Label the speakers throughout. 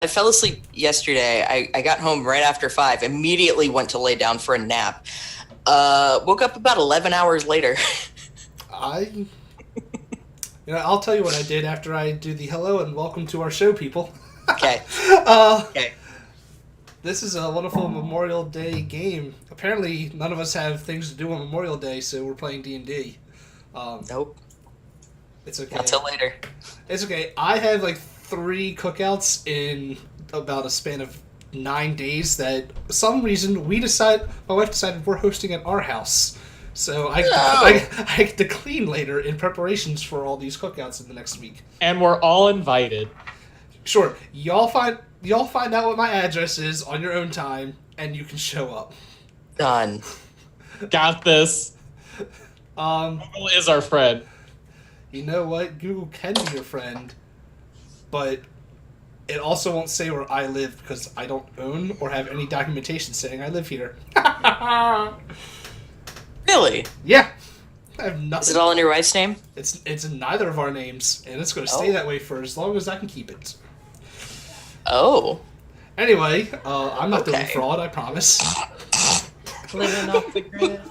Speaker 1: I fell asleep yesterday. I got home right after 5, immediately went to lay down for a nap. Woke up about 11 hours later.
Speaker 2: I, I'll tell you what I did after I do the hello and welcome to our show, people.
Speaker 1: Okay.
Speaker 2: uh,
Speaker 1: Okay.
Speaker 2: this is a wonderful Memorial Day game. Apparently, none of us have things to do on Memorial Day, so we're playing D&D.
Speaker 1: Nope.
Speaker 2: It's okay.
Speaker 1: Not till later.
Speaker 2: It's okay. I have like 3 cookouts in about a span of 9 days that for some reason my wife decided we're hosting at our house. So I get to clean later in preparations for all these cookouts in the next week.
Speaker 3: And we're all invited.
Speaker 2: Sure, y'all find out what my address is on your own time, and you can show up.
Speaker 1: Done.
Speaker 3: Got this. Google is our friend.
Speaker 2: You know what? Google can be your friend, but it also won't say where I live because I don't own or have any documentation saying I live here.
Speaker 1: Really?
Speaker 2: Yeah, I have nothing.
Speaker 1: Is it all in your wife's name?
Speaker 2: It's in neither of our names, and it's going to stay that way for as long as I can keep it.
Speaker 1: Oh.
Speaker 2: Anyway, I'm not doing
Speaker 1: Okay.
Speaker 2: fraud, I promise.
Speaker 3: Living off the grid.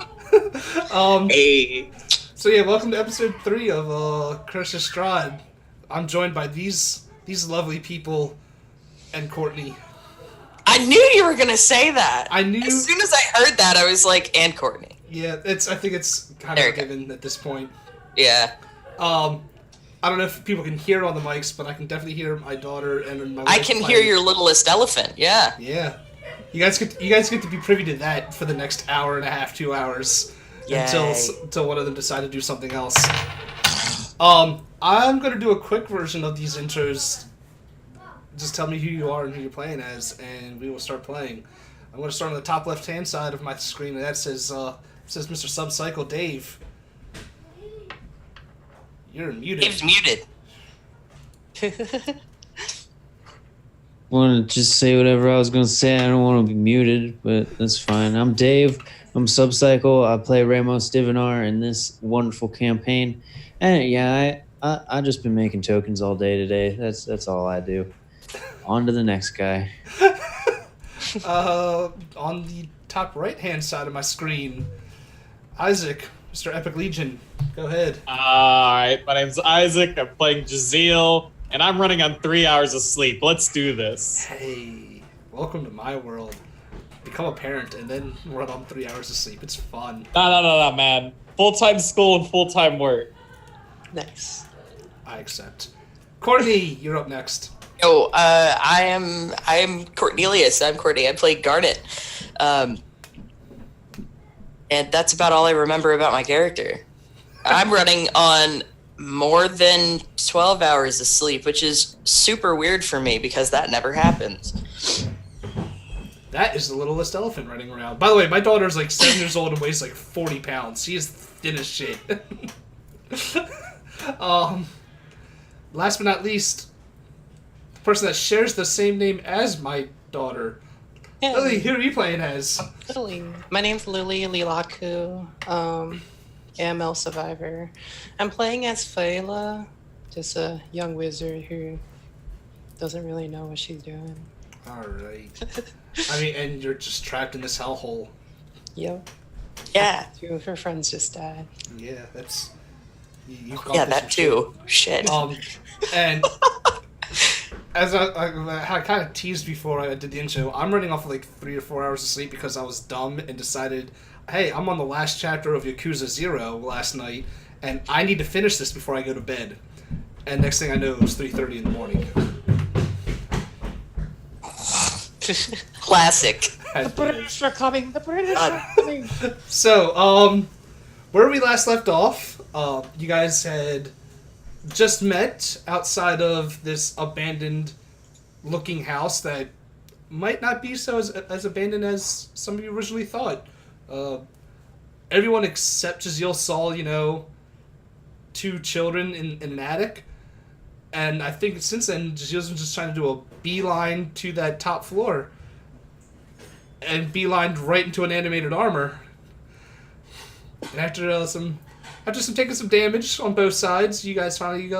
Speaker 1: Hey.
Speaker 2: So yeah, welcome to episode 3 of Curse of Strahd. I'm joined by these lovely people and Courtney.
Speaker 1: I knew you were going to say that.
Speaker 2: I knew.
Speaker 1: As soon as I heard that, I was like, and Courtney.
Speaker 2: Yeah, I think it's kind
Speaker 1: There
Speaker 2: of
Speaker 1: you go.
Speaker 2: given at this point.
Speaker 1: Yeah.
Speaker 2: I don't know if people can hear on the mics, but I can definitely hear my daughter and my wife
Speaker 1: I can hear
Speaker 2: playing.
Speaker 1: your littlest elephant. Yeah.
Speaker 2: Yeah, you guys get to be privy to that for the next hour and a half, 2 hours, until one of them decide to do something else. I'm gonna do a quick version of these intros. Just tell me who you are and who you're playing as, and we will start playing. I'm gonna start on the top left-hand side of my screen, and that says Mr. Subcycle Dave. You're muted.
Speaker 1: Dave's muted.
Speaker 4: Want to just say whatever I was going to say. I don't want to be muted, but that's fine. I'm Dave. I'm Subcycle. I play Ramos Divinar in this wonderful campaign. And yeah, I just been making tokens all day today. That's all I do. On to the next guy.
Speaker 2: On the top right-hand side of my screen, Isaac, Mr. Epic Legion. Go ahead.
Speaker 3: Alright, my name's Isaac. I'm playing Jaziel, and I'm running on 3 hours of sleep. Let's do this.
Speaker 2: Hey, welcome to my world. Become a parent and then run on 3 hours of sleep. It's fun.
Speaker 3: No, man. Full-time school and full-time work.
Speaker 1: Nice.
Speaker 2: I accept. Courtney, you're up next.
Speaker 1: Oh, I am Cornelius. I'm Courtney. I play Garnet. And that's about all I remember about my character. I'm running on more than 12 hours of sleep, which is super weird for me because that never happens.
Speaker 2: That is the littlest elephant running around. By the way, my daughter's like 7 years old and weighs like 40 pounds. She is thin as shit. Last but not least, the person that shares the same name as my daughter.
Speaker 5: Yeah.
Speaker 2: Lily, who are you playing as?
Speaker 5: Lily. My name's Lily Lilaku, AML survivor. I'm playing as Fayla, just a young wizard who doesn't really know what she's doing.
Speaker 2: Alright. I mean, and you're just trapped in this hellhole.
Speaker 5: Yep.
Speaker 1: Yeah.
Speaker 5: 2 of her friends just died.
Speaker 2: Yeah, that's... You've gone
Speaker 1: Yeah,
Speaker 2: through
Speaker 1: that
Speaker 2: some shit.
Speaker 1: too. Shit.
Speaker 2: And as I kind of teased before I did the intro, I'm running off of like 3 or 4 hours of sleep because I was dumb and decided, hey, I'm on the last chapter of Yakuza 0 last night, and I need to finish this before I go to bed. And next thing I know, it was 3:30 in the morning.
Speaker 1: Classic.
Speaker 5: The British are coming! The British are coming!
Speaker 2: So, where we last left off, you guys had just met outside of this abandoned-looking house that might not be so as abandoned as some of you originally thought. Everyone except Jaziel saw, 2 children in an attic. And I think since then, Jaziel's been just trying to do a beeline to that top floor. And beelined right into an animated armor. And after some taking some damage on both sides, you guys finally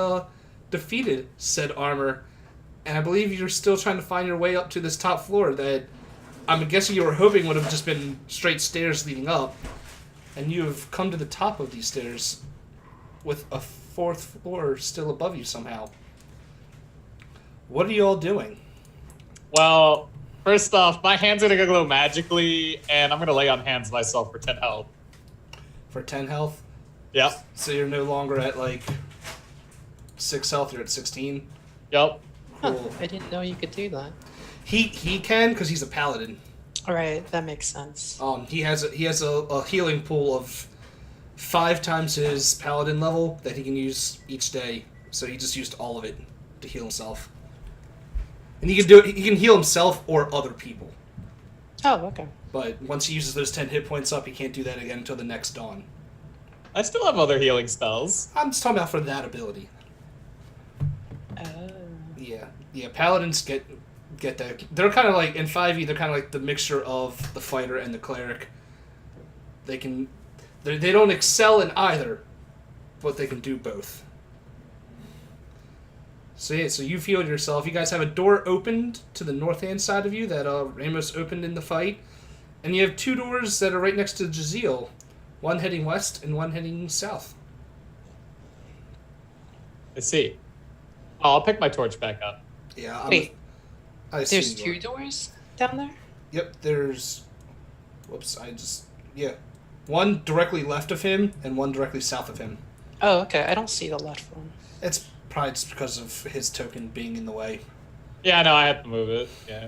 Speaker 2: defeated said armor and I believe you're still trying to find your way up to this top floor that I'm guessing you were hoping would have just been straight stairs leading up, and you have come to the top of these stairs with a fourth floor still above you somehow. What are you all doing?
Speaker 3: Well, first off, my hand's gonna glow magically, and I'm gonna lay on hands myself for 10 health.
Speaker 2: For 10 health?
Speaker 3: Yep.
Speaker 2: So you're no longer at, like, 6 health, you're at 16?
Speaker 3: Yep.
Speaker 5: Huh,
Speaker 2: Cool.
Speaker 5: I didn't know you could do that.
Speaker 2: He can, because he's a paladin.
Speaker 5: Alright, that makes sense.
Speaker 2: He has a healing pool of 5 times his paladin level that he can use each day. So he just used all of it to heal himself. And he can do it. He can heal himself or other people.
Speaker 5: Oh, okay.
Speaker 2: But once he uses those 10 hit points up, he can't do that again until the next dawn.
Speaker 3: I still have other healing spells.
Speaker 2: I'm just talking about for that ability.
Speaker 5: Oh.
Speaker 2: Yeah. Paladins get that. They're kind of like in 5e. They're kind of like the mixture of the fighter and the cleric. They don't excel in either, but they can do both. So yeah, so you've healed yourself. You guys have a door opened to the north-hand side of you that Ramos opened in the fight. And you have 2 doors that are right next to Jaziel. One heading west and one heading south.
Speaker 3: I see. Oh, I'll pick my torch back up.
Speaker 2: Yeah,
Speaker 5: Wait,
Speaker 2: I assume
Speaker 5: there's
Speaker 2: you
Speaker 5: 2
Speaker 2: are.
Speaker 5: doors down there?
Speaker 2: Yep, there's... Whoops, Yeah. One directly left of him and one directly south of him.
Speaker 5: Oh, okay. I don't see the left one.
Speaker 2: It's probably just because of his token being in the way.
Speaker 3: Yeah, no, I have to move it. Yeah.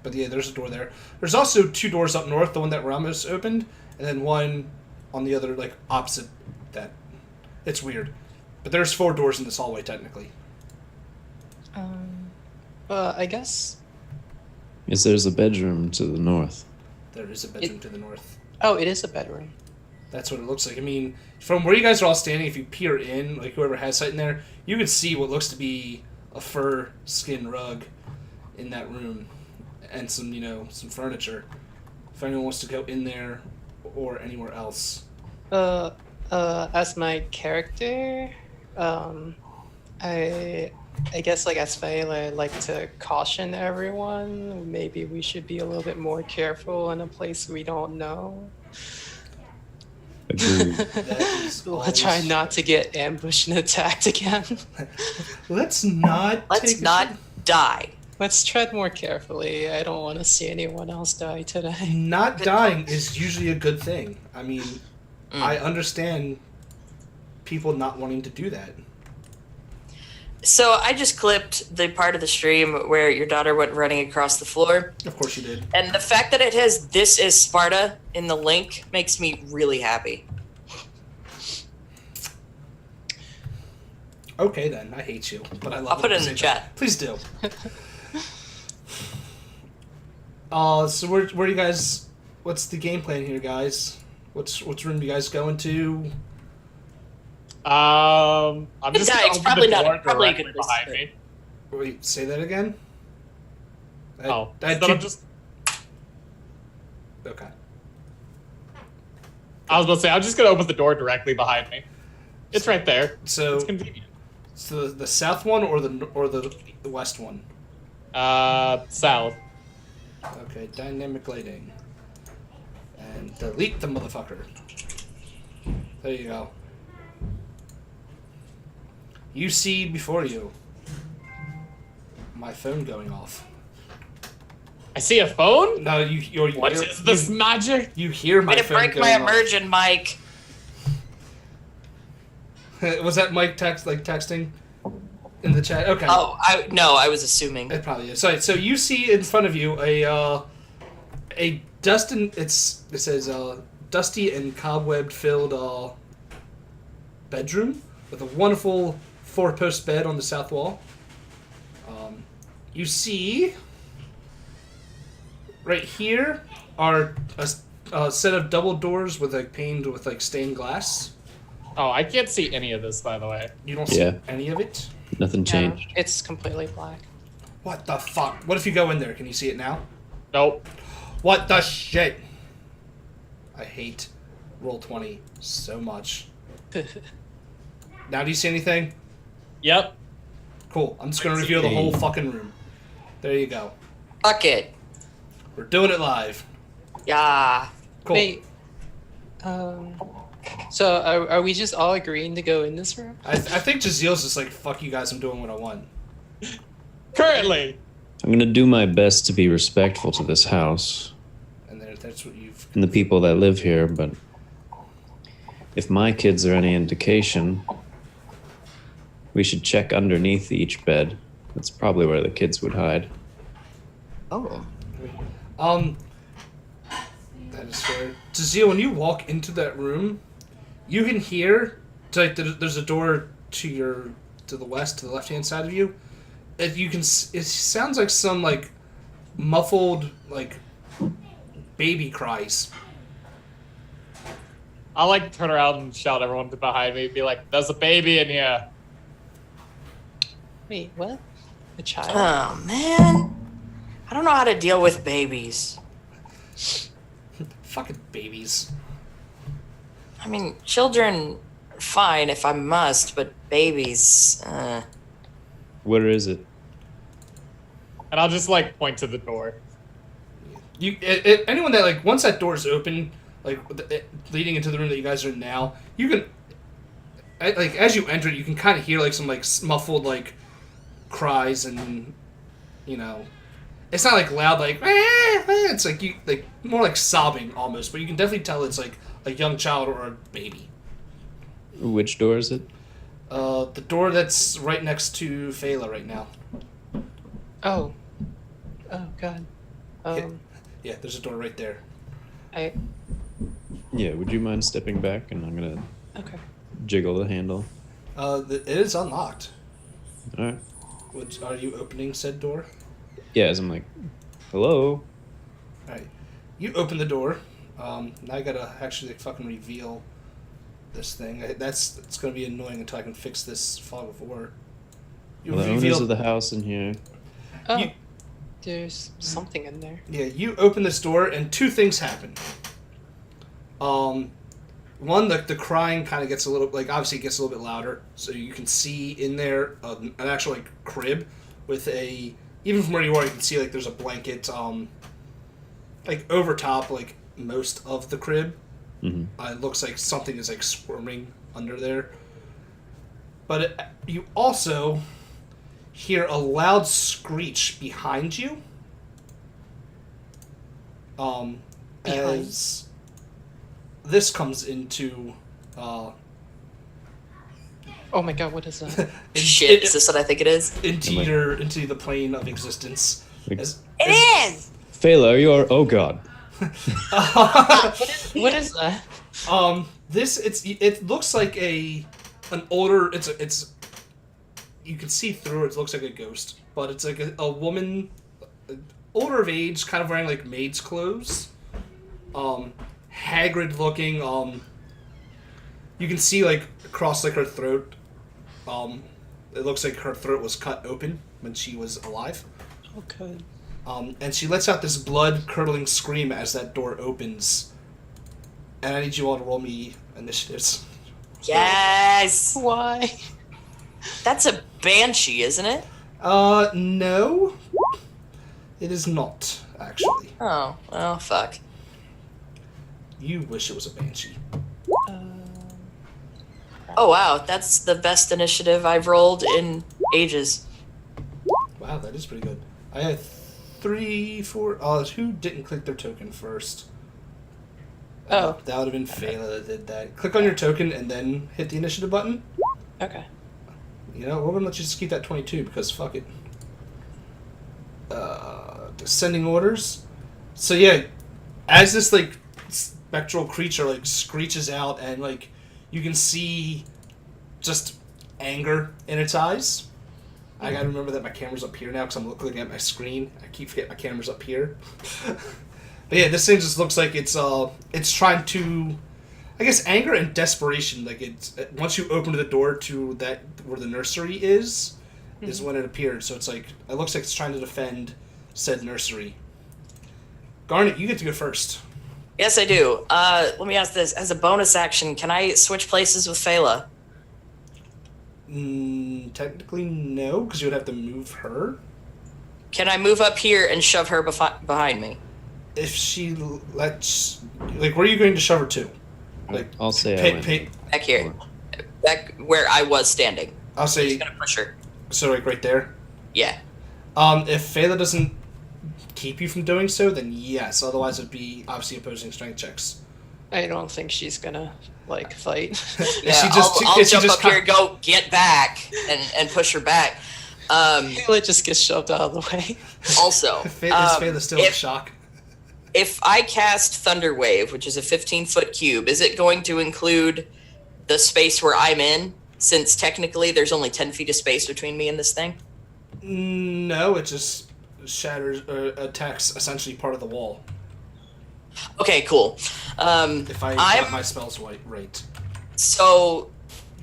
Speaker 2: But yeah, there's a door there. There's also 2 doors up north, the one that Ramos opened, and then one on the other, like, opposite that. It's weird. But there's 4 doors in this hallway, technically.
Speaker 5: I guess...
Speaker 4: Yes, there's a bedroom to the north.
Speaker 2: There is a bedroom to the north.
Speaker 5: Oh, it is a bedroom.
Speaker 2: That's what it looks like. I mean, from where you guys are all standing, if you peer in, like whoever has sight in there, you could see what looks to be a fur skin rug in that room. And some, some furniture. If anyone wants to go in there or anywhere else.
Speaker 5: As my character, I guess, like, as Faela, I'd like to caution everyone. Maybe we should be a little bit more careful in a place we don't know.
Speaker 4: Agreed.
Speaker 2: That is
Speaker 5: We'll
Speaker 2: always-
Speaker 5: try not to get ambushed and attacked again.
Speaker 2: Let's not
Speaker 1: Die.
Speaker 5: Let's tread more carefully. I don't want to see anyone else die today.
Speaker 2: Not dying is usually a good thing. I mean, I understand people not wanting to do that.
Speaker 1: So I just clipped the part of the stream where your daughter went running across the floor.
Speaker 2: Of course you did.
Speaker 1: And the fact that it has "This is Sparta" in the link makes me really happy.
Speaker 2: Okay then, I hate you, but I love
Speaker 1: I'll put
Speaker 2: when
Speaker 1: it
Speaker 2: you
Speaker 1: in the
Speaker 2: say that.
Speaker 1: chat.
Speaker 2: Please do. So where you guys? What's the game plan here, guys? Which room you guys going to?
Speaker 3: I'm just
Speaker 1: Yeah,
Speaker 3: gonna
Speaker 1: it's
Speaker 3: open
Speaker 1: probably
Speaker 3: the
Speaker 1: not-
Speaker 3: door
Speaker 1: probably a
Speaker 3: directly
Speaker 1: good place
Speaker 3: behind
Speaker 1: to
Speaker 3: me.
Speaker 2: Wait, say that again.
Speaker 3: Oh,
Speaker 2: I
Speaker 3: instead of just
Speaker 2: okay.
Speaker 3: I was about to say I'm just gonna open the door directly behind me. It's right there.
Speaker 2: So,
Speaker 3: It's convenient.
Speaker 2: so the south one or the west one?
Speaker 3: South.
Speaker 2: Okay, dynamic lighting. And delete the motherfucker. There you go. You see before you my phone going off.
Speaker 3: I see a phone.
Speaker 2: No, you
Speaker 3: What is this magic?
Speaker 2: You hear my
Speaker 1: Way to
Speaker 2: phone
Speaker 1: break
Speaker 2: going
Speaker 1: my
Speaker 2: off.
Speaker 1: immersion, Mike.
Speaker 2: Was that Mike texting in the chat? Okay.
Speaker 1: Oh, I was assuming.
Speaker 2: It probably is. So you see in front of you a dusty. It says dusty and cobweb filled bedroom with a wonderful 4-post bed on the south wall. You see right here are a set of double doors with paned with stained glass.
Speaker 3: Oh, I can't see any of this, by the way.
Speaker 2: You don't see
Speaker 4: Yeah.
Speaker 2: any of it.
Speaker 4: Nothing
Speaker 5: Yeah,
Speaker 4: changed.
Speaker 5: it's completely black.
Speaker 2: What the fuck? What if you go in there? Can you see it now?
Speaker 3: Nope.
Speaker 2: What the shit? I hate Roll20 so much. Now do you see anything?
Speaker 3: Yep.
Speaker 2: Cool. I'm just gonna
Speaker 3: I
Speaker 2: reveal the
Speaker 4: see.
Speaker 2: whole fucking room. There you go.
Speaker 1: Fuck it.
Speaker 2: We're doing it live.
Speaker 1: Yeah.
Speaker 2: Cool.
Speaker 5: Wait. So are we just all agreeing to go in this room?
Speaker 2: I think Jaziel's just like, fuck you guys, I'm doing what I want.
Speaker 3: Currently.
Speaker 4: I'm going to do my best to be respectful to this house
Speaker 2: And that's what you've...
Speaker 4: and the people that live here, but if my kids are any indication, we should check underneath each bed. That's probably where the kids would hide.
Speaker 1: Oh.
Speaker 2: That is fair. Jaziel, when you walk into that room, you can hear, like, there's a door to the west, to the left-hand side of you. It sounds like some, like, muffled, like, baby cries.
Speaker 3: I like to turn around and shout everyone behind me, be like, "There's a baby in here."
Speaker 5: Wait, what? A child?
Speaker 1: Oh, man. I don't know how to deal with babies.
Speaker 2: Fucking babies.
Speaker 1: I mean, children, fine if I must, but babies,
Speaker 4: Where is it?
Speaker 3: And I'll just like point to the door.
Speaker 2: Anyone that, like, once that door's open, like, leading into the room that you guys are in now, you can, like, as you enter, you can kind of hear, like, some, like, muffled, like, cries and, you know, it's not, like, loud, like, it's, like, more like sobbing, almost, but you can definitely tell it's, like, a young child or a baby.
Speaker 4: Which door is it?
Speaker 2: The door that's right next to Fela right now.
Speaker 5: Oh. Oh, God.
Speaker 2: Yeah, there's a door right there.
Speaker 4: Yeah, would you mind stepping back? And I'm going to
Speaker 5: Okay.
Speaker 4: jiggle the handle.
Speaker 2: It is unlocked.
Speaker 4: All right.
Speaker 2: Are you opening said door?
Speaker 4: Yeah, as I'm like, hello?
Speaker 2: Alright. You open the door. Now I gotta actually, like, fucking reveal this thing. It's gonna be annoying until I can fix this fog of war. You
Speaker 4: The owners of the house in here.
Speaker 5: Oh.
Speaker 2: You-
Speaker 5: There's something in there.
Speaker 2: Yeah, you open this door and two things happen. One, the crying kind of gets a little, like, obviously it gets a little bit louder, so you can see in there an actual, like, crib with even from where you are, you can see, like, there's a blanket, like, over top, like, most of the crib.
Speaker 4: Mm-hmm.
Speaker 2: It looks like something is, like, squirming under there. But you also hear a loud screech behind you. As this comes into
Speaker 5: Oh my God, what is that?
Speaker 1: shit, is this what I think it is?
Speaker 2: into the plane of existence.
Speaker 4: Like,
Speaker 1: It is!
Speaker 4: Fela, you are. Oh God.
Speaker 5: What is that?
Speaker 2: It looks like an older. It's you can see through it. It looks like a ghost, but it's like a woman, older of age, kind of wearing, like, maid's clothes. Haggard looking. You can see, like, across, like, her throat. It looks like her throat was cut open when she was alive.
Speaker 5: Okay.
Speaker 2: And she lets out this blood-curdling scream as that door opens. And I need you all to roll me initiatives.
Speaker 1: Yes!
Speaker 5: Why?
Speaker 1: That's a banshee, isn't it?
Speaker 2: No. It is not, actually.
Speaker 1: Oh, well, fuck.
Speaker 2: You wish it was a banshee.
Speaker 1: Oh, wow, that's the best initiative I've rolled in ages.
Speaker 2: Wow, that is pretty good. I had 3, 4... who didn't click their token first?
Speaker 5: Oh.
Speaker 2: That would have been Fela that did that. Click on your token and then hit the initiative button.
Speaker 5: Okay.
Speaker 2: You know, we're gonna let you just keep that 22 because fuck it. Descending orders. So yeah, as this, like, spectral creature, like, screeches out and, like, you can see just anger in its eyes. I gotta remember that my camera's up here now because I'm looking at my screen. I keep forgetting my camera's up here. But yeah, this thing just looks like it's trying to, I guess, anger and desperation. Like, it's once you open the door to that where the nursery is when it appeared. So it's like it looks like it's trying to defend said nursery. Garnet, you get to go first.
Speaker 1: Yes, I do. Let me ask this. As a bonus action, can I switch places with Fela?
Speaker 2: Technically, no, because you would have to move her.
Speaker 1: Can I move up here and shove her behind me?
Speaker 2: If she lets, like, where are you going to shove her to? Like,
Speaker 4: I'll say I went.
Speaker 1: Back here. Back where I was standing.
Speaker 2: I'll
Speaker 1: I'm
Speaker 2: say,
Speaker 1: just gonna push her.
Speaker 2: so like right there.
Speaker 1: Yeah.
Speaker 2: If Phala doesn't keep you from doing so, then yes. Otherwise, it'd be obviously opposing strength checks.
Speaker 5: I don't think she's gonna like fight.
Speaker 1: Yeah,
Speaker 2: she just,
Speaker 1: I'll jump up
Speaker 2: kind
Speaker 1: here, go get back, and push her back.
Speaker 5: It just gets shoved out of the way.
Speaker 1: Also,
Speaker 2: Is Phala still in shock?
Speaker 1: if I cast Thunder Wave, which is a 15-foot cube, is it going to include the space where I'm in? Since technically there's only 10 feet of space between me and this thing?
Speaker 2: No, it just shatters or attacks essentially part of the wall.
Speaker 1: Okay, cool.
Speaker 2: If I got my spells right.
Speaker 1: So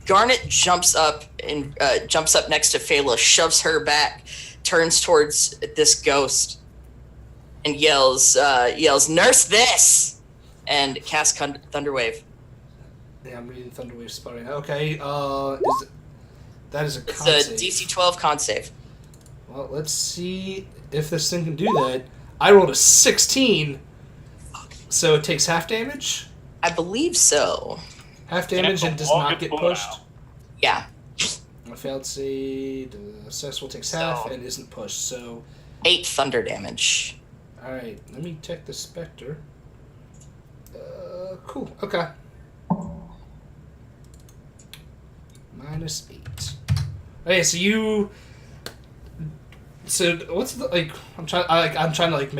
Speaker 1: Garnet jumps up and jumps up next to Phala, shoves her back, turns towards this ghost, and yells, "Nurse this!" and casts Thunder Wave.
Speaker 2: Yeah, I'm reading Thunderwave spelling. Okay, that is a con
Speaker 1: It's a
Speaker 2: save.
Speaker 1: DC 12 con save.
Speaker 2: Well, let's see if this thing can do that. I rolled a 16, so it takes half damage.
Speaker 1: I believe so.
Speaker 2: Half damage and does not get pushed.
Speaker 1: Yeah.
Speaker 2: I failed save. The successful takes half
Speaker 1: So-
Speaker 2: and isn't pushed. So,
Speaker 1: 8 thunder damage.
Speaker 2: all right, let me check the specter. Cool. Okay. -8. Okay, so you. So what's the like? I'm trying to like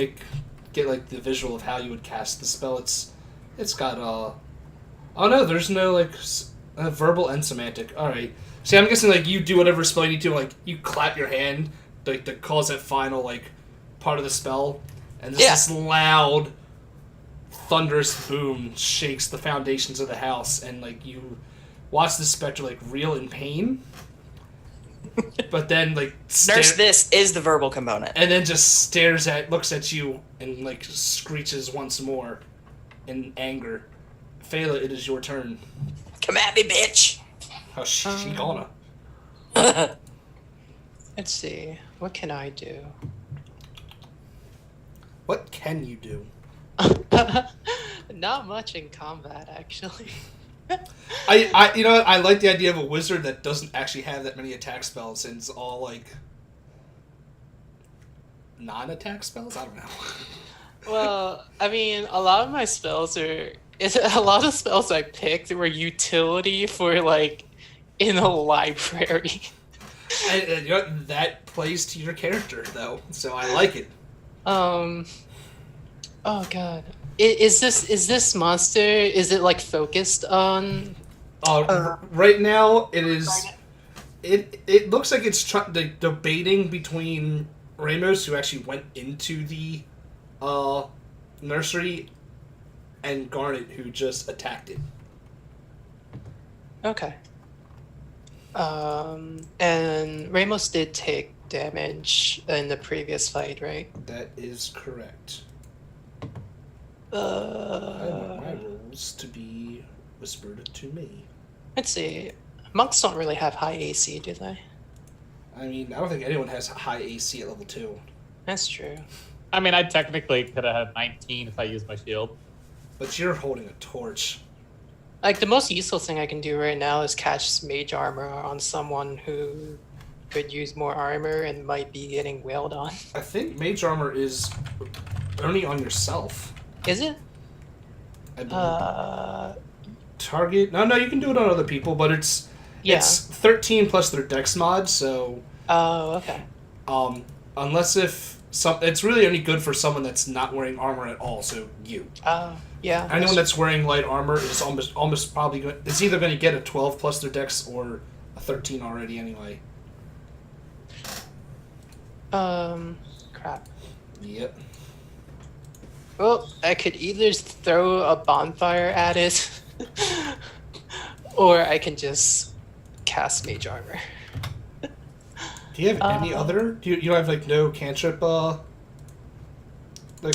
Speaker 2: get like the visual of how you would cast the spell. It's got oh no, there's no like verbal and semantic. All right. See, I'm guessing like you do whatever spell you need to. Like you clap your hand like to cause that final like part of the spell, and this loud, thunderous boom shakes the foundations of the house, and like you watch the specter like reel in pain, but then like
Speaker 1: Nurse this is the verbal component.
Speaker 2: and then just looks at you and like screeches once more in anger. Phala, it is your turn.
Speaker 1: Come at me, bitch!
Speaker 2: Oh, she gonna.
Speaker 5: Let's see. What can I do?
Speaker 2: What can you do?
Speaker 5: Not much in combat, actually.
Speaker 2: I you know what? I like the idea of a wizard that doesn't actually have that many attack spells and it's all like non-attack spells. I don't know.
Speaker 5: Well, I mean, a lot of my spells are. A lot of spells I picked were utility for like in a library.
Speaker 2: And you know what? That plays to your character though, so I like it.
Speaker 5: Oh god. Is this monster? Is it like focused on?
Speaker 2: Right now, it is. It looks like it's debating between Ramos, who actually went into the nursery, and Garnet, who just attacked it.
Speaker 5: Okay. And Ramos did take damage in the previous fight, right?
Speaker 2: That is correct. I want my
Speaker 5: Uh,
Speaker 2: rules to be whispered to me.
Speaker 5: let's see. Monks don't really have high AC, do they?
Speaker 2: I mean, I don't think anyone has high AC at level 2.
Speaker 5: That's true.
Speaker 3: I mean, I technically could have had 19 if I used my shield.
Speaker 2: But you're holding a torch.
Speaker 5: Like the most useful thing I can do right now is catch mage armor on someone who could use more armor and might be getting wailed on.
Speaker 2: I think mage armor is only on yourself.
Speaker 5: Is it?
Speaker 2: I believe. Target. No, you can do it on other people, but it's 13 plus their dex mod, so
Speaker 5: Oh, okay.
Speaker 2: unless if it's really only good for someone that's not wearing armor at all, so you.
Speaker 5: Yeah.
Speaker 2: Anyone that's wearing light armor is almost probably going. It's either going to get a 12 plus their dex or a 13 already anyway.
Speaker 5: Crap.
Speaker 2: Yep.
Speaker 5: Well, I could either throw a bonfire at it, or I can just cast mage armor.
Speaker 2: Do you have any other? Do you have like no cantrip like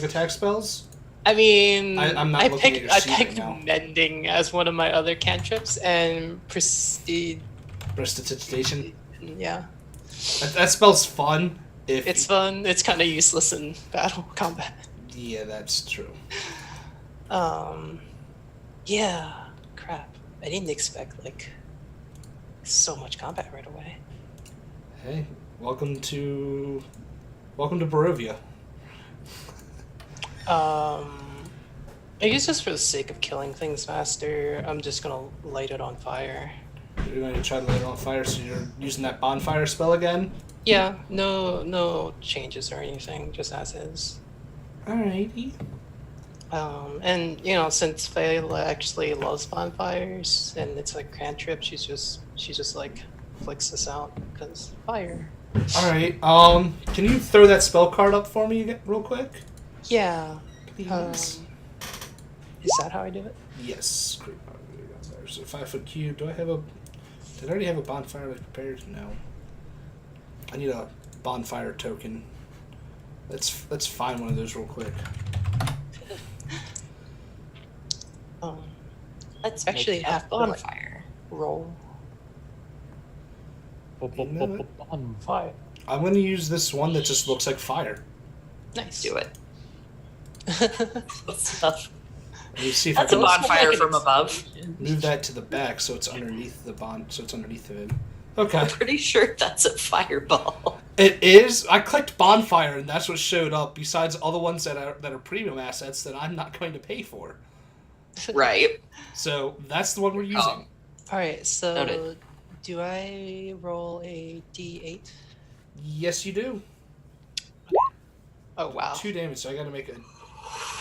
Speaker 2: attack spells?
Speaker 5: I mean,
Speaker 2: I'm not
Speaker 5: I
Speaker 2: looking at your sheet
Speaker 5: picked
Speaker 2: right now.
Speaker 5: mending as one of my other cantrips and prestige.
Speaker 2: Prestidigitation.
Speaker 5: Yeah.
Speaker 2: That spell's fun,
Speaker 5: It's fun. It's kind of useless in battle combat.
Speaker 2: Yeah, that's true.
Speaker 5: Yeah. Crap. I didn't expect like so much combat right away.
Speaker 2: Hey, welcome to Barovia.
Speaker 5: I guess just for the sake of killing things faster, I'm just gonna light it on fire.
Speaker 2: You're going to try to light it on fire, so you're using that bonfire spell again?
Speaker 5: Yeah, no changes or anything, just as is.
Speaker 2: Alrighty.
Speaker 5: And you know, since Fayla actually loves bonfires and it's like cantrip, she just like flicks this out because fire.
Speaker 2: Alright, can you throw that spell card up for me again, real quick?
Speaker 5: Yeah.
Speaker 2: Please.
Speaker 5: Is that how I do it?
Speaker 2: Yes. Great. So 5 foot cube. Did I already have a bonfire prepared? No. I need a bonfire token. Let's find one of those real quick.
Speaker 1: Let's
Speaker 5: actually
Speaker 1: make a
Speaker 5: have to, like,
Speaker 1: bonfire.
Speaker 5: Roll.
Speaker 3: Bonfire.
Speaker 2: I'm going to use this one that just looks like fire.
Speaker 5: Nice.
Speaker 1: Do it.
Speaker 2: Let me see if
Speaker 1: That's
Speaker 2: I
Speaker 1: a
Speaker 2: can
Speaker 1: bonfire from above.
Speaker 2: move that to the back so it's underneath so it's underneath of it. Okay.
Speaker 1: I'm pretty sure that's a fireball.
Speaker 2: It is. I clicked bonfire and that's what showed up. Besides all the ones that are premium assets that I'm not going to pay for.
Speaker 1: Right.
Speaker 2: So that's the one we're using.
Speaker 1: Oh.
Speaker 5: All right. So,
Speaker 1: Noted.
Speaker 5: do I roll a d8?
Speaker 2: Yes, you do.
Speaker 5: Oh wow.
Speaker 2: 2 damage. So I got to make a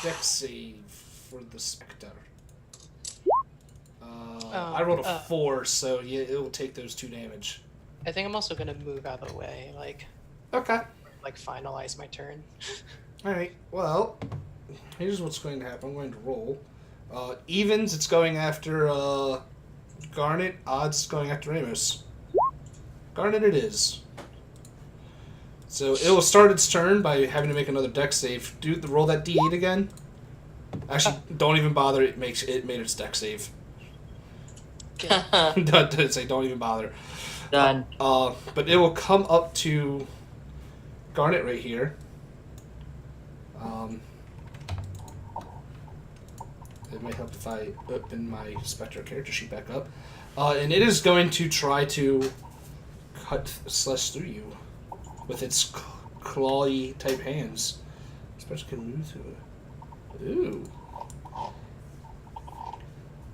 Speaker 2: dex save for the specter. I rolled a 4, so yeah, it will take those 2 damage.
Speaker 5: I think I'm also gonna move out of the way, like
Speaker 2: Okay.
Speaker 5: finalize my turn.
Speaker 2: All right. Well, here's what's going to happen. I'm going to roll. Evens, it's going after Garnet. Odds, going after Ramos. Garnet it is. So it will start its turn by having to make another dex save. Roll that d8 again. Actually, don't even bother. It made its dex save. Don't say don't even bother.
Speaker 1: Done.
Speaker 2: But it will come up to Garnet right here. It might help if I open my Spectre character sheet back up. And it is going to try to slash through you with its clawy type hands. Spectre can move through it. Ooh.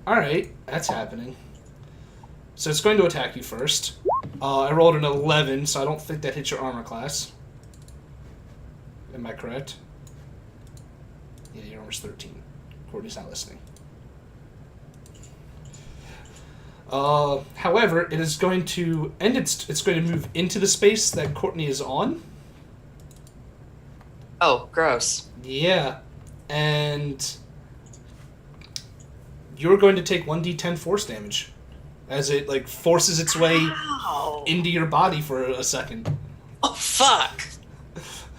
Speaker 2: Alright, that's happening. So it's going to attack you first. I rolled an 11, so I don't think that hits your armor class. Am I correct? Yeah, your armor's 13. Courtney's not listening. However, it is going to end it's going to move into the space that Courtney is on.
Speaker 1: Oh, gross.
Speaker 2: Yeah. And you're going to take 1d10 force damage as it forces its way
Speaker 1: Ow.
Speaker 2: into your body for a second.
Speaker 1: Oh, fuck.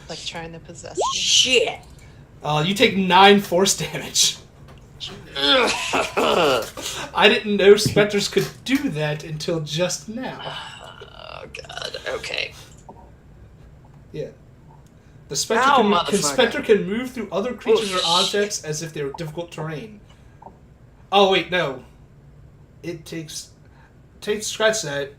Speaker 5: Like trying to possess me.
Speaker 1: Shit.
Speaker 2: You take 9 force damage.
Speaker 1: Oh,
Speaker 2: I didn't know specters could do that until just now.
Speaker 1: God. Okay.
Speaker 2: Yeah. The specter,
Speaker 1: Ow,
Speaker 2: can
Speaker 1: motherfucker.
Speaker 2: specter can move through other creatures or
Speaker 1: Oh,
Speaker 2: objects as if they were difficult terrain. Oh wait, no. It takes scratch that.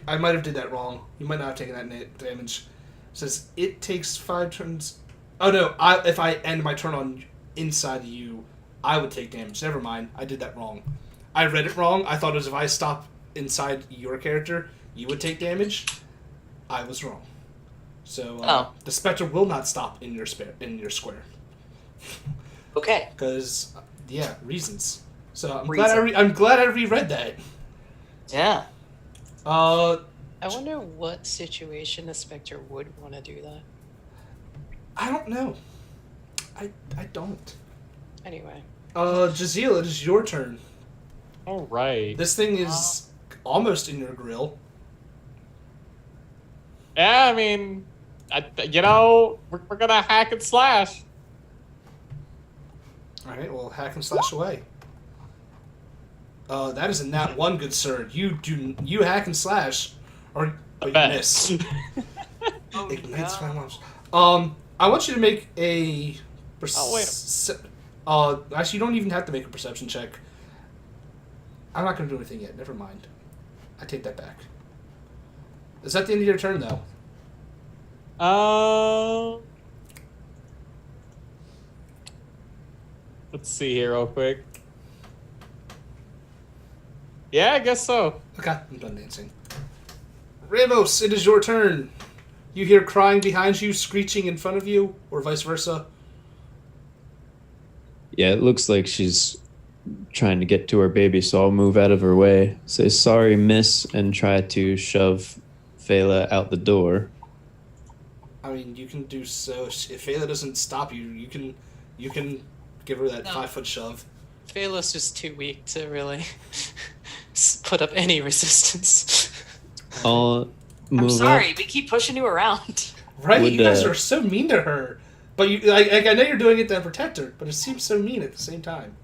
Speaker 2: I might have did that wrong. You might not have taken that damage. It says it takes 5 turns. Oh no, if I end my turn on inside of you, I would take damage. Never mind, I did that wrong. I read it wrong. I thought it was if I stop inside your character, you would take damage. I was wrong. So the specter will not stop in your square.
Speaker 1: Okay.
Speaker 2: Because reasons. So I'm
Speaker 1: Reason.
Speaker 2: glad I reread that.
Speaker 1: Yeah.
Speaker 5: I wonder what situation a Spectre would want to do that.
Speaker 2: I don't know. I don't.
Speaker 5: Anyway.
Speaker 2: Jazeel, it is your turn.
Speaker 3: All right.
Speaker 2: This thing is almost in your grill.
Speaker 3: Yeah, I mean, we're gonna hack and slash.
Speaker 2: All right, well, hack and slash away. That is a nat 1, good sir. You hack and slash, but you
Speaker 3: bet.
Speaker 2: miss.
Speaker 1: Oh,
Speaker 2: Ignites
Speaker 1: no.
Speaker 2: flames. I want you to make a. Actually, you don't even have to make a perception check. I'm not going to do anything yet. Never mind. I take that back. Is that the end of your turn, though?
Speaker 3: Let's see here real quick. Yeah, I guess so.
Speaker 2: Okay, I'm done dancing. Ramos, it is your turn. You hear crying behind you, screeching in front of you, or vice versa.
Speaker 4: Yeah, it looks like she's trying to get to her baby, so I'll move out of her way. Say sorry, miss, and try to shove Fela out the door.
Speaker 2: I mean, you can do so. If Fela doesn't stop you, you can give her that
Speaker 5: No.
Speaker 2: 5-foot shove.
Speaker 5: Phelos just too weak to really put up any resistance.
Speaker 4: I'll move
Speaker 1: I'm sorry,
Speaker 4: up.
Speaker 1: we keep pushing you around.
Speaker 2: Right?
Speaker 4: Would,
Speaker 2: You guys
Speaker 4: uh,
Speaker 2: are so mean to her. But you, like, I know you're doing it to protect her, but it seems so mean at the same time.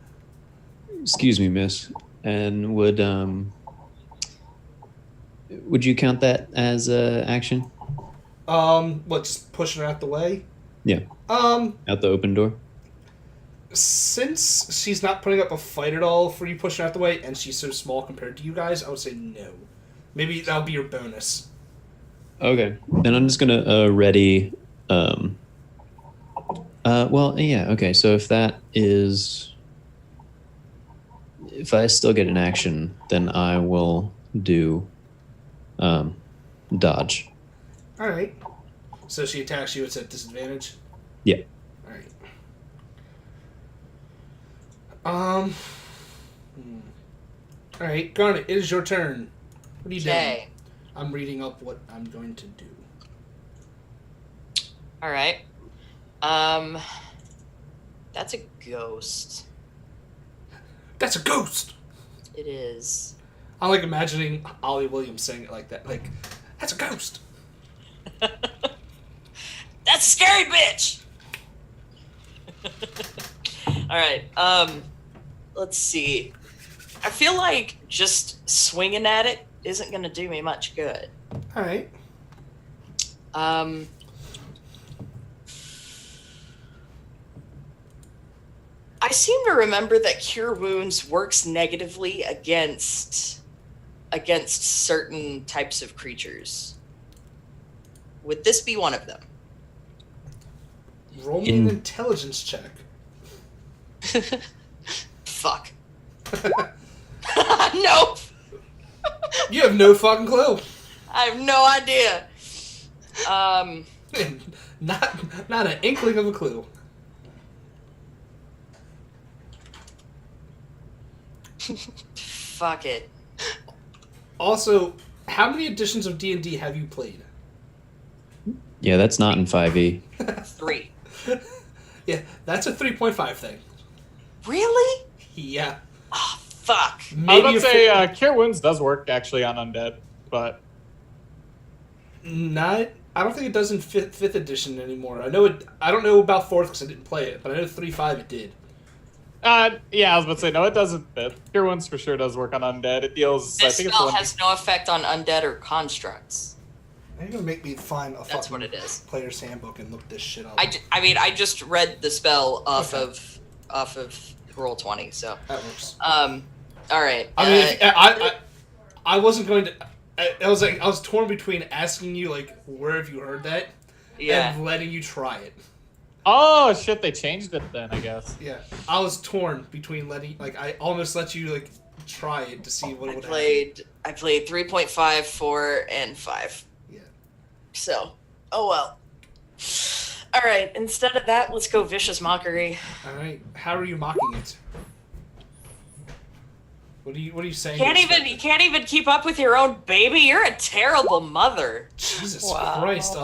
Speaker 4: Excuse me, miss. And would you count that as action?
Speaker 2: What, just pushing her out the way?
Speaker 4: Yeah.
Speaker 2: Um,
Speaker 4: Out the open door?
Speaker 2: since she's not putting up a fight at all for you pushing her out the way, and she's so small compared to you guys, I would say no. Maybe that'll be your bonus.
Speaker 4: Okay. Then I'm just gonna ready. Well, yeah. Okay. So if I still get an action, then I will do dodge.
Speaker 2: Alright. So she attacks you, it's at disadvantage?
Speaker 4: Yeah.
Speaker 2: Alright. Alright, Garnet, it is your turn. What are you doing?
Speaker 1: Okay.
Speaker 2: I'm reading up what I'm going to do.
Speaker 1: All right. That's a ghost.
Speaker 2: That's a ghost!
Speaker 1: It is.
Speaker 2: I like imagining Ollie Williams saying it like that. Like, that's a ghost!
Speaker 1: That's a scary bitch. All right. Let's see. I feel like just swinging at it isn't going to do me much good.
Speaker 2: Alright.
Speaker 1: I seem to remember that Cure Wounds works negatively against certain types of creatures. Would this be one of them?
Speaker 2: Roll me an intelligence check.
Speaker 1: Fuck. Nope.
Speaker 2: You have no fucking clue.
Speaker 1: I have no idea.
Speaker 2: Not an inkling of a clue.
Speaker 1: Fuck it.
Speaker 2: Also, how many editions of D&D have you played?
Speaker 4: Yeah, that's not in 5e.
Speaker 1: 3.
Speaker 2: Yeah, that's a 3.5 thing.
Speaker 1: Really?
Speaker 2: Yeah.
Speaker 1: Oh, fuck.
Speaker 3: I was
Speaker 2: Maybe
Speaker 3: about to
Speaker 2: a
Speaker 3: say, Cure Wounds does work actually on undead, but
Speaker 2: not. I don't think it does in fifth edition anymore. I know it. I don't know about fourth because I didn't play it, but I know 3.5 it did.
Speaker 3: yeah, I was about to say no, it doesn't fit. Cure Wounds for sure does work on undead. It deals. I
Speaker 1: This
Speaker 3: think it's
Speaker 1: spell
Speaker 3: one.
Speaker 1: has no effect on undead or constructs.
Speaker 2: You're gonna make me find a
Speaker 1: That's
Speaker 2: fucking
Speaker 1: what it is.
Speaker 2: player's handbook and look this shit up.
Speaker 1: I just read the spell off
Speaker 2: Okay.
Speaker 1: of Roll20, so.
Speaker 2: That works.
Speaker 1: All right.
Speaker 2: I mean, I wasn't going to. I was torn between asking you like where have you heard that,
Speaker 1: yeah.
Speaker 2: and letting you try it.
Speaker 3: Oh shit! They changed it then, I guess.
Speaker 2: Yeah, I was torn between letting I almost let you like try it to see what
Speaker 1: I
Speaker 2: would
Speaker 1: played 3.5, 4, and 5.
Speaker 2: Yeah.
Speaker 1: So, oh well. All right. Instead of that, let's go vicious mockery.
Speaker 2: All right. How are you mocking it? What are you saying?
Speaker 1: You can't even keep up with your own baby. You're a terrible mother.
Speaker 2: Jesus
Speaker 5: Wow.
Speaker 2: Christ!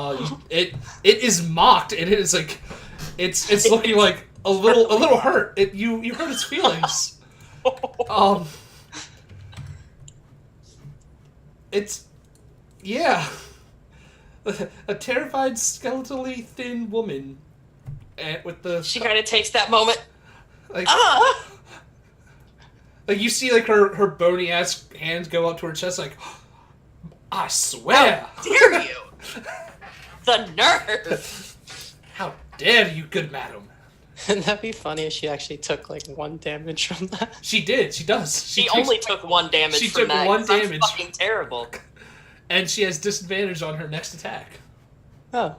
Speaker 2: It is mocked. It is like, it's looking like a little hurt. You hurt its feelings. It's, yeah, a terrified skeletally thin woman, and with the
Speaker 1: She kind of takes that moment.
Speaker 2: like.
Speaker 1: Ah!
Speaker 2: Like, you see, like, her bony ass hands go up to her chest, like, I swear.
Speaker 1: How dare you? The nerve!
Speaker 2: How dare you, good madam?
Speaker 5: Wouldn't that be funny if she actually took like 1 damage from that?
Speaker 2: She did. She does.
Speaker 1: She only took 1 damage
Speaker 2: she
Speaker 1: from
Speaker 2: took
Speaker 1: that.
Speaker 2: 1
Speaker 1: 'cause I'm
Speaker 2: damage.
Speaker 1: fucking terrible.
Speaker 2: And she has disadvantage on her next attack.
Speaker 5: Oh,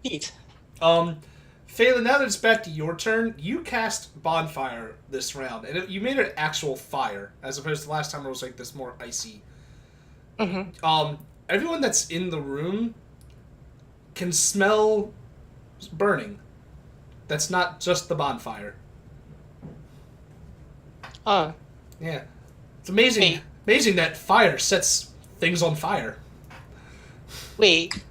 Speaker 5: neat.
Speaker 2: Phelan, now that it's back to your turn, you cast Bonfire this round, and you made it an actual fire, as opposed to last time where it was like this more icy.
Speaker 5: Mm-hmm.
Speaker 2: Everyone that's in the room can smell burning. That's not just the bonfire.
Speaker 5: Oh,
Speaker 2: Yeah. It's amazing.
Speaker 5: Wait.
Speaker 2: Amazing that fire sets things on fire.
Speaker 5: wait.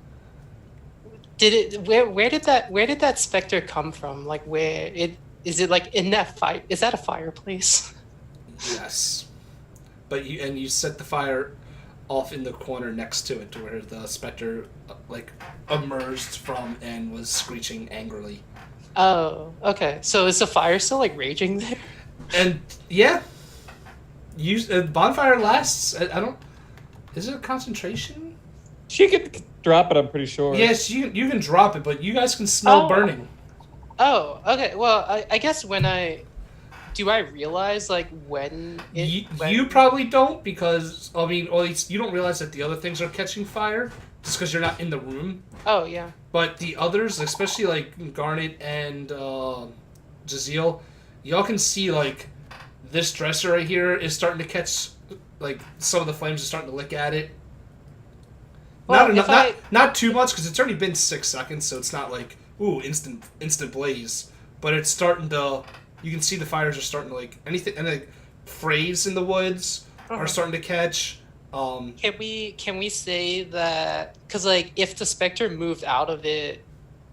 Speaker 5: Did it? Where did that specter come from? Like, where it is it like in that fire? Is that a fireplace?
Speaker 2: Yes. But you set the fire off in the corner next to it, to where the specter like emerged from and was screeching angrily.
Speaker 5: Oh, okay. So is the fire still like raging there?
Speaker 2: And yeah, bonfire lasts. I don't. Is it a concentration?
Speaker 3: She could drop it, I'm pretty sure.
Speaker 2: Yes, you can drop it, but you guys can smell
Speaker 5: Oh.
Speaker 2: burning.
Speaker 5: Oh, okay. Well, I guess when I realize like when
Speaker 2: You probably don't, because I mean, or at least you don't realize that the other things are catching fire just because you're not in the room.
Speaker 5: Oh yeah.
Speaker 2: But the others, especially like Garnet and Jaziel, y'all can see like this dresser right here is starting to catch, like some of the flames are starting to lick at it.
Speaker 5: Well,
Speaker 2: Not too much, because it's already been 6 seconds, so it's not like instant blaze. But it's starting to. You can see the fires are starting to like anything, and like frays in the woods are starting to catch.
Speaker 5: Can we say that because like if the specter moved out of it,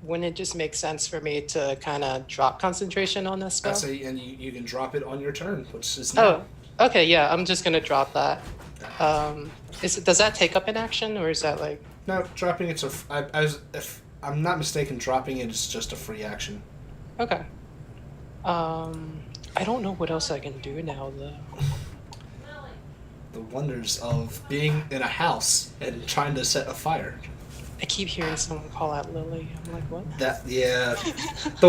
Speaker 5: wouldn't it just make sense for me to kind of drop concentration on this spell?
Speaker 2: And you can drop it on your turn, which is now.
Speaker 5: Oh, okay, yeah, I'm just gonna drop that. Does that take up an action, or is that like?
Speaker 2: No, dropping it's if I'm not mistaken, dropping it is just a free action.
Speaker 5: Okay. I don't know what else I can do now though.
Speaker 2: The wonders of being in a house and trying to set a fire.
Speaker 5: I keep hearing someone call out Lily. I'm like, what?
Speaker 2: The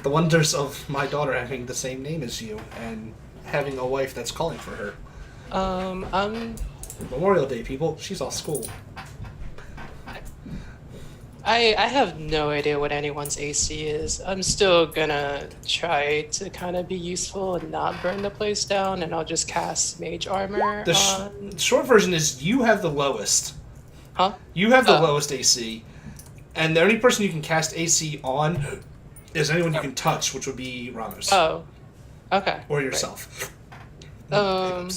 Speaker 2: wonders of my daughter having the same name as you and having a wife that's calling for her. Memorial Day, people. She's off school.
Speaker 5: I have no idea what anyone's AC is. I'm still gonna try to kind of be useful and not burn the place down, and I'll just cast Mage Armor on...
Speaker 2: short version is you have the lowest.
Speaker 5: Huh?
Speaker 2: You have the lowest AC, and the only person you can cast AC on is anyone you can touch, which would be Ramos.
Speaker 5: Oh. Okay.
Speaker 2: Or yourself.
Speaker 5: Right.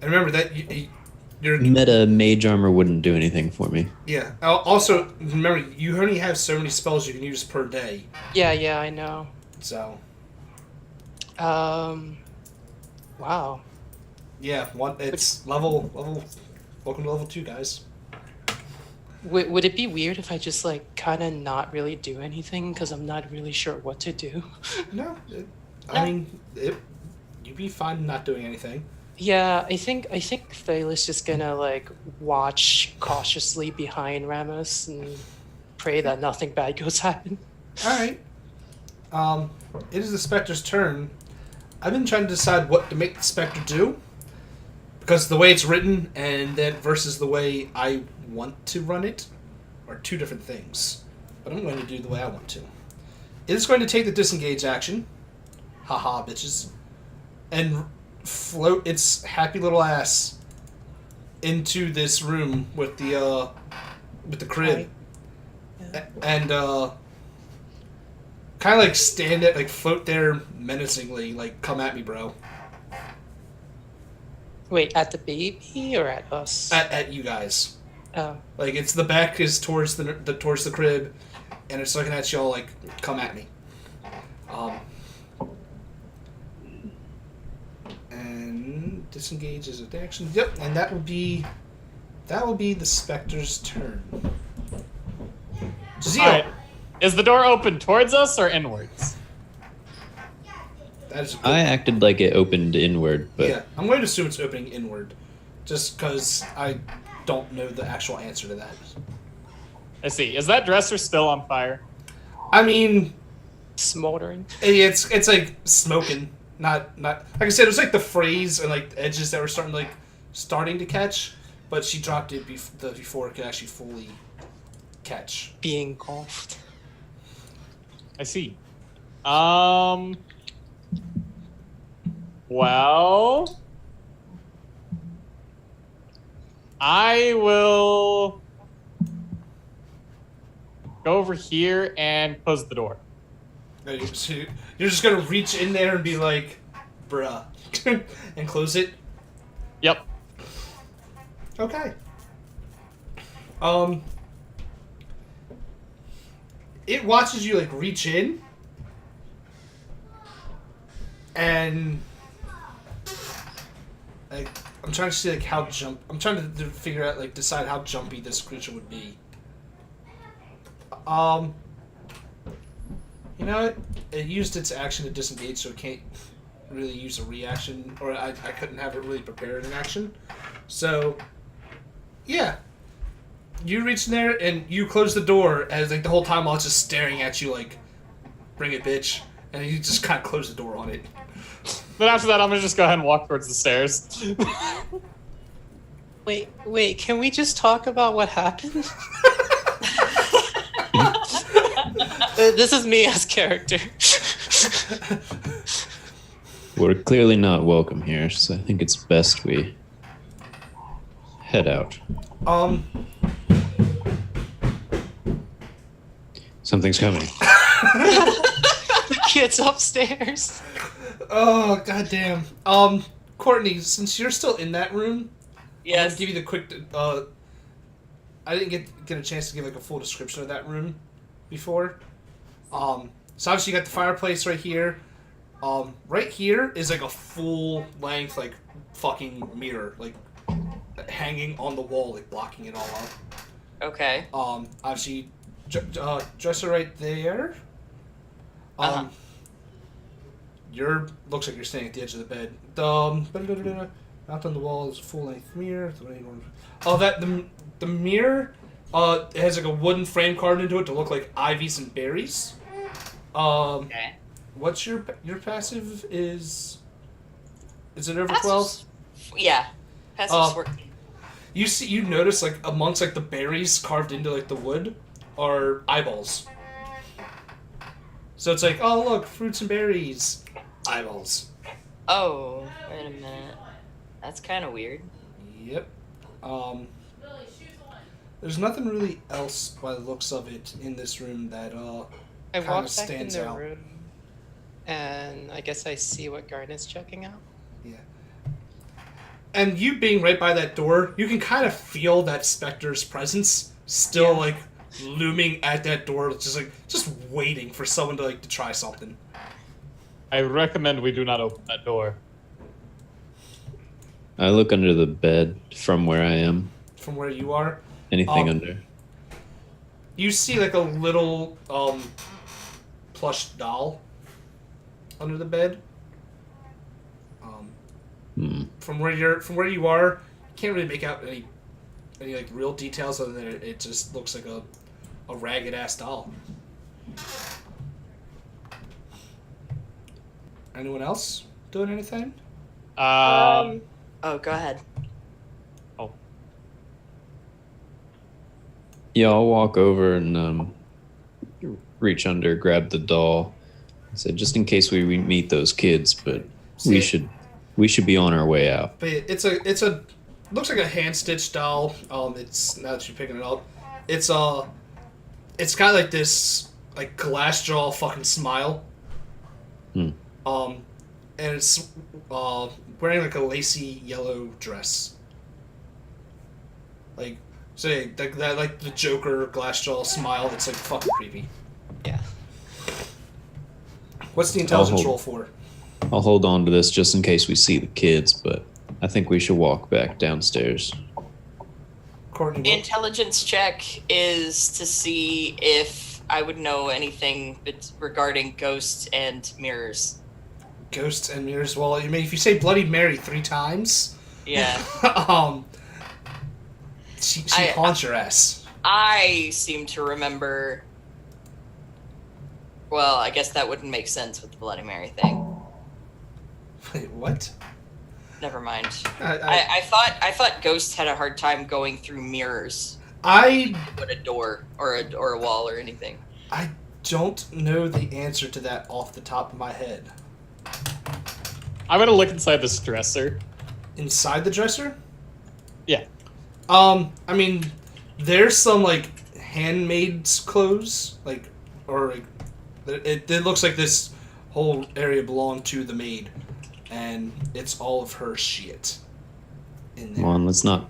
Speaker 2: And remember that you're
Speaker 4: Meta mage armor wouldn't do anything for me.
Speaker 2: yeah. Also, remember you only have so many spells you can use per day.
Speaker 5: Yeah, I know.
Speaker 2: So
Speaker 5: Wow.
Speaker 2: yeah, it's level. Welcome to level 2, guys.
Speaker 5: Would it be weird if I just like kind of not really do anything because I'm not really sure what to do?
Speaker 2: No, I mean you'd be fine not doing anything.
Speaker 5: Yeah, I think Phelan's just gonna like watch cautiously behind Ramos and pray that nothing bad goes happen.
Speaker 2: All right. It is the Spectre's turn. I've been trying to decide what to make the Spectre do, because the way it's written and then versus the way I want to run it are two different things. But I'm going to do the way I want to. It is going to take the disengage action. Haha, bitches. And float its happy little ass into this room with the crib.
Speaker 5: Yeah.
Speaker 2: And kind of like stand it, like float there menacingly, like come at me, bro.
Speaker 5: Wait, at the baby or at us?
Speaker 2: At you guys.
Speaker 5: Oh.
Speaker 2: Like it's the back is towards towards the crib, and it's looking at y'all like come at me. And disengage is an action. Yep, and that will be the Spectre's turn. Jaziel.
Speaker 3: Alright. Is the door open towards us or inwards?
Speaker 2: That is a good
Speaker 4: I acted like it opened inward, but
Speaker 2: yeah, I'm going to assume it's opening inward, just because I don't know the actual answer to that.
Speaker 3: I see. Is that dresser still on fire?
Speaker 2: I mean,
Speaker 5: Smoldering.
Speaker 2: it's like smoking. Not like I said. It was like the phrase and like the edges that were starting to catch, but she dropped it before it could actually fully catch.
Speaker 5: Being engulfed.
Speaker 3: I see. Well, I will go over here and close the door.
Speaker 2: You're just gonna reach in there and be like, bruh, and close it?
Speaker 3: Yep.
Speaker 2: Okay. It watches you, like, reach in, and, like, I'm trying to see, like, I'm trying to figure out, like, decide how jumpy this creature would be. You know what? It used its action to disengage, so it can't really use a reaction, or I couldn't have it really prepared an action. So, yeah. You reach in there and you close the door as like the whole time while it's just staring at you like, bring it, bitch. And you just kind of close the door on it.
Speaker 3: Then after that, I'm gonna just go ahead and walk towards the stairs.
Speaker 5: Wait, can we just talk about what happened? This is me as character.
Speaker 4: We're clearly not welcome here, so I think it's best we head out. Something's coming.
Speaker 5: The kid's upstairs.
Speaker 2: Oh, goddamn. Courtney, since you're still in that room,
Speaker 1: Yes.
Speaker 2: I'm gonna give you the quick. I didn't get a chance to give like a full description of that room before. So obviously you got the fireplace right here. Right here is like a full length like fucking mirror, like hanging on the wall, like blocking it all up.
Speaker 1: Okay.
Speaker 2: Obviously, dresser right there. Looks like you're standing at the edge of the bed. Out on the wall is a full length mirror. The mirror it has like a wooden frame carved into it to look like ivies and berries.
Speaker 1: Okay.
Speaker 2: What's your passive is it over
Speaker 1: Passive's-
Speaker 2: 12?
Speaker 1: Yeah. Passive's working.
Speaker 2: You notice like amongst like the berries carved into like the wood are eyeballs. So it's like, oh look, fruits and berries, eyeballs.
Speaker 1: Oh, wait a minute. That's kind of weird.
Speaker 2: Yep. There's nothing really else by the looks of it in this room that
Speaker 5: I
Speaker 2: kind
Speaker 5: walk
Speaker 2: of
Speaker 5: back in
Speaker 2: stands
Speaker 5: the
Speaker 2: out.
Speaker 5: room, and I guess I see what Garnet's checking out.
Speaker 2: Yeah. And you being right by that door, you can kind of feel that specter's presence still like looming at that door, just waiting for someone to like to try something.
Speaker 3: I recommend we do not open that door.
Speaker 4: I look under the bed from where I am.
Speaker 2: From where you are,
Speaker 4: Anything under?
Speaker 2: you see like a little plush doll under the bed. From where you are, you can't really make out any like real details other than it just looks like a ragged ass doll. Anyone else doing anything?
Speaker 1: Oh, go ahead.
Speaker 4: Yeah, I'll walk over and reach under, grab the doll. I said, just in case we meet those kids, but we should be on our way out.
Speaker 2: But it's a looks like a hand stitched doll. It's now that you're picking it up, it's got like this like glass jaw fucking smile. And it's wearing like a lacy yellow dress. Like say that like the Joker glass jaw smile. That's like fucking creepy.
Speaker 5: Yeah.
Speaker 2: What's the intelligence
Speaker 4: hold-
Speaker 2: roll for?
Speaker 4: I'll hold on to this just in case we see the kids, but I think we should walk back downstairs.
Speaker 2: Courtney,
Speaker 1: The
Speaker 2: roll.
Speaker 1: intelligence check is to see if I would know anything regarding ghosts and mirrors.
Speaker 2: Ghosts and mirrors. Well, I mean, if you say Bloody Mary 3 times.
Speaker 1: Yeah.
Speaker 2: She
Speaker 1: I-
Speaker 2: haunts your ass.
Speaker 1: I seem to remember. Well, I guess that wouldn't make sense with the Bloody Mary thing.
Speaker 2: Wait, what?
Speaker 1: Never mind.
Speaker 2: I
Speaker 1: I thought ghosts had a hard time going through mirrors, but a door or a wall or anything.
Speaker 2: I don't know the answer to that off the top of my head.
Speaker 3: I'm gonna look inside this dresser.
Speaker 2: Inside the dresser?
Speaker 3: Yeah.
Speaker 2: I mean, there's some like handmade clothes, or it looks like this whole area belonged to the maid, and it's all of her shit in there.
Speaker 4: Come on, let's not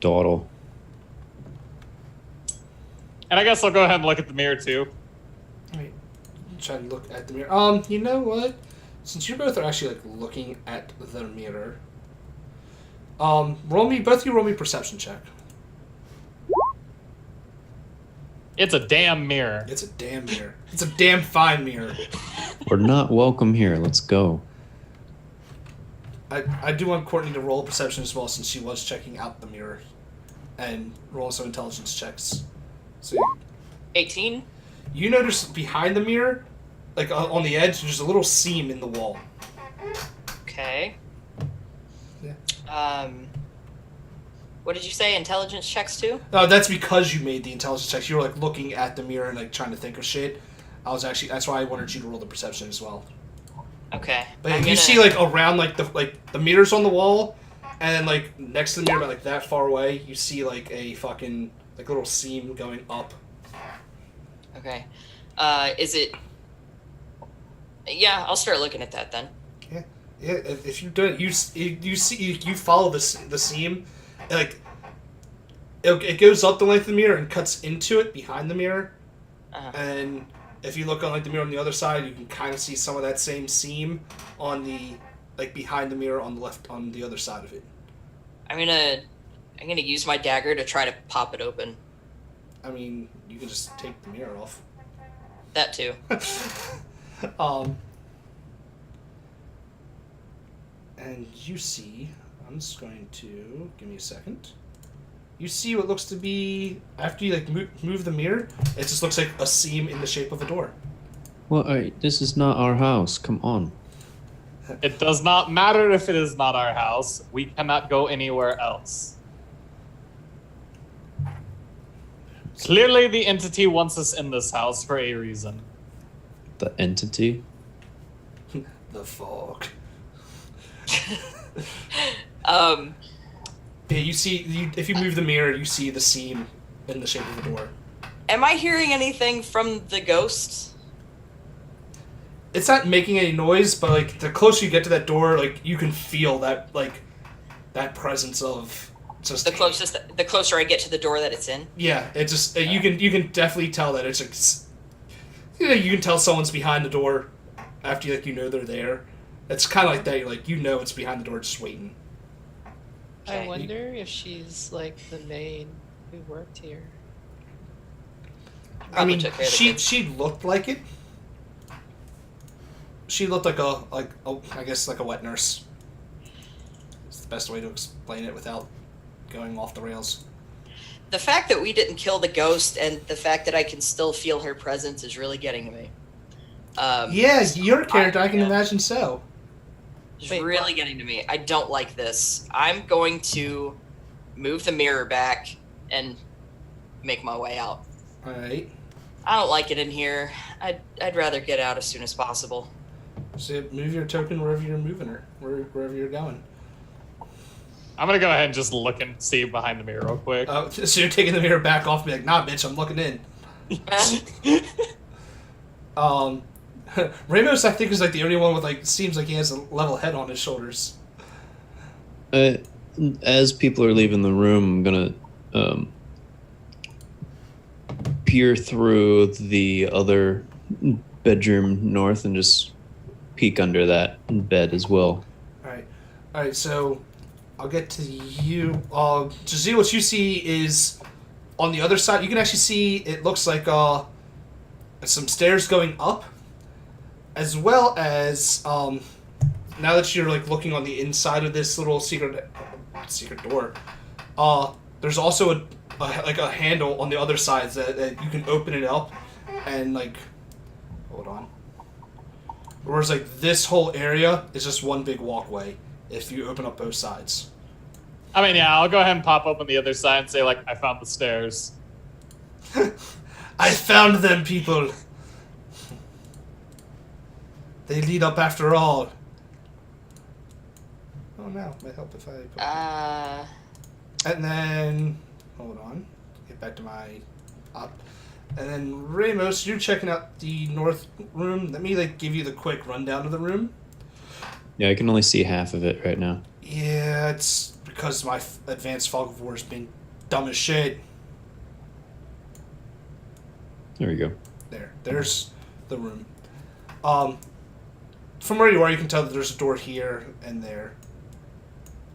Speaker 4: dawdle.
Speaker 3: And I guess I'll go ahead and look at the mirror too.
Speaker 2: Wait, try to look at the mirror. You know what? Since you both are actually like looking at the mirror, both of you roll me perception check.
Speaker 3: It's a damn mirror.
Speaker 2: It's a damn mirror. It's a damn fine mirror.
Speaker 4: We're not welcome here. Let's go.
Speaker 2: I do want Courtney to roll perception as well, since she was checking out the mirror, and roll some intelligence checks. So
Speaker 1: 18.
Speaker 2: you notice behind the mirror, like on the edge, there's a little seam in the wall.
Speaker 1: Okay.
Speaker 2: Yeah.
Speaker 1: What did you say? Intelligence checks too?
Speaker 2: No, that's because you made the intelligence checks. You were like looking at the mirror and like trying to think of shit. That's why I wanted you to roll the perception as well.
Speaker 1: Okay.
Speaker 2: But you see like around like the mirrors on the wall, and then like next to the mirror, but like that far away, you see like a fucking like little seam going up.
Speaker 1: Okay. Is it? Yeah, I'll start looking at that then.
Speaker 2: Yeah, if you do it, you see you follow the seam, and, like it goes up the length of the mirror and cuts into it behind the mirror, and if you look on like the mirror on the other side, you can kind of see some of that same seam on the like behind the mirror on the left on the other side of it.
Speaker 1: I'm gonna use my dagger to try to pop it open.
Speaker 2: I mean, you can just take the mirror off.
Speaker 1: That too.
Speaker 2: And you see, I'm just going to give me a second. You see what looks to be, after you like move the mirror, it just looks like a seam in the shape of a door.
Speaker 4: Well, alright, this is not our house. Come on.
Speaker 3: It does not matter if it is not our house. We cannot go anywhere else. Clearly, the entity wants us in this house for a reason.
Speaker 4: The entity?
Speaker 2: The fog. Yeah, you see, if you move the mirror, you see the seam in the shape of the door.
Speaker 1: Am I hearing anything from the ghosts?
Speaker 2: It's not making any noise, but like the closer you get to that door, like you can feel that that presence of just
Speaker 1: The closer I get to the door that it's in.
Speaker 2: Yeah, it just you can definitely tell that it's like, you can tell someone's behind the door after you know they're there. It's kind of like that. You're like it's behind the door, just waiting.
Speaker 5: I
Speaker 1: Okay.
Speaker 5: wonder if she's like the maid who worked here.
Speaker 2: I
Speaker 1: Probably
Speaker 2: mean,
Speaker 1: took care of the
Speaker 2: she
Speaker 1: kids.
Speaker 2: looked like it. She looked like I guess like a wet nurse. It's the best way to explain it without going off the rails.
Speaker 1: The fact that we didn't kill the ghost and the fact that I can still feel her presence is really getting to me.
Speaker 2: Yeah, your character, I can
Speaker 1: yeah.
Speaker 2: imagine so.
Speaker 1: It's
Speaker 5: Wait,
Speaker 1: really getting to me. I don't like this. I'm going to move the mirror back and make my way out.
Speaker 2: All right.
Speaker 1: I don't like it in here. I'd rather get out as soon as possible.
Speaker 2: So move your token wherever you're moving her, wherever you're going.
Speaker 3: I'm gonna go ahead and just look and see behind the mirror real quick.
Speaker 2: So you're taking the mirror back off and be like, nah, bitch, I'm looking in. Ramos, I think, is like the only one with like seems like he has a level head on his shoulders.
Speaker 4: As people are leaving the room, I'm gonna peer through the other bedroom north and just peek under that bed as well.
Speaker 2: All right. So I'll get to you. Jazeel, what you see is on the other side. You can actually see it looks like some stairs going up, as well as now that you're like looking on the inside of this little secret door, There's also a handle on the other side that you can open it up, and like, hold on. Whereas like this whole area is just one big walkway if you open up both sides.
Speaker 3: I mean, yeah, I'll go ahead and pop open the other side and say, like, I found the stairs.
Speaker 2: I found them, people. They lead up after all. Oh no, might help if I put And then, hold on, get back to my up. And then Ramos, you're checking out the north room. Let me like give you the quick rundown of the room.
Speaker 4: Yeah, I can only see half of it right now.
Speaker 2: Yeah, it's because my advanced fog of war has been dumb as shit.
Speaker 4: There we go.
Speaker 2: There's the room. From where you are, you can tell that there's a door here and there.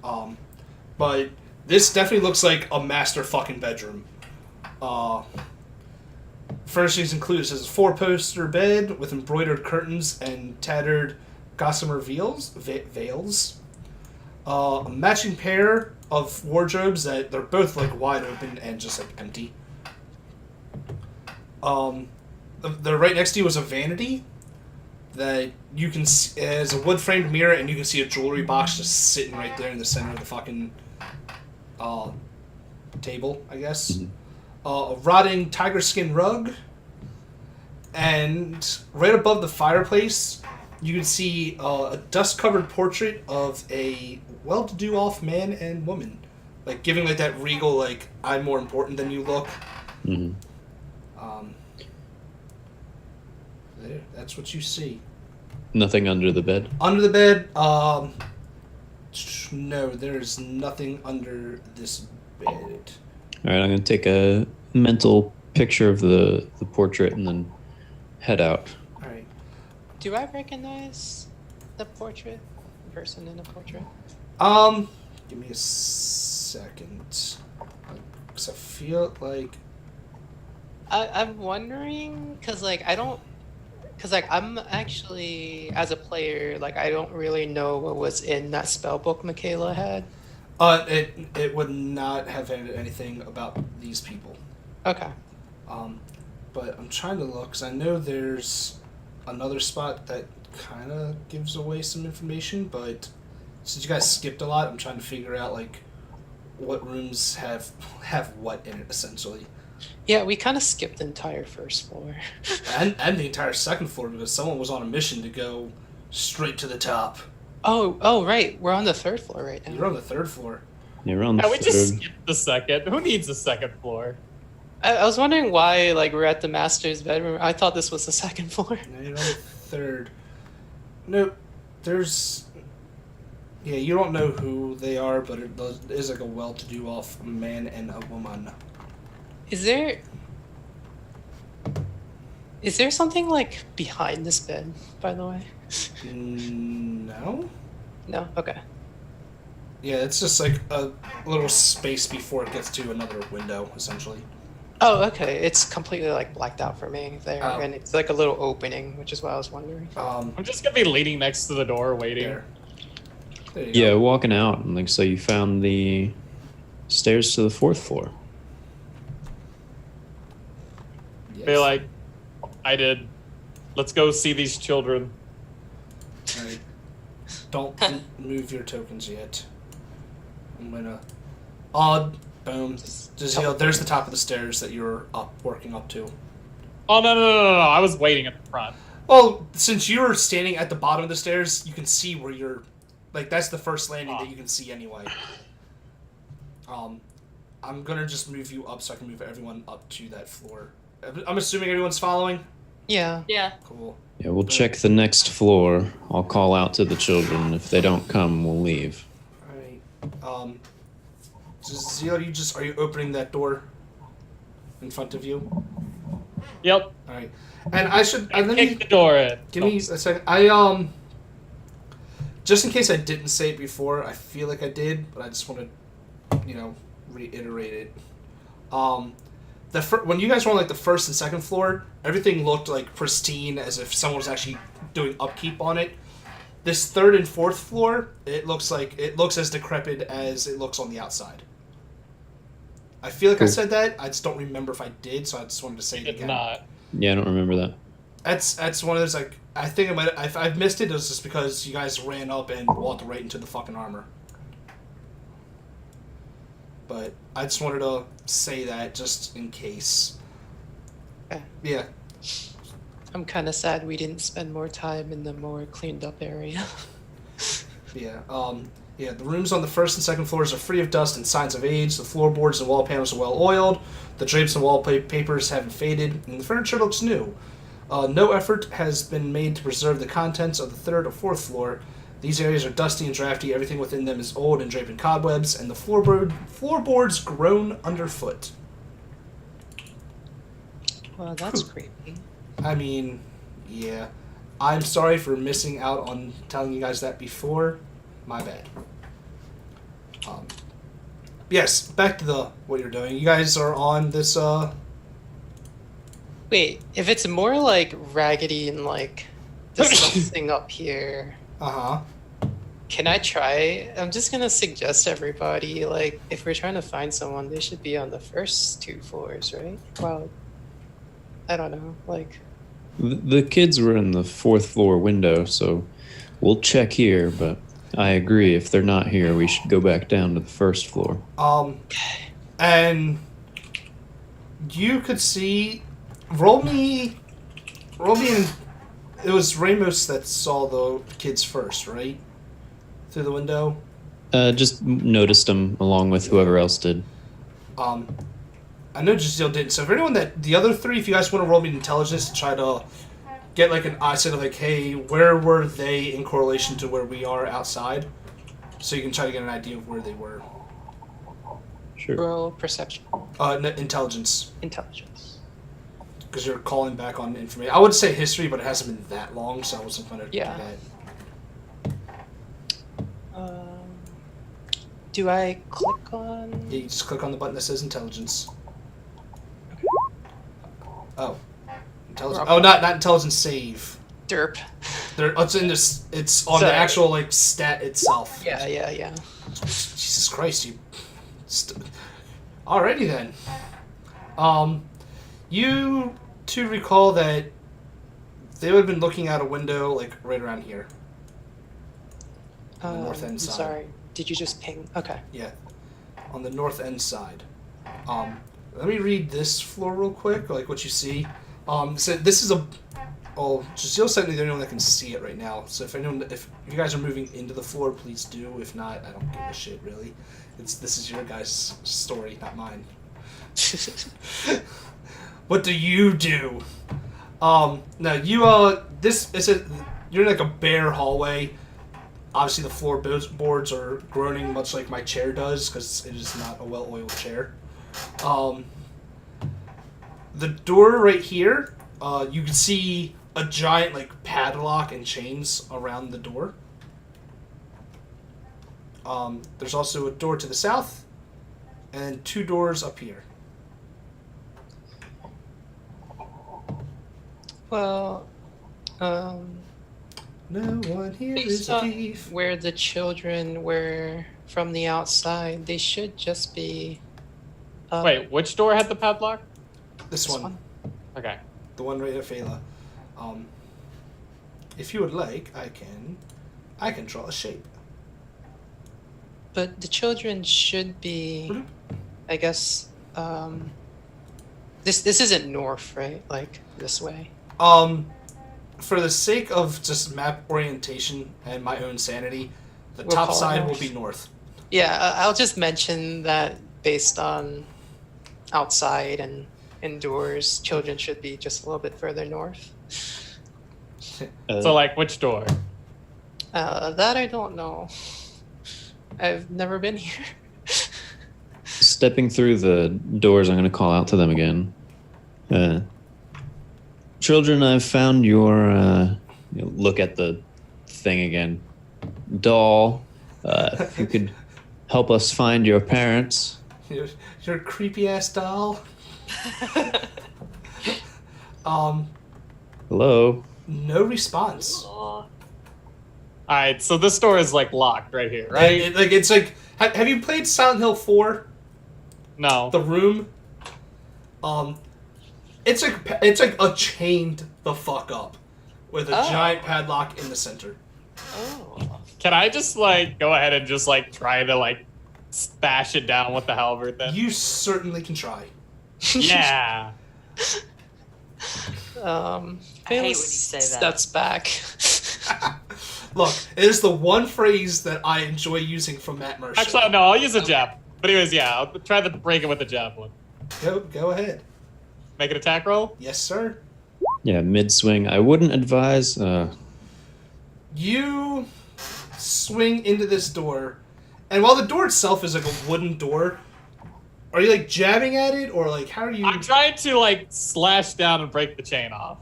Speaker 2: But this definitely looks like a master fucking bedroom. Furnishings include a 4-poster bed with embroidered curtains and tattered gossamer veils. A matching pair of wardrobes that they're both like wide open and just like empty. The right next to you is a vanity that you can see as a wood framed mirror, and you can see a jewelry box just sitting right there in the center of the fucking table, I guess. Mm-hmm. A rotting tiger skin rug, and right above the fireplace, you can see a dust-covered portrait of a well-to-do off man and woman, like giving like that regal, like I'm more important than you look.
Speaker 4: Mm-hmm.
Speaker 2: There, that's what you see.
Speaker 4: Nothing under the bed?
Speaker 2: Under the bed, no, there's nothing under this bed.
Speaker 4: Alright, I'm going to take a mental picture of the portrait and then head out.
Speaker 2: Alright.
Speaker 5: Do I recognize the portrait? The person in the portrait?
Speaker 2: Give me a second. Because I feel like...
Speaker 5: I'm wondering, because, like, I don't... Because, like, I'm actually, as a player, like, I don't really know what was in that spell book Michaela had.
Speaker 2: It would not have had anything about these people.
Speaker 5: Okay.
Speaker 2: But I'm trying to look, because I know there's another spot that kind of gives away some information, but since you guys skipped a lot, I'm trying to figure out, like, what rooms have what in it, essentially.
Speaker 5: Yeah, we kind of skipped the entire first floor.
Speaker 2: and the entire second floor, because someone was on a mission to go straight to the top.
Speaker 5: Oh, right. We're on the third floor right now.
Speaker 2: You're on the third floor.
Speaker 4: Yeah, we're on the
Speaker 3: Yeah, we
Speaker 4: third.
Speaker 3: just skipped the second. Who needs a second floor?
Speaker 5: I was wondering why, like, we're at the master's bedroom. I thought this was the second floor.
Speaker 2: No, you're on the third. Nope. There's... Yeah, you don't know who they are, but it is like a well-to-do off man and a woman.
Speaker 5: Is there something, like, behind this bed, by the way?
Speaker 2: No?
Speaker 5: No? Okay.
Speaker 2: Yeah, it's just like a little space before it gets to another window, essentially.
Speaker 5: Oh, okay. It's completely, like, blacked out for me there,
Speaker 2: Oh.
Speaker 5: and it's like a little opening, which is what I was wondering.
Speaker 3: I'm just gonna be leaning next to the door waiting.
Speaker 2: There you
Speaker 4: Yeah,
Speaker 2: go.
Speaker 4: walking out. And like, so you found the stairs to the 4th floor.
Speaker 2: Yes.
Speaker 3: Be like, I did. Let's go see these children.
Speaker 2: Alright. Don't move your tokens yet. I'm gonna... Boom. Just, there's the top of the stairs that you're working up to.
Speaker 3: Oh, no. I was waiting at the front.
Speaker 2: Well, since you're standing at the bottom of the stairs, you can see where you're... Like, that's the first landing that you can see anyway. I'm gonna just move you up so I can move everyone up to that floor. I'm assuming everyone's following?
Speaker 5: Yeah.
Speaker 1: Yeah.
Speaker 2: Cool.
Speaker 4: Yeah, we'll check the next floor. I'll call out to the children. If they don't come, we'll leave.
Speaker 2: Alright. Zio, are you opening that door in front of you?
Speaker 3: Yep.
Speaker 2: Alright. And I should...
Speaker 3: I
Speaker 2: let me...
Speaker 3: kicked the door in.
Speaker 2: Give me a second. Just in case I didn't say it before, I feel like I did, but I just want to, reiterate it. When you guys were on, like, the first and second floor, everything looked, like, pristine, as if someone was actually doing upkeep on it. This third and fourth floor, it looks as decrepit as it looks on the outside. I feel like I
Speaker 4: Cool.
Speaker 2: said that. I just don't remember if I did, so I just wanted to say it
Speaker 3: Did
Speaker 2: again.
Speaker 3: not.
Speaker 4: Yeah, I don't remember that.
Speaker 2: That's one of those, like, I think I might, if I've missed it, it was just because you guys ran up and walked right into the fucking armor. But I just wanted to say that just in case.
Speaker 5: Okay.
Speaker 2: Yeah.
Speaker 5: I'm kind of sad we didn't spend more time in the more cleaned up area.
Speaker 2: Yeah. Yeah, the rooms on the first and second floors are free of dust and signs of age. The floorboards and wall panels are well oiled. The drapes and wallpapers haven't faded, and the furniture looks new. No effort has been made to preserve the contents of the third or fourth floor. These areas are dusty and drafty. Everything within them is old and draped in cobwebs, and the floorboards groan underfoot.
Speaker 5: Well, that's creepy.
Speaker 2: I mean, yeah. I'm sorry for missing out on telling you guys that before. My bad. Yes, back to what you're doing. You guys are on this,
Speaker 5: Wait, if it's more like raggedy and like disgusting up here,
Speaker 2: uh-huh.
Speaker 5: can I try? I'm just gonna suggest everybody, like, if we're trying to find someone, they should be on the first 2 floors, right? Well, I don't know, like.
Speaker 4: The kids were in the 4th floor window, so we'll check here, but I agree. If they're not here, we should go back down to the 1st floor.
Speaker 2: And you could see, roll me, and it was Ramos that saw the kids first, right? Through the window?
Speaker 4: Just noticed them along with whoever else did.
Speaker 2: I know Giselle didn't. So for anyone the other 3, if you guys want to roll me intelligence to try to get like an eyesight of like, hey, where were they in correlation to where we are outside? So you can try to get an idea of where they were.
Speaker 4: Sure.
Speaker 5: Roll perception,
Speaker 2: Intelligence.
Speaker 5: intelligence.
Speaker 2: Because you're calling back on information. I would say history, but it hasn't been that long, so I wasn't going to
Speaker 5: Yeah.
Speaker 2: do that.
Speaker 5: Do I click on?
Speaker 2: Yeah, you just click on the button that says intelligence. Oh. Intelligence. Oh, not intelligence save.
Speaker 5: Derp.
Speaker 2: It's in this. It's on
Speaker 5: Sorry.
Speaker 2: the actual like stat itself.
Speaker 5: Yeah.
Speaker 2: Jesus Christ, you. Alrighty then. You two recall that they would have been looking out a window like right around here. On the north end
Speaker 5: I'm
Speaker 2: side.
Speaker 5: sorry. Did you just ping? Okay.
Speaker 2: Yeah, on the north end side. Let me read this floor real quick, like what you see. So this is a. Oh, Giselle's certainly the only one that can see it right now. So if you guys are moving into the floor, please do. If not, I don't give a shit really. This is your guys' story, not mine. What do you do? Now you're in like a bare hallway. Obviously, the floorboards are groaning much like my chair does because it is not a well-oiled chair. The door right here, you can see a giant like padlock and chains around the door. There's also a door to the south, and 2 doors up here.
Speaker 5: Well,
Speaker 2: No one here is
Speaker 5: based
Speaker 2: a
Speaker 5: on
Speaker 2: thief.
Speaker 5: where the children were from the outside, they should just be.
Speaker 3: Wait, which door had the padlock?
Speaker 2: This one,
Speaker 3: Okay.
Speaker 2: the one right at Phala. If you would like, I can draw a shape.
Speaker 5: But the children should be,
Speaker 2: Mhm.
Speaker 5: I guess. This isn't north, right? Like this way.
Speaker 2: For the sake of just map orientation and my own sanity, the
Speaker 5: We'll
Speaker 2: top
Speaker 5: call it
Speaker 2: side will
Speaker 5: north.
Speaker 2: be north.
Speaker 5: Yeah, I'll just mention that based on outside and indoors, children should be just a little bit further north.
Speaker 3: So, like, which door?
Speaker 5: That I don't know. I've never been here.
Speaker 4: Stepping through the doors, I'm going to call out to them again. Children, I've found your. Look at the thing again. Doll. If you could help us find your parents.
Speaker 2: Your creepy ass doll.
Speaker 4: Hello.
Speaker 2: No response.
Speaker 3: Alright, so this door is, like, locked right here, right?
Speaker 2: It's like, have you played Silent Hill 4?
Speaker 3: No.
Speaker 2: The room, it's like a chained the fuck up with a giant padlock in the center.
Speaker 5: Oh.
Speaker 3: Can I just like go ahead and just like try to like bash it down with the halberd then?
Speaker 2: You certainly can try.
Speaker 3: Yeah.
Speaker 1: I hate when you say that.
Speaker 5: Steps back.
Speaker 2: Look, it is the one phrase that I enjoy using from Matt Mercer.
Speaker 3: Actually, no, I'll use a jab. But anyways, yeah, I'll try to break it with the javelin.
Speaker 2: Go ahead.
Speaker 3: Make an attack roll.
Speaker 2: Yes, sir.
Speaker 4: Yeah, mid swing. I wouldn't advise.
Speaker 2: You swing into this door, and while the door itself is like a wooden door, are you like jabbing at it, or like how are you?
Speaker 3: I'm trying to like slash down and break the chain off.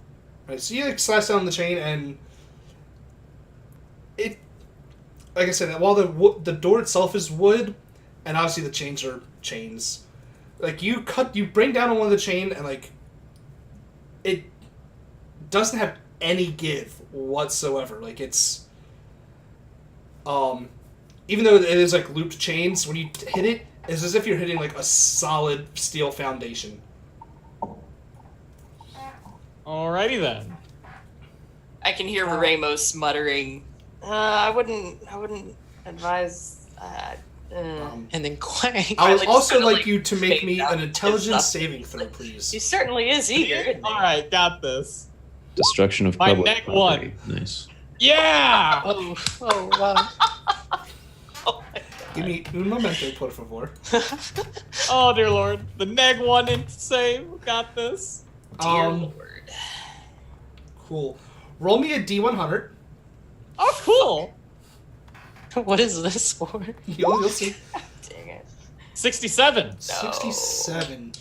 Speaker 2: Right, so you like slash down the chain, and it, like I said, while the door itself is wood, and obviously the chains are chains, like you bring down on one of the chain, and like it doesn't have any give whatsoever. Like it's, even though it is like looped chains, when you hit it, it's as if you're hitting like a solid steel foundation.
Speaker 3: Alrighty then.
Speaker 1: I can hear Ramos muttering, I wouldn't advise.
Speaker 5: And then quang.
Speaker 2: I would
Speaker 1: like,
Speaker 2: also
Speaker 1: kinda,
Speaker 2: like
Speaker 1: like,
Speaker 2: you to make
Speaker 1: fake
Speaker 2: me
Speaker 1: out
Speaker 2: an
Speaker 1: and
Speaker 2: intelligence
Speaker 1: stuff.
Speaker 2: saving throw, please.
Speaker 1: He certainly is eager. isn't he?
Speaker 3: Alright, got this.
Speaker 4: Destruction of
Speaker 3: My
Speaker 4: public
Speaker 3: neck
Speaker 4: property. Nice.
Speaker 3: Yeah!
Speaker 5: Oh wow.
Speaker 1: Oh my
Speaker 2: Give me un momento, por favor.
Speaker 3: Oh dear lord. The neg one in save. Got this.
Speaker 1: dear
Speaker 2: Um,
Speaker 1: lord.
Speaker 2: Cool. Roll me a D100.
Speaker 3: Oh cool.
Speaker 5: What is this for?
Speaker 2: You'll see.
Speaker 1: Dang it.
Speaker 3: 67.
Speaker 2: 67.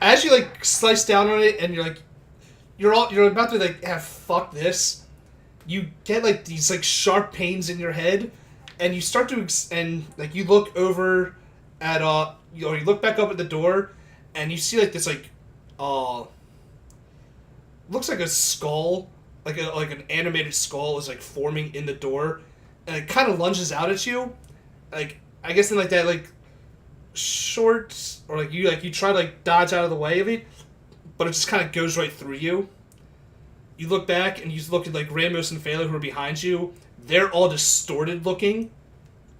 Speaker 2: As you like slice down on it, and you're about to like fuck this. You get like these like sharp pains in your head, and you start to and like you look over at you look back up at the door, and you see like this like looks like a skull, like an animated skull is like forming in the door, and it kind of lunges out at you, like I guess in like that like short, or like you try to like dodge out of the way of it, but it just kind of goes right through you. You look back and you look at like Ramos and Phala who are behind you. They're all distorted looking,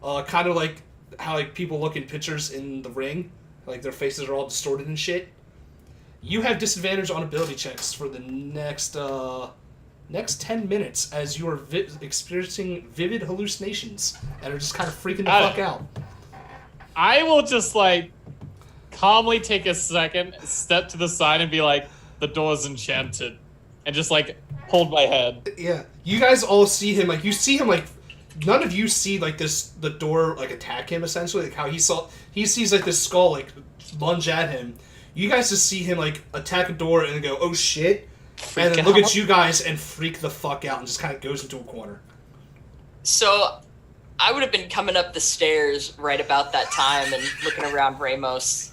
Speaker 2: kind of like how like people look in pictures in the ring, like their faces are all distorted and shit. You have disadvantage on ability checks for the next 10 minutes as you are experiencing vivid hallucinations and are just kind of freaking the fuck out.
Speaker 3: I will just like calmly take a second, step to the side, and be like, "The door's enchanted," and just like hold my head.
Speaker 2: Yeah, you guys all see him. Like you see him. Like none of you see like the door like attack him essentially. Like how he sees like this skull like lunge at him. You guys just see him like attack a door and then go, "Oh shit," and then look at you guys and freak the fuck out and just kind of goes into a corner.
Speaker 1: So, I would have been coming up the stairs right about that time and looking around Ramos.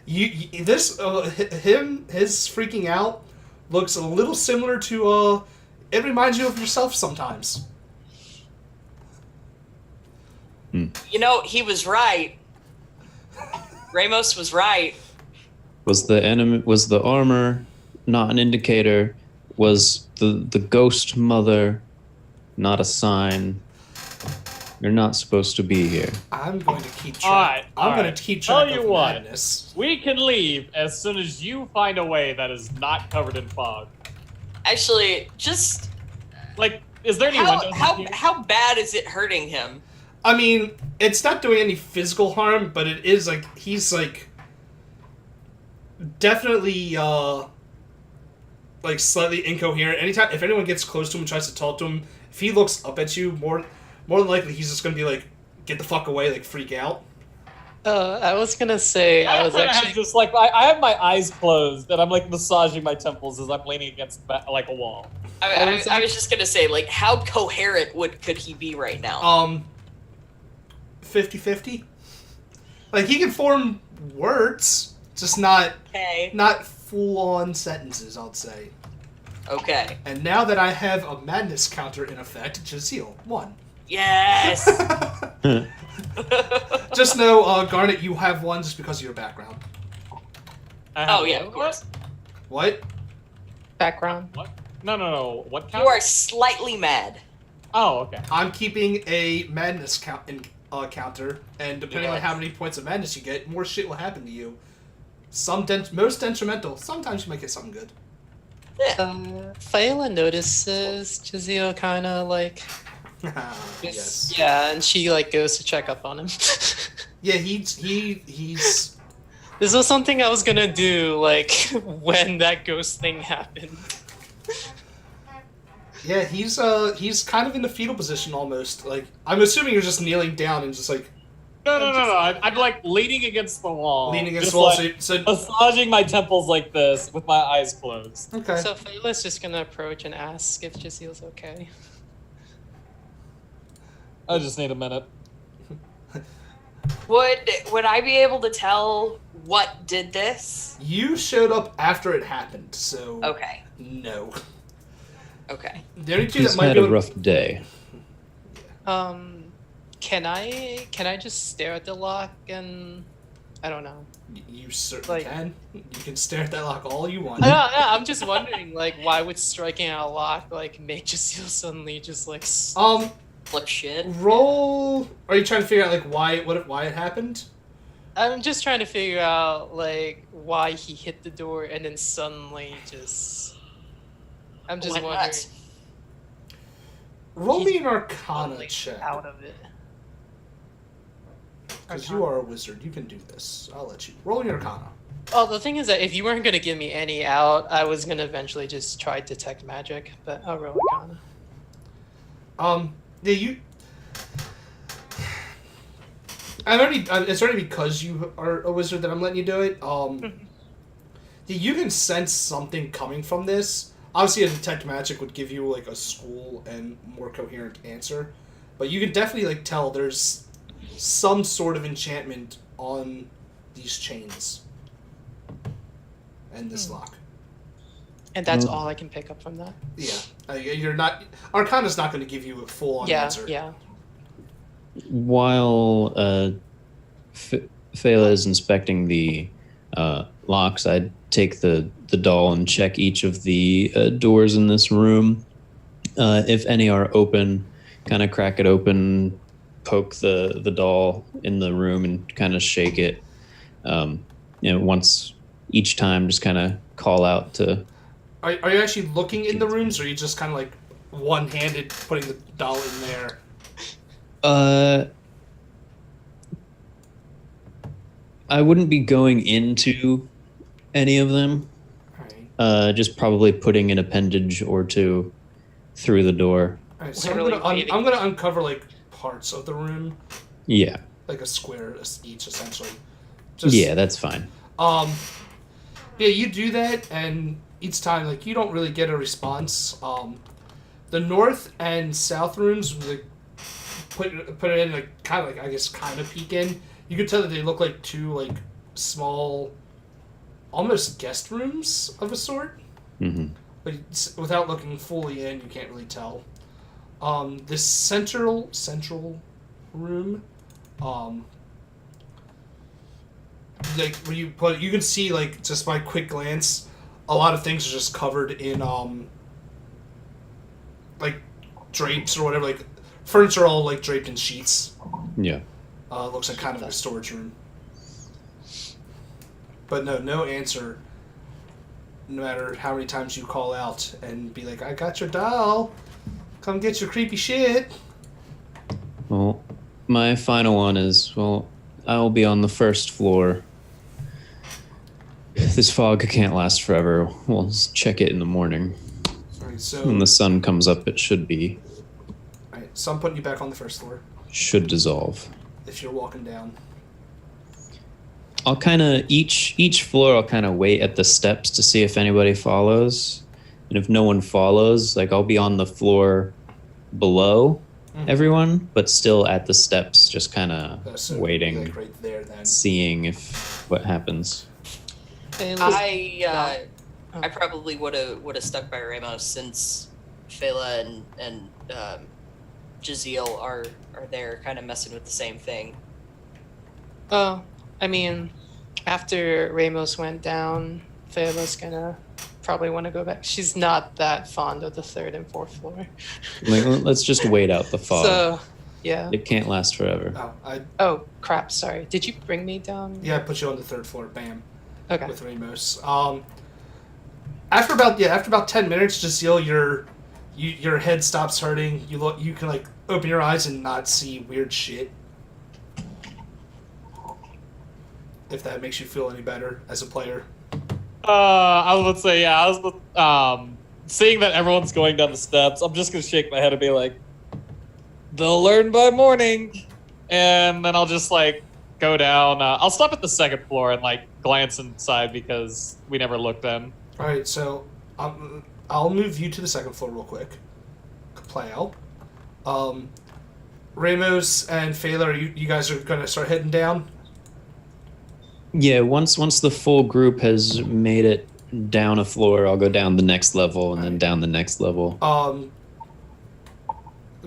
Speaker 2: His freaking out looks a little similar to it reminds you of yourself sometimes.
Speaker 1: You know, he was right. Ramos was right.
Speaker 4: Was the armor not an indicator? Was the ghost mother not a sign? You're not supposed to be here.
Speaker 2: I'm going to keep track.
Speaker 3: Alright,
Speaker 2: I'm going
Speaker 3: alright.
Speaker 2: to keep
Speaker 3: Tell
Speaker 2: track
Speaker 3: you
Speaker 2: of
Speaker 3: what.
Speaker 2: madness.
Speaker 3: We can leave as soon as you find a way that is not covered in fog.
Speaker 1: Actually, just
Speaker 3: Like, is there any windows in here?
Speaker 1: how bad is it hurting him?
Speaker 2: I mean, it's not doing any physical harm, but it is like he's like definitely like slightly incoherent. Anytime if anyone gets close to him and tries to talk to him, if he looks up at you, more than likely he's just gonna be like, get the fuck away, like freak out.
Speaker 5: I was gonna say I was
Speaker 3: kinda have
Speaker 5: actually
Speaker 3: just like I have my eyes closed and I'm like massaging my temples as I'm leaning against like a wall.
Speaker 1: I was just gonna say, like, how coherent could he be right now?
Speaker 2: 50-50. Like he can form words, just not
Speaker 1: Okay.
Speaker 2: full on sentences, I'd say.
Speaker 1: Okay.
Speaker 2: And now that I have a madness counter in effect, Jazeel 1.
Speaker 1: Yes.
Speaker 2: Just know, Garnet, you have one just because of your background.
Speaker 1: Oh yeah, of course.
Speaker 2: What?
Speaker 5: Background.
Speaker 3: What? No. What
Speaker 1: You
Speaker 3: count?
Speaker 1: are slightly mad.
Speaker 3: Oh, okay.
Speaker 2: I'm keeping a madness counter, and depending on
Speaker 1: Yes.
Speaker 2: how many points of madness you get, more shit will happen to you. Most detrimental. Sometimes you might get something good.
Speaker 5: Phyla notices Jazeel kind of like.
Speaker 2: Yes.
Speaker 5: Yeah, and she like goes to check up on him.
Speaker 2: Yeah, he's.
Speaker 5: This was something I was gonna do, like when that ghost thing happened.
Speaker 2: Yeah, he's kind of in the fetal position almost. Like, I'm assuming you're just kneeling down and just like
Speaker 3: No. I'm like leaning against the wall.
Speaker 2: leaning against
Speaker 3: just
Speaker 2: the wall.
Speaker 3: like,
Speaker 2: So
Speaker 3: massaging my temples like this with my eyes closed.
Speaker 2: okay.
Speaker 5: So Phyla's just gonna approach and ask if Jazeel's okay.
Speaker 3: I just need a minute.
Speaker 1: Would I be able to tell what did this?
Speaker 2: You showed up after it happened, so
Speaker 1: Okay.
Speaker 2: no.
Speaker 1: Okay.
Speaker 2: The only two
Speaker 4: He's
Speaker 2: that might
Speaker 4: had
Speaker 2: be
Speaker 4: a
Speaker 2: able
Speaker 4: rough day.
Speaker 5: Can I just stare at the lock and I don't know.
Speaker 2: You certainly
Speaker 5: Like-
Speaker 2: can. You can stare at that lock all you want.
Speaker 5: No, I'm just wondering, like, why would striking out a lock like make Jazeel suddenly just like?
Speaker 1: Flip shit.
Speaker 2: Roll. Are you trying to figure out like why it happened?
Speaker 5: I'm just trying to figure out like why he hit the door and then suddenly just. I'm just
Speaker 1: Went
Speaker 5: wondering.
Speaker 1: nuts.
Speaker 2: Roll
Speaker 5: He's
Speaker 2: me an Arcana
Speaker 5: totally
Speaker 2: check.
Speaker 5: out of it.
Speaker 2: Because you are a wizard, you can do this. I'll let you roll your Arcana.
Speaker 5: Oh, the thing is that if you weren't gonna give me any out, I was gonna eventually just try detect magic, but I'll roll Arcana.
Speaker 2: Yeah, you. It's already because you are a wizard that I'm letting you do it. Yeah, you can sense something coming from this. Obviously, a detect magic would give you like a school and more coherent answer, but you can definitely like tell there's some sort of enchantment on these chains and this lock.
Speaker 5: And that's
Speaker 4: Mm.
Speaker 5: all I can pick up from that.
Speaker 2: Yeah, you're not. Arcana's not going to give you a full-on
Speaker 5: Yeah,
Speaker 2: answer.
Speaker 5: yeah.
Speaker 4: While Phyla is inspecting the locks, I'd take the doll and check each of the doors in this room. If any are open, kind of crack it open, poke the doll in the room and kind of shake it. Once each time, just kind of call out to.
Speaker 2: Are you actually looking in the rooms, or are you just kind of like one-handed putting the doll in there?
Speaker 4: I wouldn't be going into any of them.
Speaker 2: Alright.
Speaker 4: Just probably putting an appendage or two through the door.
Speaker 2: Alright, so
Speaker 5: Literally
Speaker 2: I'm gonna uncover like parts of the room,
Speaker 4: Yeah.
Speaker 2: like a square each, essentially.
Speaker 4: Yeah, that's fine.
Speaker 2: Yeah, you do that, and each time, like, you don't really get a response. The north and south rooms, like, put it in, like, kind of, like, I guess, kind of peek in. You can tell that they look like two, like, small, almost guest rooms of a sort.
Speaker 4: Mm-hmm.
Speaker 2: But without looking fully in, you can't really tell. This central room, like when you can see like just by quick glance, a lot of things are just covered in like drapes or whatever, like furniture all like draped in sheets.
Speaker 4: Yeah.
Speaker 2: Looks like kind of a storage room. But no answer. No matter how many times you call out and be like, "I got your doll. Come get your creepy shit."
Speaker 4: Well, my final one is, well, I'll be on the first floor. This fog can't last forever. We'll check it in the morning.
Speaker 2: Alright, so
Speaker 4: When the sun comes up, it should
Speaker 2: so I'm putting you back on the first floor
Speaker 4: dissolve.
Speaker 2: if you're walking down.
Speaker 4: I'll kind of each floor. I'll kind of wait at the steps to see if anybody follows, and if no one follows, like I'll be on the floor below everyone, but still at the steps, just kind of
Speaker 2: So
Speaker 4: waiting,
Speaker 2: like right there then.
Speaker 4: seeing if what happens.
Speaker 1: I probably would have stuck by Ramos since Fela and Jaziel are there kind of messing with the same thing.
Speaker 5: Oh, I mean, after Ramos went down, Fayla's gonna probably want to go back. She's not that fond of the 3rd and 4th floor.
Speaker 4: Like, let's just wait out the fog.
Speaker 5: So, yeah.
Speaker 4: It can't last forever.
Speaker 5: Oh, crap, sorry. Did you bring me down?
Speaker 2: Yeah, I put you on the 3rd floor. Bam.
Speaker 5: Okay.
Speaker 2: With Ramos. After about 10 minutes, Jaziel, your head stops hurting. You can like open your eyes and not see weird shit. If that makes you feel any better as a player.
Speaker 3: I was about to say, yeah, I was seeing that everyone's going down the steps, I'm just gonna shake my head and be like, they'll learn by morning. And then I'll just like go down. I'll stop at the 2nd floor and like glance inside because we never looked in.
Speaker 2: Alright, so I'll move you to the 2nd floor real quick. Play out. Ramos and Fayla, you guys are gonna start heading down?
Speaker 4: Yeah, once the full group has made it down a floor, I'll go down the next level and then down the next level.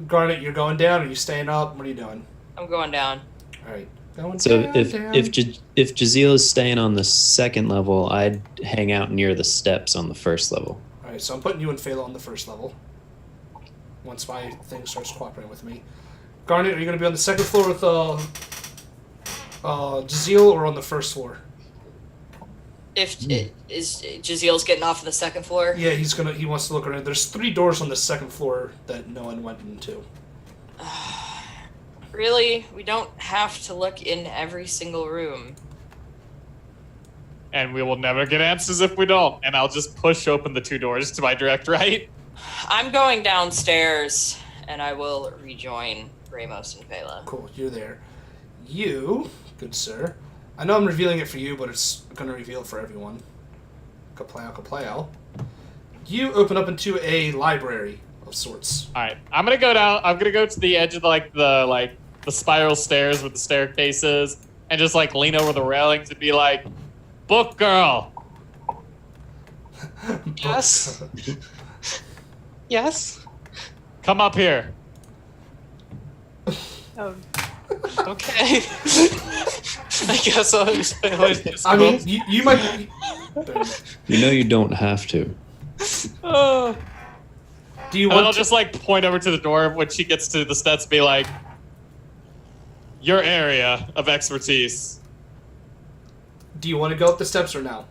Speaker 2: Garnet, you're going down, or are you staying up? What are you doing?
Speaker 1: I'm going down.
Speaker 2: Alright. Going
Speaker 4: So
Speaker 2: down,
Speaker 4: if
Speaker 2: down.
Speaker 4: if Jaziel is staying on the 2nd level, I'd hang out near the steps on the 1st level.
Speaker 2: Alright, so I'm putting you and Fayla on the 1st level. Once my thing starts cooperating with me. Garnet, are you going to be on the 2nd floor with Jaziel, or on the 1st floor?
Speaker 1: If is Jaziel's getting off on the 2nd floor?
Speaker 2: Yeah, he wants to look around. There's 3 doors on the 2nd floor that no one went into.
Speaker 1: Really? We don't have to look in every single room.
Speaker 3: And we will never get answers if we don't. And I'll just push open the 2 doors to my direct right.
Speaker 1: I'm going downstairs, and I will rejoin Ramos and Fayla.
Speaker 2: Cool, you're there. You, good sir. I know I'm revealing it for you, but it's going to reveal for everyone. Kaplao. You open up into a library of sorts.
Speaker 3: All right, I'm gonna go down. I'm gonna go to the edge of the spiral stairs with the staircases, and just like lean over the railings and be like, "Book girl."
Speaker 5: Yes. Yes.
Speaker 3: Come up here.
Speaker 5: Okay. I guess I'll just
Speaker 2: I mean, you might...
Speaker 4: You know you don't have to.
Speaker 5: Oh.
Speaker 2: Do you
Speaker 3: And then I'll
Speaker 2: want
Speaker 3: just like point over to the door when she gets to the steps, be like, "Your area of expertise."
Speaker 2: Do you want to go up the steps or no?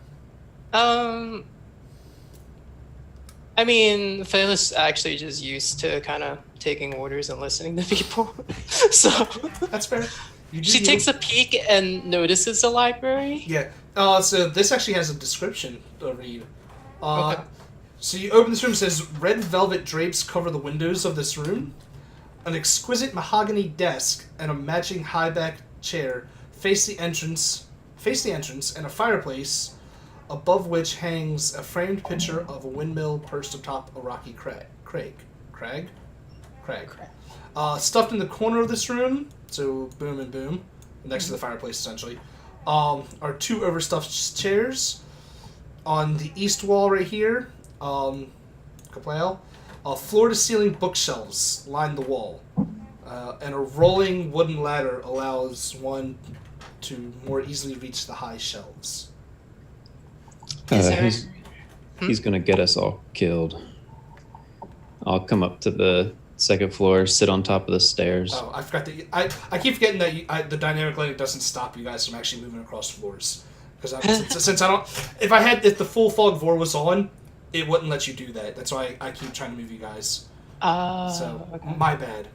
Speaker 5: I mean, Phyllis actually just used to kind of taking orders and listening to people. So
Speaker 2: That's fair.
Speaker 5: she takes a peek and notices the library.
Speaker 2: Yeah. So this actually has a description to read.
Speaker 5: Okay.
Speaker 2: So you open this room, it says, red velvet drapes cover the windows of this room. An exquisite mahogany desk and a matching high-back chair face the entrance, and a fireplace, above which hangs a framed picture of a windmill perched atop a rocky crag. Stuffed in the corner of this room, so boom and boom, next to the fireplace essentially, are 2 overstuffed chairs. On the east wall right here, floor-to-ceiling bookshelves line the wall, and a rolling wooden ladder allows one to more easily reach the high shelves.
Speaker 4: He's gonna get us all killed. I'll come up to the 2nd floor, sit on top of the stairs.
Speaker 2: Oh, I forgot that. I keep forgetting that the dynamic lighting doesn't stop you guys from actually moving across floors. Because since I don't, if the full fog vor was on, it wouldn't let you do that. That's why I keep trying to move you guys. So
Speaker 5: Okay.
Speaker 2: my bad.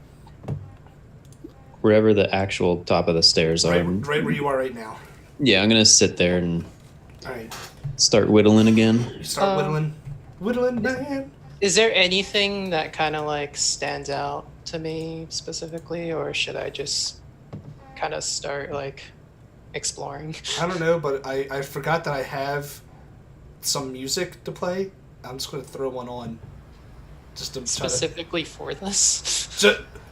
Speaker 4: Wherever the actual top of the stairs are.
Speaker 2: Right where you are right now.
Speaker 4: Yeah, I'm gonna sit there and
Speaker 2: All right,
Speaker 4: start whittling again.
Speaker 2: you start whittling, man.
Speaker 5: Is there anything that kind of like stands out to me specifically, or should I just kind of start like exploring?
Speaker 2: I don't know, but I forgot that I have some music to play. I'm just gonna throw one on, just to
Speaker 5: Specifically for this?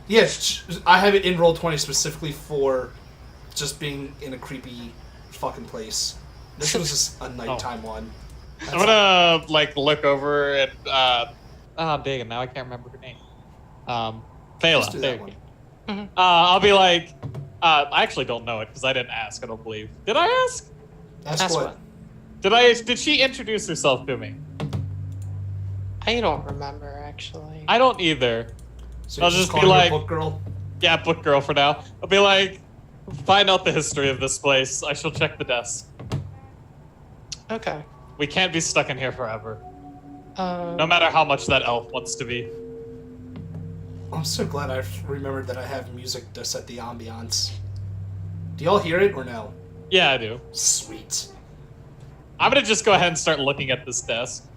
Speaker 2: Yes, I have it in Roll20 specifically for just being in a creepy fucking place. This was just a nighttime one.
Speaker 3: I'm gonna like look over and dang it, now I can't remember her name. Fela.
Speaker 2: Let's do
Speaker 3: There
Speaker 2: that
Speaker 3: you
Speaker 2: one.
Speaker 3: go. I'll be like, I actually don't know it because I didn't ask. I don't believe. Did I ask?
Speaker 2: That's what.
Speaker 3: Did she introduce herself to me?
Speaker 5: I don't remember actually.
Speaker 3: I don't either.
Speaker 2: So
Speaker 3: I'll
Speaker 2: you
Speaker 3: just
Speaker 2: call
Speaker 3: be
Speaker 2: her
Speaker 3: like-
Speaker 2: book girl.
Speaker 3: Yeah, book girl for now. I'll be like, find out the history of this place. I shall check the desk.
Speaker 5: Okay.
Speaker 3: We can't be stuck in here forever.
Speaker 5: Um,
Speaker 3: No matter how much that elf wants to be.
Speaker 2: I'm so glad I remembered that I have music to set the ambiance. Do y'all hear it or no?
Speaker 3: Yeah, I do.
Speaker 2: Sweet.
Speaker 3: I'm gonna just go ahead and start looking at this desk.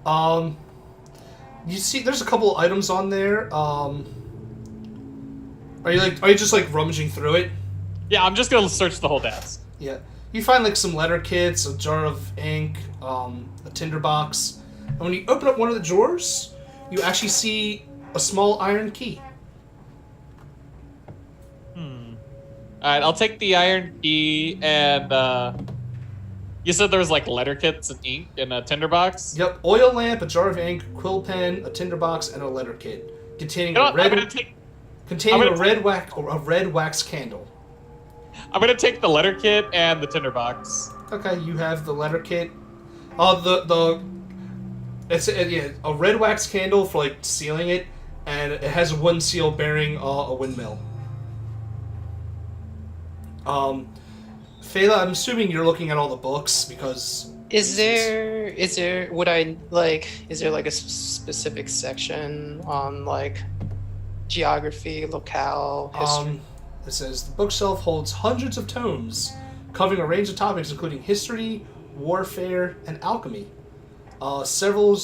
Speaker 2: You see, there's a couple items on there. Are you just like rummaging through it?
Speaker 3: Yeah, I'm just gonna search the whole desk.
Speaker 2: Yeah. You find like some letter kits, a jar of ink, a tinderbox, and when you open up one of the drawers, you actually see a small iron key.
Speaker 3: Alright, I'll take the iron key and, you said there was like letter kits and ink and a tinderbox?
Speaker 2: Yep, oil lamp, a jar of ink, quill pen, a tinderbox, and a letter kit containing
Speaker 3: You know
Speaker 2: a
Speaker 3: what?
Speaker 2: red
Speaker 3: I'm gonna
Speaker 2: red wax candle.
Speaker 3: I'm gonna take the letter kit and the tinderbox.
Speaker 2: Okay, you have the letter kit. It's a red wax candle for like sealing it, and it has one seal bearing a windmill. Fela, I'm assuming you're looking at all the books because.
Speaker 5: is there like a specific section on like geography, locale, history?
Speaker 2: It says the bookshelf holds hundreds of tomes covering a range of topics including history, warfare, and alchemy. There are also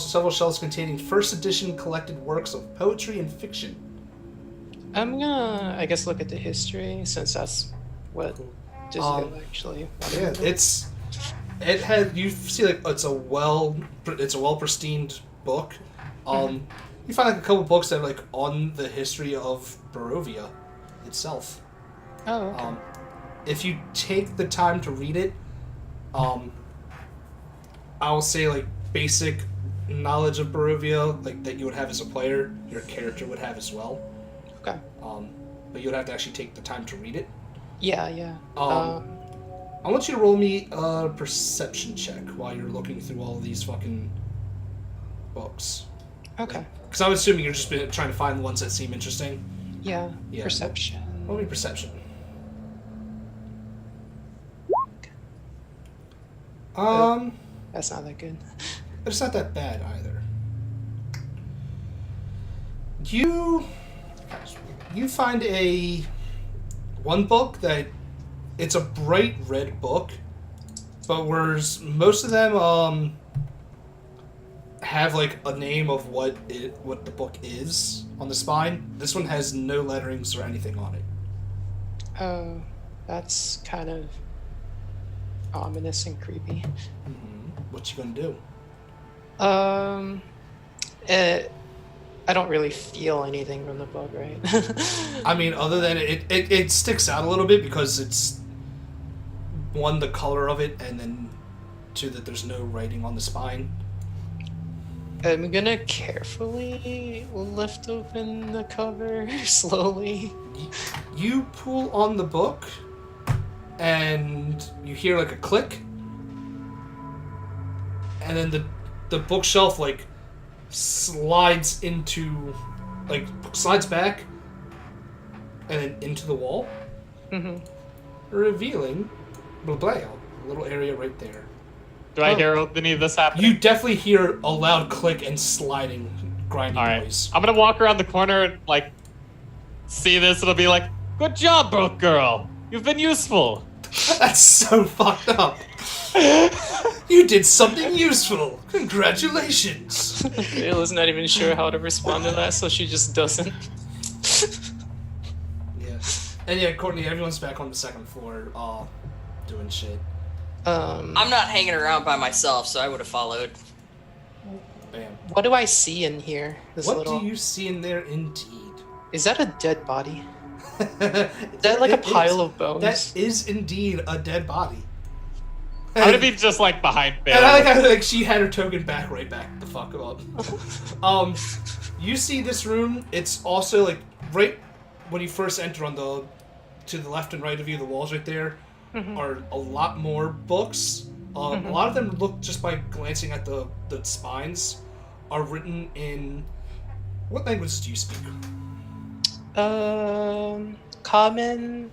Speaker 2: several shelves containing first edition collected works of poetry and fiction.
Speaker 5: I'm gonna, I guess, look at the history since that's what Jessica actually.
Speaker 2: Yeah, you see like it's a well pristined book. You find like a couple books that are like on the history of Barovia itself.
Speaker 5: Oh, okay.
Speaker 2: If you take the time to read it, I will say like basic knowledge of Barovia, like that you would have as a player, your character would have as well.
Speaker 5: Okay.
Speaker 2: But you would have to actually take the time to read it.
Speaker 5: Yeah.
Speaker 2: I want you to roll me a perception check while you're looking through all of these fucking books.
Speaker 5: Okay.
Speaker 2: Because I'm assuming you're just trying to find the ones that seem interesting.
Speaker 5: Yeah.
Speaker 2: Yeah.
Speaker 5: Perception.
Speaker 2: Roll me perception.
Speaker 5: That's not that good.
Speaker 2: But it's not that bad either. You find one book that it's a bright red book, but whereas most of them have like a name of what the book is on the spine. This one has no letterings or anything on it.
Speaker 5: Oh, that's kind of ominous and creepy.
Speaker 2: What you gonna do?
Speaker 5: I don't really feel anything from the book, right?
Speaker 2: I mean, other than it sticks out a little bit because it's one, the color of it, and then two, that there's no writing on the spine.
Speaker 5: I'm gonna carefully lift open the cover slowly.
Speaker 2: You pull on the book, and you hear like a click, and then the bookshelf like slides back, and then into the wall, revealing a little area right there.
Speaker 3: Do I hear any of this happening?
Speaker 2: You definitely hear a loud click and sliding, grinding
Speaker 3: Alright.
Speaker 2: noise.
Speaker 3: I'm gonna walk around the corner and, like, see this. It'll be like, good job, broke girl. You've been useful.
Speaker 2: That's so fucked up. You did something useful. Congratulations.
Speaker 5: Kayla's not even sure how to respond to that, so she just doesn't.
Speaker 2: Yeah. And yeah, Courtney, everyone's back on the second floor, doing shit.
Speaker 1: I'm not hanging around by myself, so I would have followed.
Speaker 2: Bam.
Speaker 5: What do I see in here?
Speaker 2: What do you see in there, indeed?
Speaker 5: Is that a dead body? Is that like a pile of bones?
Speaker 2: That is indeed a dead body.
Speaker 3: I'm gonna be just, like, behind
Speaker 2: And I like
Speaker 3: Bailey.
Speaker 2: how like she had her token back the fuck up. You see this room, it's also like right when you first enter to the left and right of you, the walls right there are a lot more books. A lot of them look, just by glancing at the spines, are written in... What languages do you speak?
Speaker 5: Common,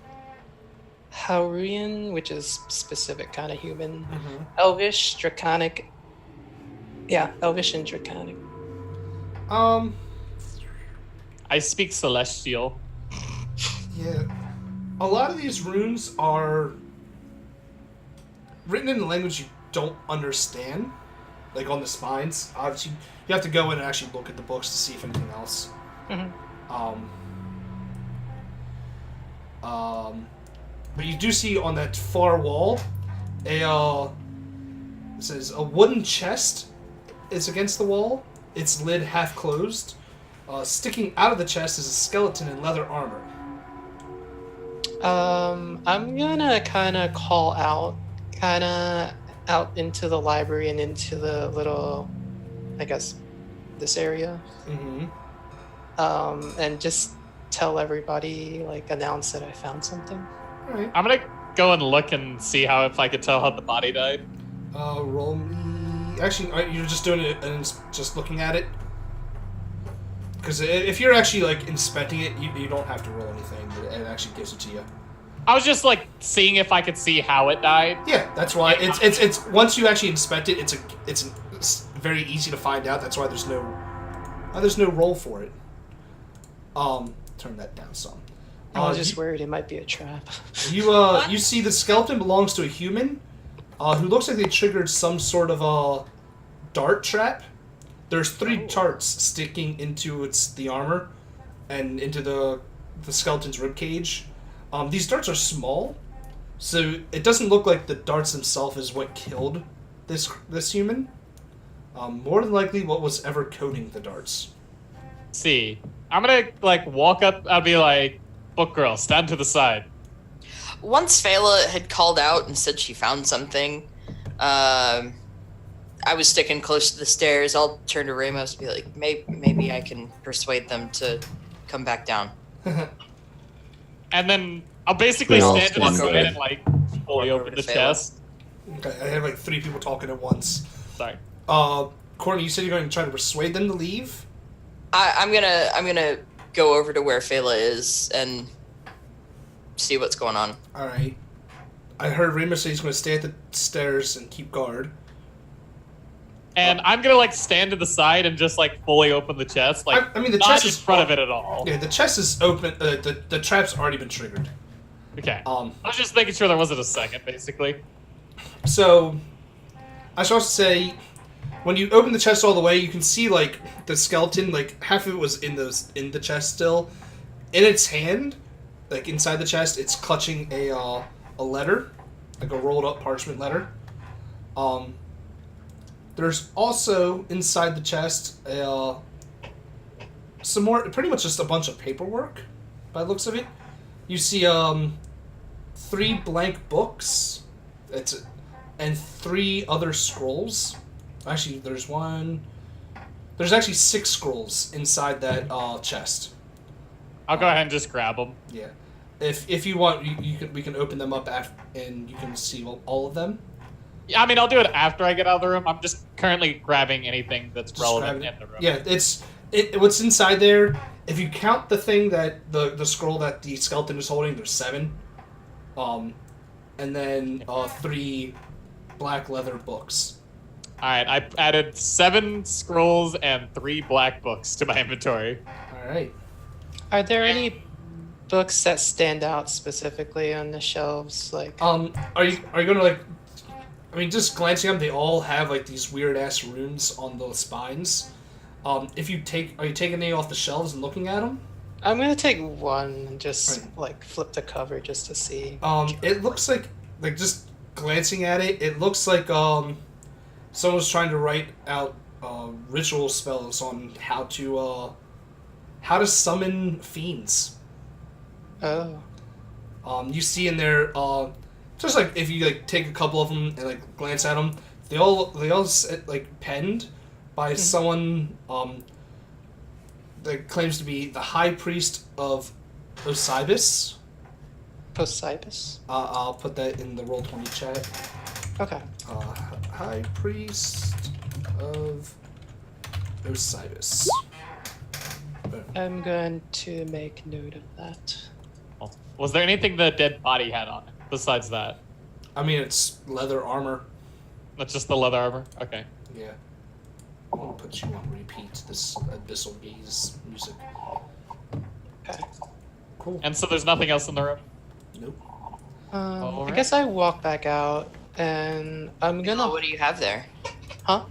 Speaker 5: Haurian, which is specific kind of human, Elvish, Draconic. Yeah, Elvish and Draconic.
Speaker 3: I speak Celestial.
Speaker 2: Yeah. A lot of these runes are written in a language you don't understand, like on the spines. Obviously, you have to go in and actually look at the books to see if anything else. But you do see on that far wall it says a wooden chest is against the wall. Its lid half closed. Sticking out of the chest is a skeleton in leather armor.
Speaker 5: I'm gonna kind of call out, into the library and into the little, I guess, this area. And just tell everybody, like, announce that I found something.
Speaker 2: All right.
Speaker 3: I'm gonna go and look and see if I could tell how the body died.
Speaker 2: Roll me. Actually, you're just doing it and just looking at it. Because if you're actually like inspecting it, you don't have to roll anything. It actually gives it to you.
Speaker 3: I was just like seeing if I could see how it died.
Speaker 2: Yeah, that's why it's once you actually inspect it, it's very easy to find out. That's why there's no roll for it. Turn that down some.
Speaker 5: I was just worried it might be a trap.
Speaker 2: You see the skeleton belongs to a human, who looks like they triggered some sort of a dart trap. There's 3 darts sticking into the armor, and into the skeleton's rib cage. These darts are small, so it doesn't look like the darts themselves is what killed this human. More than likely, what was ever coating the darts.
Speaker 3: See, I'm gonna like walk up. I'll be like, "Book girl, stand to the side."
Speaker 1: Once Phala had called out and said she found something, I was sticking close to the stairs. I'll turn to Ramos and be like, maybe I can persuade them to come back down.
Speaker 3: And then I'll basically
Speaker 4: They all
Speaker 3: stand to the
Speaker 4: stand
Speaker 3: side
Speaker 4: there.
Speaker 3: and like fully
Speaker 1: Walk
Speaker 3: open
Speaker 1: over
Speaker 3: the
Speaker 1: to Phala.
Speaker 3: chest.
Speaker 2: Okay, I have like 3 people talking at once.
Speaker 3: Sorry.
Speaker 2: Courtney, you said you're going to try to persuade them to leave?
Speaker 1: I'm gonna go over to where Phala is and see what's going on.
Speaker 2: Alright. I heard Ramos say he's going to stay at the stairs and keep guard.
Speaker 3: And I'm gonna like stand to the side and just like fully open the chest, like
Speaker 2: I mean, the
Speaker 3: not
Speaker 2: chest
Speaker 3: in
Speaker 2: is
Speaker 3: front of it at all.
Speaker 2: Yeah, the chest is open. The trap's already been triggered.
Speaker 3: Okay. I was just making sure there wasn't a second, basically.
Speaker 2: So, I should also say, when you open the chest all the way, you can see like the skeleton, like half of it was in the chest still. In its hand, like inside the chest, it's clutching a letter, like a rolled up parchment letter. There's also inside the chest some more, pretty much just a bunch of paperwork, by the looks of it. You see 3 blank books, and 3 other scrolls. Actually, there's actually 6 scrolls inside that chest.
Speaker 3: I'll go ahead and just grab them.
Speaker 2: Yeah, if you want, we can open them up and you can see all of them.
Speaker 3: Yeah, I mean, I'll do it after I get out of the room. I'm just currently grabbing anything that's
Speaker 2: Just
Speaker 3: relevant
Speaker 2: grabbing
Speaker 3: in the room.
Speaker 2: Yeah, what's inside there. If you count the thing that the scroll that the skeleton is holding, there's 7. And then 3 black leather books.
Speaker 3: All right, I added 7 scrolls and 3 black books to my inventory.
Speaker 2: All right.
Speaker 5: Are there any books that stand out specifically on the shelves? Like,
Speaker 2: Are you gonna like? I mean, just glancing at them, they all have like these weird ass runes on the spines. Are you taking any off the shelves and looking at them?
Speaker 5: I'm gonna take one and just
Speaker 2: Right.
Speaker 5: like flip the cover just to see.
Speaker 2: It looks like just glancing at it, it looks like someone's trying to write out ritual spells on how to summon fiends.
Speaker 5: Oh,
Speaker 2: You see in there, just like if you like take a couple of them and like glance at them, they all sit, like penned by someone. that claims to be the High Priest of Osiris.
Speaker 5: Poseidus.
Speaker 2: I'll put that in the Roll20 chat.
Speaker 5: Okay.
Speaker 2: High Priest of Osiris.
Speaker 5: I'm going to make note of that.
Speaker 3: Was there anything the dead body had on it besides that?
Speaker 2: I mean, it's leather armor.
Speaker 3: That's just the leather armor? Okay.
Speaker 2: Yeah. I'm gonna put you on repeat, this Abyssal Gaze music.
Speaker 5: Okay.
Speaker 2: Cool.
Speaker 3: And so there's nothing else in the room?
Speaker 2: Nope.
Speaker 5: I
Speaker 3: Alright.
Speaker 5: guess I walk back out, and I'm gonna.
Speaker 1: Oh, what do you have there?
Speaker 5: Huh?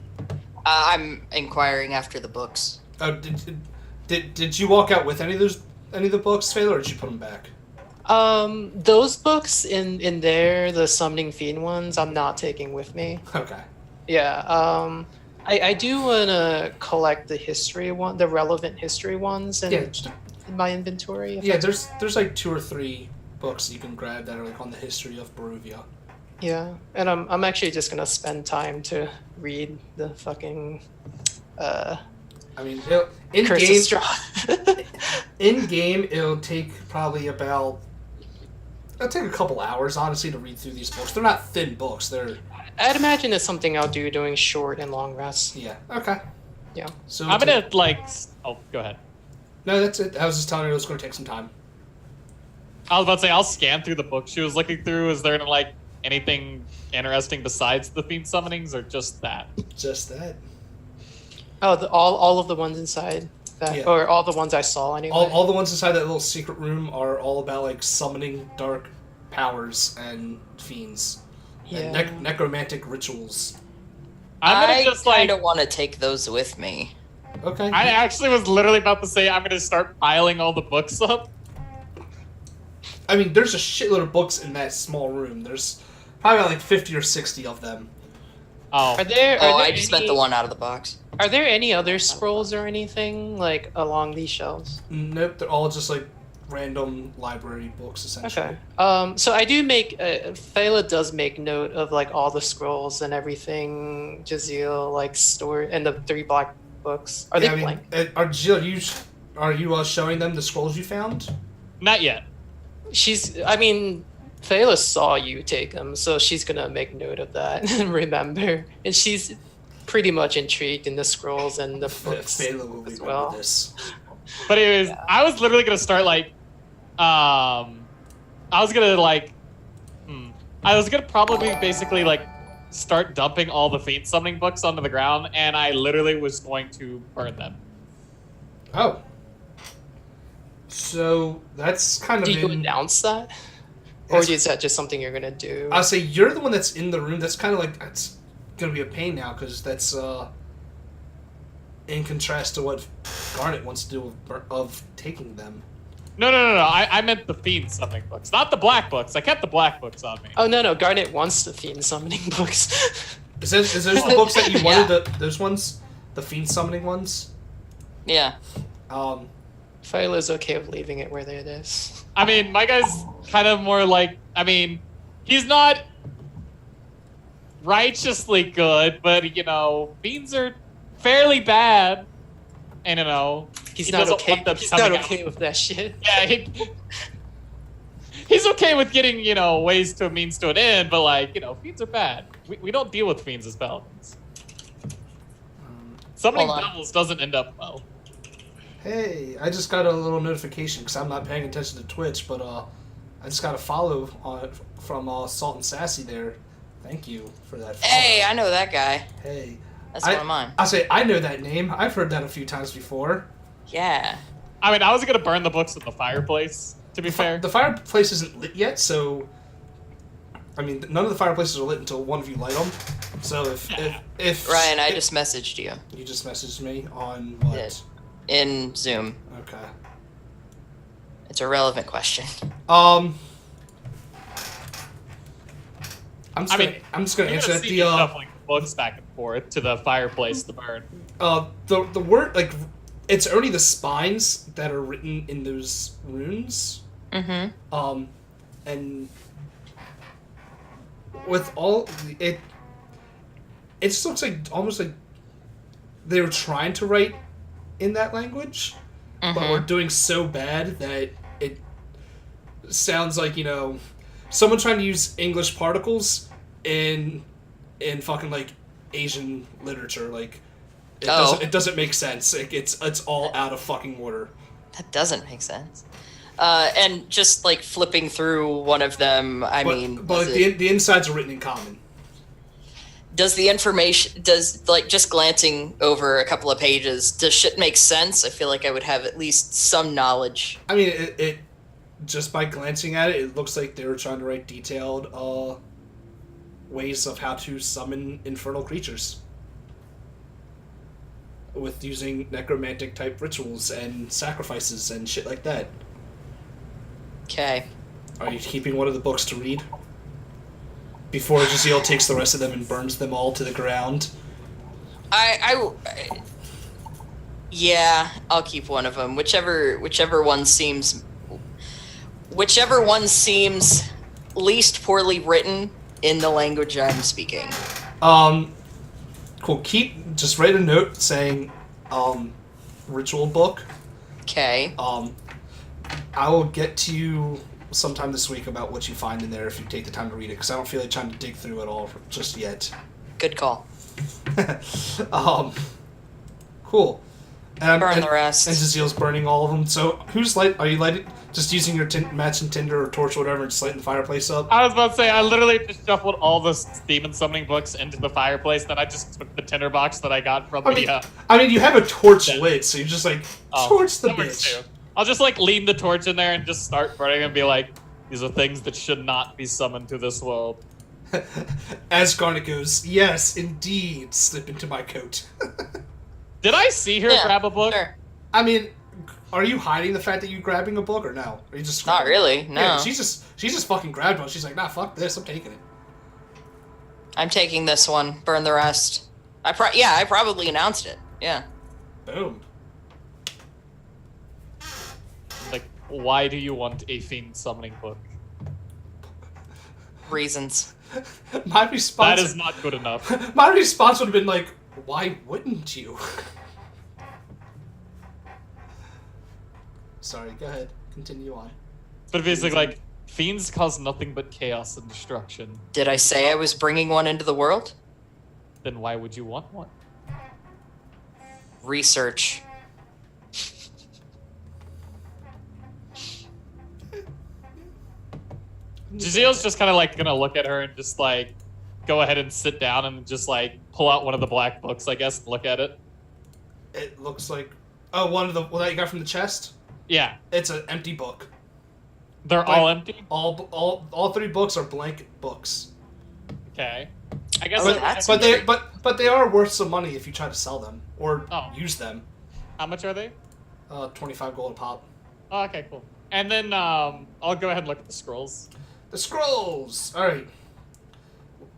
Speaker 1: I'm inquiring after the books.
Speaker 2: Oh, did you walk out with any of the books, Taylor, or did you put them back?
Speaker 5: Those books in there, the Summoning Fiend ones, I'm not taking with me.
Speaker 2: Okay.
Speaker 5: Yeah. I do want to collect the relevant history ones in my inventory.
Speaker 2: Yeah, there's like 2 or 3 books you can grab that are like on the history of Barovia.
Speaker 5: Yeah, and I'm actually just gonna spend time to read the fucking
Speaker 2: I mean,
Speaker 5: Curse of Strahd.
Speaker 2: in game it'll take probably about. It'll take a couple hours, honestly, to read through these books. They're not thin books. They're.
Speaker 5: I'd imagine it's something I'll do during short and long rests.
Speaker 2: Yeah. Okay.
Speaker 5: Yeah.
Speaker 2: So
Speaker 3: I'm gonna, like... Oh, go ahead.
Speaker 2: No, that's it. I was just telling her it was going to take some time.
Speaker 3: I was about to say, I'll scan through the book she was looking through. Is there, like, anything interesting besides the fiend summonings, or just that?
Speaker 2: Just that.
Speaker 5: Oh, all of the ones inside that,
Speaker 2: Yeah.
Speaker 5: or all the ones I saw anyway.
Speaker 2: All the ones inside that little secret room are all about like summoning dark powers and fiends and
Speaker 5: Yeah.
Speaker 2: necromantic rituals.
Speaker 3: I'm gonna
Speaker 1: I
Speaker 3: just,
Speaker 1: kind
Speaker 3: like...
Speaker 1: of want to take those with me.
Speaker 2: Okay.
Speaker 3: I actually was literally about to say I'm gonna start piling all the books up.
Speaker 2: I mean, there's a shitload of books in that small room. There's probably like 50 or 60 of them.
Speaker 3: Oh.
Speaker 5: Are there?
Speaker 1: Oh,
Speaker 5: are there
Speaker 1: I just meant the one out of the box.
Speaker 5: Are there any other scrolls or anything like along these shelves?
Speaker 2: Nope, they're all just like random library books essentially.
Speaker 5: Okay. So I do make. Thala does make note of like all the scrolls and everything. Jazeel like stored and the 3 black books. Are they blank?
Speaker 2: Are you showing them the scrolls you found?
Speaker 3: Not yet.
Speaker 5: Thala saw you take them, so she's gonna make note of that and remember. And she's pretty much intrigued in the scrolls and the books
Speaker 2: Fela will
Speaker 5: as
Speaker 2: remember
Speaker 5: well.
Speaker 2: this.
Speaker 3: But anyways, I was literally gonna start like, I was gonna probably basically like start dumping all the fiend summoning books onto the ground, and I literally was going to burn them.
Speaker 2: Oh. So that's kind of.
Speaker 5: Do you announce that, or is that just something you're gonna do?
Speaker 2: I'll say you're the one that's in the room. That's kind of like it's gonna be a pain now because that's in contrast to what Garnet wants to do of taking them.
Speaker 3: No. I meant the fiend summoning books, not the black books. I kept the black books on me.
Speaker 5: Oh no, Garnet wants the fiend summoning books.
Speaker 2: Is those the books that you wanted? Those ones, the fiend summoning ones.
Speaker 1: Yeah.
Speaker 5: Thyla's okay with leaving it where it is.
Speaker 3: I mean, my guy's kind of more like, he's not righteously good, but, fiends are fairly bad. And,
Speaker 5: He's
Speaker 3: he
Speaker 5: not
Speaker 3: doesn't
Speaker 5: okay.
Speaker 3: want them
Speaker 5: He's
Speaker 3: coming
Speaker 5: not
Speaker 3: out.
Speaker 5: okay with that shit.
Speaker 3: Yeah, he's okay with getting, ways to a means to an end, but, fiends are bad. We don't deal with fiends as paladins. Summoning
Speaker 1: Hold on.
Speaker 3: devils doesn't end up well.
Speaker 2: Hey, I just got a little notification because I'm not paying attention to Twitch, but I just got a follow from Salt and Sassy there. Thank you for that follow.
Speaker 1: Hey, I know that guy.
Speaker 2: Hey.
Speaker 1: That's one of mine.
Speaker 2: I say I know that name. I've heard that a few times before.
Speaker 1: Yeah.
Speaker 3: I was going to burn the books in the fireplace, to be fair.
Speaker 2: The fireplace isn't lit yet, so none of the fireplaces are lit until one of you light them. So if
Speaker 1: Ryan, I just messaged you
Speaker 2: you just messaged me on what?
Speaker 1: Did. In Zoom.
Speaker 2: Okay.
Speaker 1: It's a relevant question.
Speaker 2: I'm just gonna
Speaker 3: You're
Speaker 2: answer
Speaker 3: gonna
Speaker 2: that.
Speaker 3: see me shuffling books back and forth to the fireplace to burn.
Speaker 2: The word like it's only the spines that are written in those runes.
Speaker 1: Mm-hmm.
Speaker 2: And with all it just looks like almost like they were trying to write in that language, but we're doing so bad that it sounds like, someone trying to use English particles in fucking like Asian literature. Like it doesn't make sense. Like, it's all out of fucking order.
Speaker 1: That doesn't make sense. And just like flipping through one of them,
Speaker 2: but the insides are written in common.
Speaker 1: Does the information, like just glancing over a couple of pages, does shit make sense? I feel like I would have at least some knowledge.
Speaker 2: I mean, it just by glancing at it looks like they were trying to write detailed ways of how to summon infernal creatures with using necromantic type rituals and sacrifices and shit like that.
Speaker 1: Okay.
Speaker 2: Are you keeping one of the books to read? Before Jaziel takes the rest of them and burns them all to the ground.
Speaker 1: Yeah, I'll keep one of them. Whichever one seems least poorly written in the language I'm speaking.
Speaker 2: Cool. Just write a note saying, ritual book.
Speaker 1: Okay.
Speaker 2: I will get to you sometime this week about what you find in there if you take the time to read it, because I don't feel like trying to dig through it all just yet.
Speaker 1: Good call.
Speaker 2: Cool.
Speaker 1: Burn the rest.
Speaker 2: And Jaziel's burning all of them. So are you lighting, just using your matching tinder or torch or whatever and just lighting the fireplace up?
Speaker 3: I was about to say, I literally just shuffled all the demon summoning books into the fireplace, then I just took the tinder box that I got from
Speaker 2: I mean, you have a torch lit, so you just torch the bitch.
Speaker 3: I'll just lean the torch in there and just start burning and be like, these are things that should not be summoned to this world.
Speaker 2: As Garnet goes, yes, indeed, slip into my coat.
Speaker 3: Did I see her grab a book?
Speaker 1: Sure.
Speaker 2: I mean, are you hiding the fact that you're grabbing a book or no? Are you just
Speaker 1: not really? No.
Speaker 2: Yeah, she's just fucking grabbed one. She's like, nah, fuck this. I'm taking it.
Speaker 1: I'm taking this one. Burn the rest. I probably announced it. Yeah.
Speaker 2: Boom.
Speaker 3: Why do you want a fiend summoning book?
Speaker 1: Reasons.
Speaker 2: My response.
Speaker 3: That is not good enough.
Speaker 2: My response would have been like, why wouldn't you? Sorry, go ahead. Continue on.
Speaker 3: But basically, fiends cause nothing but chaos and destruction.
Speaker 1: Did I say I was bringing one into the world?
Speaker 3: Then why would you want one?
Speaker 1: Research.
Speaker 3: Jaziel's just kind of gonna look at her and just go ahead and sit down and just pull out one of the black books, I guess, and look at it.
Speaker 2: It looks like one that you got from the chest.
Speaker 3: Yeah,
Speaker 2: it's an empty book.
Speaker 3: They're all empty.
Speaker 2: All three books are blank books.
Speaker 3: Okay, I guess.
Speaker 2: But they are worth some money if you try to sell them or use them.
Speaker 3: How much are they?
Speaker 2: 25 gold a pop.
Speaker 3: Oh, okay, cool. And then I'll go ahead and look at the scrolls.
Speaker 2: The scrolls! Alright.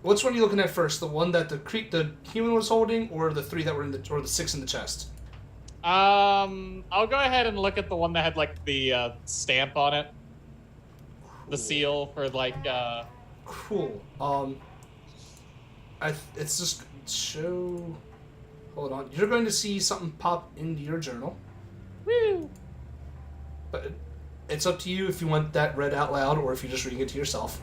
Speaker 2: Which one are you looking at first? The one that the human was holding, or the three that were or the six in the chest?
Speaker 3: I'll go ahead and look at the one that had the stamp on it. Cool. The seal for
Speaker 2: Cool. It's just show. Hold on. You're going to see something pop into your journal.
Speaker 3: Woo!
Speaker 2: But it's up to you if you want that read out loud or if you're just reading it to yourself.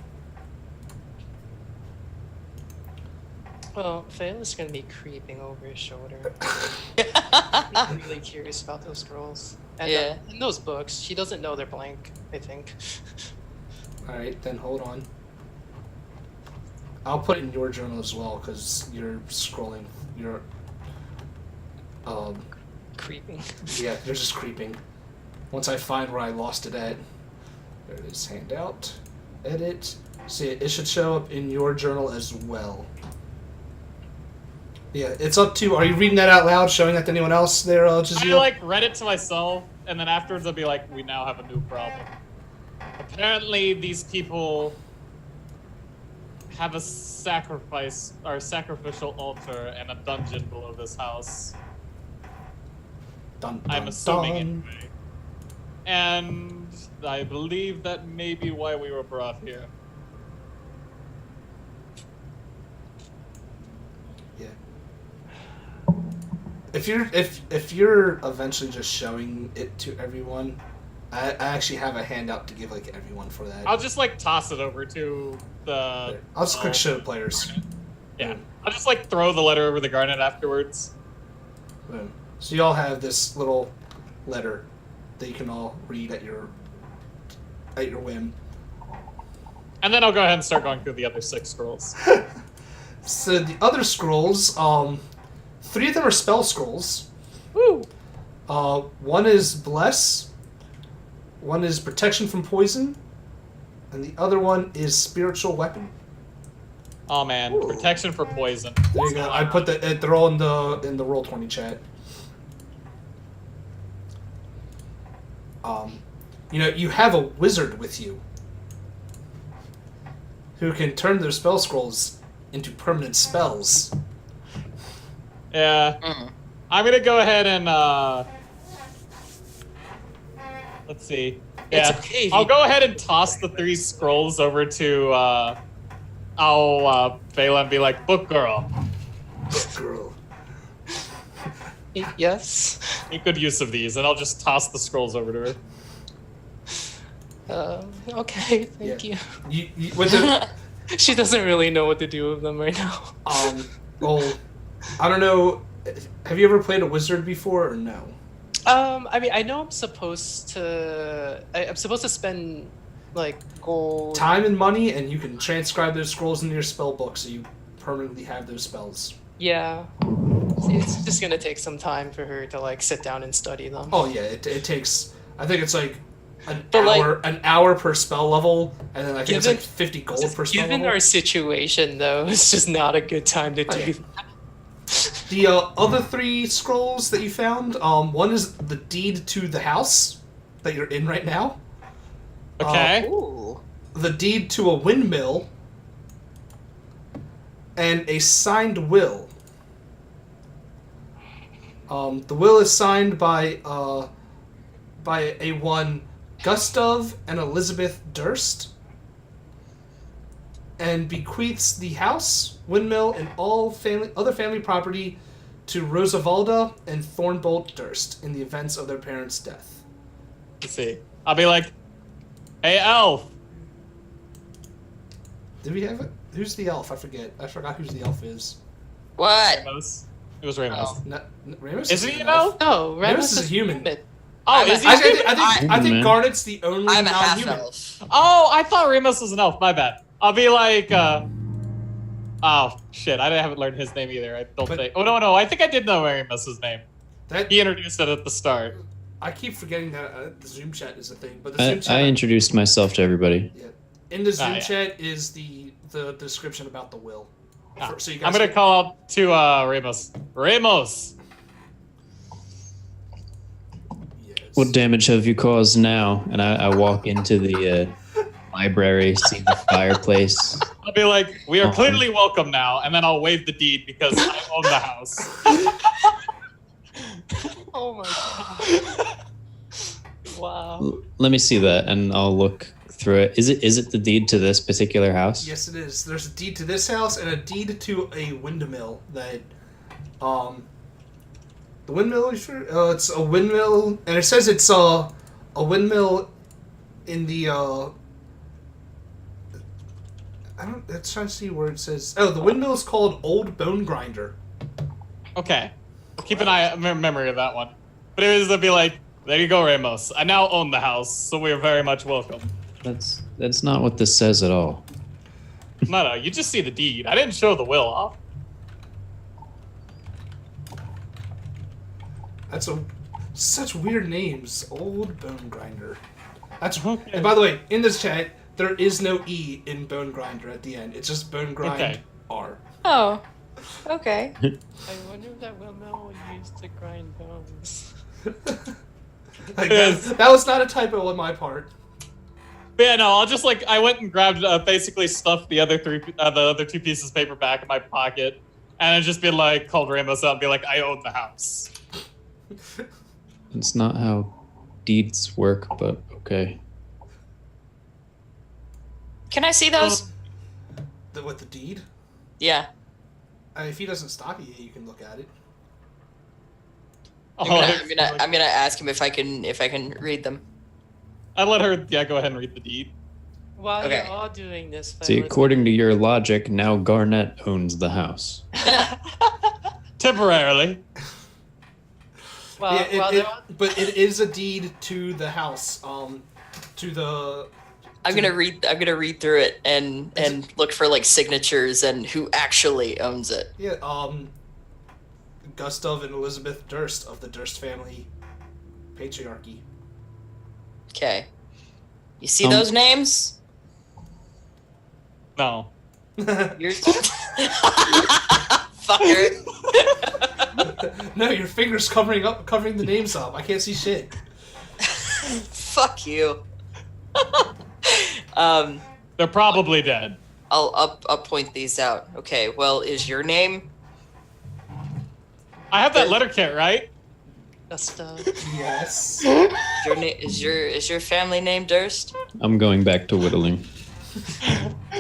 Speaker 5: Well, Phil's gonna be creeping over his shoulder. I'm really curious about those scrolls. And in those books, she doesn't know they're blank, I think.
Speaker 2: Alright, then hold on. I'll put it in your journal as well, because you're scrolling. You're...
Speaker 5: creeping.
Speaker 2: Yeah, you're just creeping. Once I find where I lost it at. There it is, handout. Edit. See, it should show up in your journal as well. Yeah, it's up to... Are you reading that out loud, showing that to anyone else there, Jaziel?
Speaker 3: I, read it to myself, and then afterwards I'll be like, we now have a new problem. Apparently, these people have a sacrificial altar and a dungeon below this house.
Speaker 2: Dun, dun,
Speaker 3: I'm assuming
Speaker 2: dun.
Speaker 3: anyway. And I believe that may be why we were brought here.
Speaker 2: Yeah. If if you're eventually just showing it to everyone, I actually have a handout to give like everyone for that.
Speaker 3: I'll just like toss it over to the.
Speaker 2: There. I'll just quick show players.
Speaker 3: Yeah, I'll just like throw the letter over the garnet afterwards.
Speaker 2: Boom. So you all have this little letter that you can all read at your whim.
Speaker 3: And then I'll go ahead and start going through the other 6 scrolls.
Speaker 2: So the other scrolls, 3 of them are spell scrolls.
Speaker 3: Woo!
Speaker 2: One is bless, one is protection from poison, and the other one is spiritual weapon.
Speaker 3: Oh man,
Speaker 2: Ooh.
Speaker 3: protection for poison.
Speaker 2: There you go. I put they're all in the Roll20 chat. You have a wizard with you who can turn their spell scrolls into permanent spells.
Speaker 3: Yeah. I'm gonna go ahead and let's see.
Speaker 5: It's
Speaker 3: Yeah.
Speaker 5: okay if
Speaker 3: I'll
Speaker 5: you-
Speaker 3: go ahead and toss the 3 scrolls over to Vela and be like, book girl.
Speaker 2: Girl.
Speaker 5: Yes.
Speaker 3: Make good use of these, and I'll just toss the scrolls over to her.
Speaker 5: Okay, thank you.
Speaker 2: You with the
Speaker 5: She doesn't really know what to do with them right now.
Speaker 2: well, I don't know. Have you ever played a wizard before or no?
Speaker 5: I mean, I know I'm supposed to. I'm supposed to spend like gold.
Speaker 2: Time and money, and you can transcribe those scrolls into your spell book, so you permanently have those spells.
Speaker 5: Yeah. It's just gonna take some time for her to like sit down and study them.
Speaker 2: Oh yeah, it takes. I think it's like
Speaker 5: But,
Speaker 2: an hour per spell level, and then I think it's
Speaker 5: Given-
Speaker 2: like 50 gold per spell
Speaker 5: Given
Speaker 2: level.
Speaker 5: our situation, though, it's just not a good time to do.
Speaker 2: yeah. The other 3 scrolls that you found, one is the deed to the house that you're in right now.
Speaker 3: Okay.
Speaker 5: Ooh.
Speaker 2: The deed to a windmill, and a signed will. The will is signed by a one Gustav and Elizabeth Durst, and bequeaths the house, windmill, and all other family property to Rosavalda and Thornbolt Durst in the events of their parents' death.
Speaker 3: Let's see. I'll be like, hey, elf.
Speaker 2: Did we have it? Who's the elf? I forget. I forgot who's the elf is.
Speaker 1: What?
Speaker 3: Ramos. It was Ramos.
Speaker 1: Oh.
Speaker 2: Ramos
Speaker 3: Isn't
Speaker 2: an
Speaker 3: he an
Speaker 2: elf?
Speaker 3: elf?
Speaker 5: No,
Speaker 2: Ramos is a human.
Speaker 3: Oh,
Speaker 1: I'm
Speaker 3: is he?
Speaker 1: a-
Speaker 2: I think
Speaker 4: Man.
Speaker 2: Garnet's the only
Speaker 1: I'm a half
Speaker 2: non-human.
Speaker 1: elf.
Speaker 3: Oh, I thought Ramos was an elf. My bad. I'll be like, oh shit, I haven't learned his name either. I don't
Speaker 2: But-
Speaker 3: think. Oh no, I think I did know Ramos's name.
Speaker 2: That
Speaker 3: He introduced it at the start.
Speaker 2: I keep forgetting that the Zoom chat is a thing, but the Zoom
Speaker 4: I
Speaker 2: chat
Speaker 4: introduced myself to everybody.
Speaker 2: in the Zoom
Speaker 3: yeah.
Speaker 2: chat is the description about the will.
Speaker 3: Ah,
Speaker 2: So you guys
Speaker 3: I'm gonna
Speaker 2: can-
Speaker 3: call out to Ramos. Ramos.
Speaker 2: Yes.
Speaker 4: What damage have you caused now? And I walk into the library, see the fireplace.
Speaker 3: I'll be like, we are clearly welcome now, and then I'll wave the deed because I own the house.
Speaker 5: Oh my god. Wow.
Speaker 4: Let me see that, and I'll look through it. Is it the deed to this particular house?
Speaker 2: Yes, it is. There's a deed to this house and a deed to a windmill that, the windmill. You sure? It's a windmill, and it says it's a windmill in the. Let's try to see where it says. Oh, the windmill is called Old Bone Grinder.
Speaker 3: Okay. Keep an eye, memory of that one. But anyways, they'll be like, there you go, Ramos. I now own the house, so we are very much welcome.
Speaker 4: That's not what this says at all.
Speaker 3: No, you just see the deed. I didn't show the will off.
Speaker 2: That's such weird names. Old Bone Grinder. That's
Speaker 3: Okay.
Speaker 2: And by the way, in this chat, there is no E in Bone Grinder at the end. It's just Bone Grind
Speaker 3: Okay.
Speaker 2: R.
Speaker 1: Oh. Okay.
Speaker 5: I wonder if that windmill was used to grind bones.
Speaker 2: Like that was not a typo on my part.
Speaker 3: But yeah, no, I'll just like, I went and grabbed, basically stuffed the other 2 pieces of paper back in my pocket, and I just been like, called Ramos out and be like, I own the house.
Speaker 4: It's not how deeds work, but okay.
Speaker 1: Can I see those?
Speaker 2: With the deed?
Speaker 1: Yeah.
Speaker 2: If he doesn't stop you, you can look at it.
Speaker 1: I'm gonna ask him if I can read them.
Speaker 3: I let her. Yeah, go ahead and read the deed.
Speaker 5: While
Speaker 1: Okay.
Speaker 5: you're all doing this,
Speaker 4: See,
Speaker 5: fellas,
Speaker 4: according to your logic, now Garnett owns the house.
Speaker 3: Temporarily.
Speaker 2: But it is a deed to the house. To the.
Speaker 1: I'm gonna read through it and look for like signatures and who actually owns it.
Speaker 2: Yeah. Gustav and Elizabeth Durst of the Durst family patriarchy.
Speaker 1: Okay. You see those names?
Speaker 3: No.
Speaker 1: You're fucker.
Speaker 2: No, your fingers covering the names up. I can't see shit.
Speaker 1: Fuck you.
Speaker 3: They're probably dead.
Speaker 1: I'll point these out. Okay. Well, is your name?
Speaker 3: I have that letter kit, right?
Speaker 5: Gustav.
Speaker 2: Yes.
Speaker 1: Is your family name Durst?
Speaker 4: I'm going back to whittling.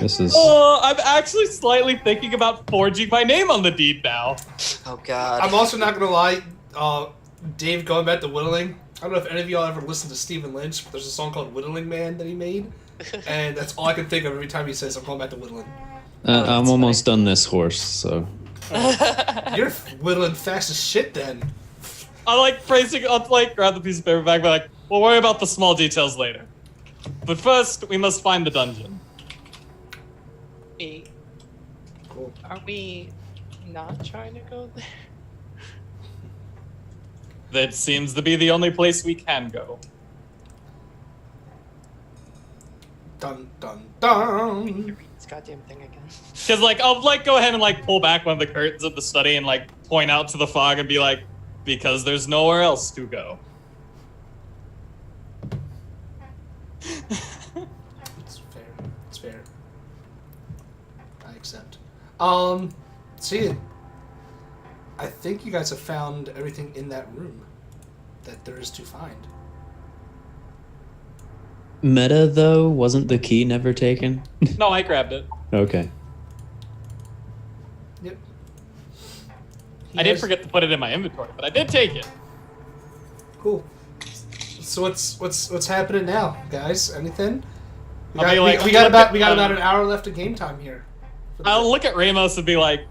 Speaker 4: This is.
Speaker 3: Oh, I'm actually slightly thinking about forging my name on the deed now.
Speaker 1: Oh God.
Speaker 2: I'm also not gonna lie. Dave, going back to whittling. I don't know if any of y'all ever listened to Stephen Lynch, but there's a song called "Whittling Man" that he made, and that's all I can think of every time he says, "I'm going back to whittling."
Speaker 4: I'm almost done this horse, so.
Speaker 2: You're whittling fast as shit, then.
Speaker 3: I like praising. I'll like grab the piece of paper back, but like, we'll worry about the small details later. But first, we must find the dungeon.
Speaker 2: Cool.
Speaker 5: Are we not trying to go there?
Speaker 3: That seems to be the only place we can go.
Speaker 2: Dun dun dun.
Speaker 5: Read this goddamn thing again.
Speaker 3: Because like, I'll like go ahead and like pull back one of the curtains of the study and like point out to the fog and be like, because there's nowhere else to go.
Speaker 2: It's fair. It's fair. I accept. See, I think you guys have found everything in that room that there is to find.
Speaker 4: Meta, though, wasn't the key never taken?
Speaker 3: No, I grabbed it.
Speaker 4: Okay.
Speaker 2: Yep.
Speaker 3: I did forget to put it in my inventory, but I did take it.
Speaker 2: Cool. So what's happening now, guys? Anything? We
Speaker 3: I'll be like,
Speaker 2: we got
Speaker 3: look
Speaker 2: about
Speaker 3: at,
Speaker 2: an hour left of game time here.
Speaker 3: I'll look at Ramos and be like,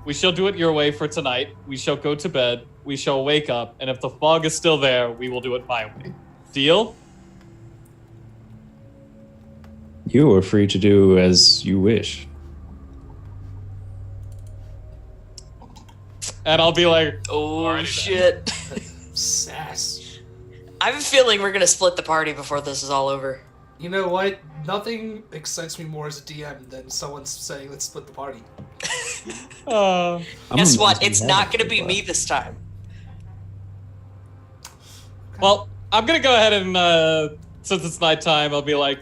Speaker 3: we shall do it your way for tonight. We shall go to bed. We shall wake up. And if the fog is still there, we will do it my way. Deal?
Speaker 4: You are free to do as you wish.
Speaker 3: And I'll be like,
Speaker 1: Oh
Speaker 3: Alrighty then.
Speaker 1: shit.
Speaker 2: Sass.
Speaker 1: I have a feeling we're gonna split the party before this is all over.
Speaker 2: You know what? Nothing excites me more as a DM than someone saying, "Let's split the party."
Speaker 1: Guess
Speaker 4: I'm
Speaker 1: what?
Speaker 4: amazed
Speaker 1: It's
Speaker 4: we
Speaker 1: not
Speaker 4: haven't
Speaker 1: gonna be
Speaker 4: left.
Speaker 1: me this time.
Speaker 3: well, I'm going to go ahead and, since it's nighttime, I'll be like,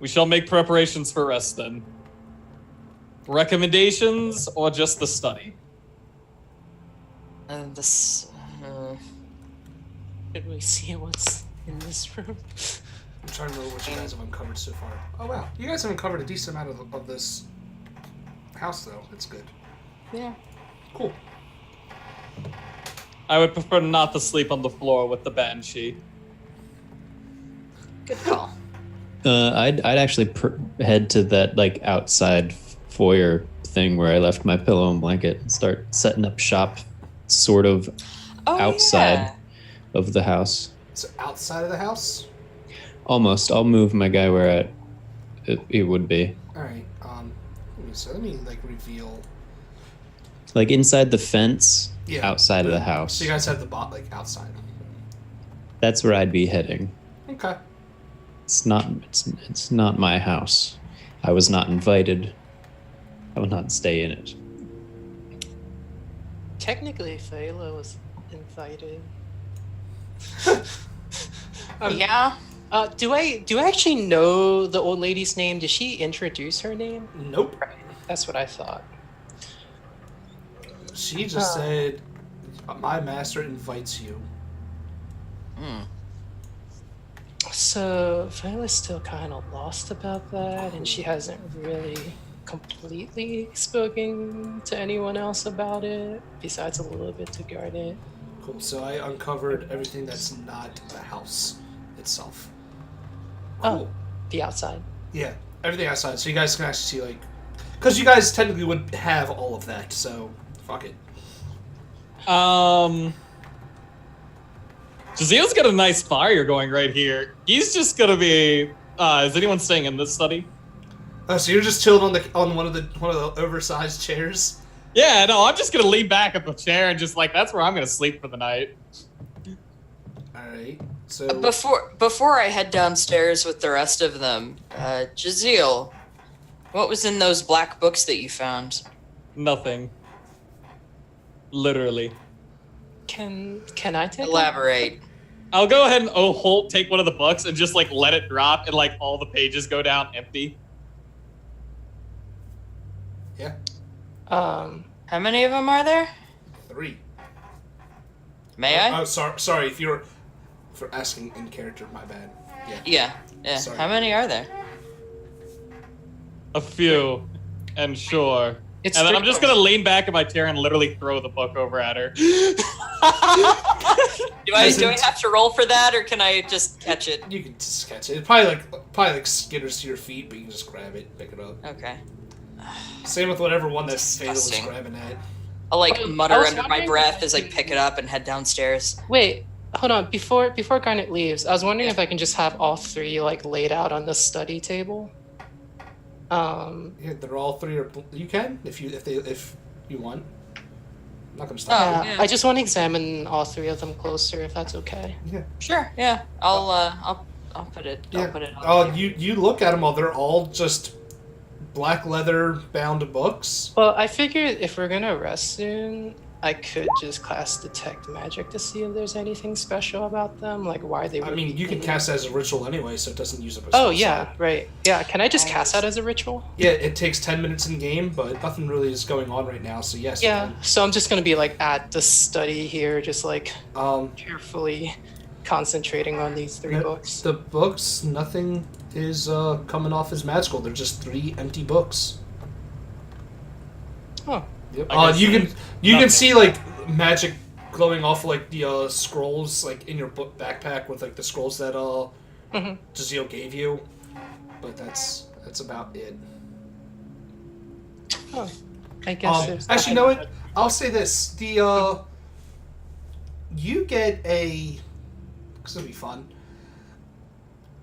Speaker 3: we shall make preparations for rest then. Recommendations or just the study?
Speaker 1: This.
Speaker 5: Did we see what's in this room?
Speaker 2: I'm trying to remember what you guys have uncovered so far. Oh wow, you guys have uncovered a decent amount of this house, though. That's good.
Speaker 5: Yeah.
Speaker 2: Cool.
Speaker 3: I would prefer not to sleep on the floor with the banshee.
Speaker 5: Good call.
Speaker 4: I'd actually head to that like outside foyer thing where I left my pillow and blanket and start setting up shop, sort of outside of the house.
Speaker 2: So outside of the house.
Speaker 4: Almost. I'll move my guy where it would be.
Speaker 2: All right. Let me like reveal.
Speaker 4: Like inside the fence,
Speaker 2: Yeah.
Speaker 4: outside of the house.
Speaker 2: So you guys have the bot like outside.
Speaker 4: That's where I'd be heading.
Speaker 2: Okay.
Speaker 4: It's not my house. I was not invited. I will not stay in it.
Speaker 5: Technically, Fela was invited.
Speaker 1: Yeah.
Speaker 5: Do I actually know the old lady's name? Did she introduce her name?
Speaker 2: Nope.
Speaker 5: That's what I thought.
Speaker 2: She just said, "My master invites you."
Speaker 5: So Fela's still kind of lost about that, and she hasn't really completely spoken to anyone else about it, besides a little bit to Garnet.
Speaker 2: Cool. So I uncovered everything that's not the house itself.
Speaker 5: Oh,
Speaker 2: Cool.
Speaker 5: the outside.
Speaker 2: Yeah, everything outside. So you guys can actually see, like... Because you guys technically would have all of that, so fuck it.
Speaker 3: Jaziel's got a nice fire going right here. He's just gonna be. Is anyone staying in this study?
Speaker 2: So you're just chilling on one of the oversized chairs?
Speaker 3: Yeah, no, I'm just gonna lean back at the chair and just like that's where I'm gonna sleep for the night.
Speaker 2: Alright, so...
Speaker 1: Before I head downstairs with the rest of them, Jaziel, what was in those black books that you found?
Speaker 3: Nothing. Literally.
Speaker 5: Can I take it?
Speaker 1: Elaborate.
Speaker 3: I'll go ahead and take one of the books and just like let it drop and like all the pages go down empty.
Speaker 2: Yeah,
Speaker 5: Um,
Speaker 1: How many of them are there?
Speaker 2: 3.
Speaker 1: May I?
Speaker 2: Oh, sorry for asking in character, my bad.
Speaker 1: Yeah.
Speaker 2: Sorry.
Speaker 1: How many are there?
Speaker 3: A few. And sure.
Speaker 5: it's
Speaker 3: And then I'm
Speaker 5: three
Speaker 3: just
Speaker 5: books.
Speaker 3: gonna lean back in my chair and literally throw the book over at her.
Speaker 1: Do I have to roll for that, or can I just catch it?
Speaker 2: You can just catch it. It probably like skitters to your feet, but you can just grab it, pick it up.
Speaker 1: Okay.
Speaker 2: Same with whatever one that Phala was
Speaker 1: Disgusting.
Speaker 2: grabbing at.
Speaker 1: I'll like
Speaker 5: Oh,
Speaker 1: mutter
Speaker 5: I was
Speaker 1: under my
Speaker 5: wondering-
Speaker 1: breath as I pick it up and head downstairs.
Speaker 5: Wait, hold on. Before Garnet leaves, I was wondering if I can just have all 3 like laid out on the study table.
Speaker 2: Yeah, they're all 3 are. You can if you want. I'm not gonna stop.
Speaker 1: Oh,
Speaker 5: Yeah,
Speaker 1: yeah.
Speaker 5: I just want to examine all 3 of them closer, if that's okay.
Speaker 2: Yeah.
Speaker 1: Sure. Yeah. I'll put it.
Speaker 2: Yeah.
Speaker 1: I'll put it on.
Speaker 2: You look at them all. They're all just black leather bound books.
Speaker 5: Well, I figured if we're gonna rest soon, I could just cast Detect Magic to see if there's anything special about them, like why they.
Speaker 2: I
Speaker 5: were
Speaker 2: mean, you can
Speaker 5: in-
Speaker 2: cast that as a ritual anyway, so it doesn't use up a
Speaker 5: Oh
Speaker 2: spell
Speaker 5: yeah,
Speaker 2: slot.
Speaker 5: right. Yeah, can I just cast that as a ritual?
Speaker 2: Yeah, it takes 10 minutes in game, but nothing really is going on right now, so yes. you
Speaker 5: Yeah. So I'm just gonna be like at the study here, just like
Speaker 2: can.
Speaker 5: carefully concentrating on these 3
Speaker 2: No,
Speaker 5: books.
Speaker 2: The books, nothing is coming off as magical. They're just 3 empty books.
Speaker 5: Oh.
Speaker 2: Yep.
Speaker 3: I guess
Speaker 2: You can
Speaker 3: nothing.
Speaker 2: see like magic glowing off like the scrolls like in your book backpack with like the scrolls that
Speaker 5: Mhm.
Speaker 2: Jaziel gave you, but that's about it.
Speaker 5: Oh. I guess there's
Speaker 2: Actually, you
Speaker 5: nothing-
Speaker 2: know what? I'll say this: you get a. This will be fun.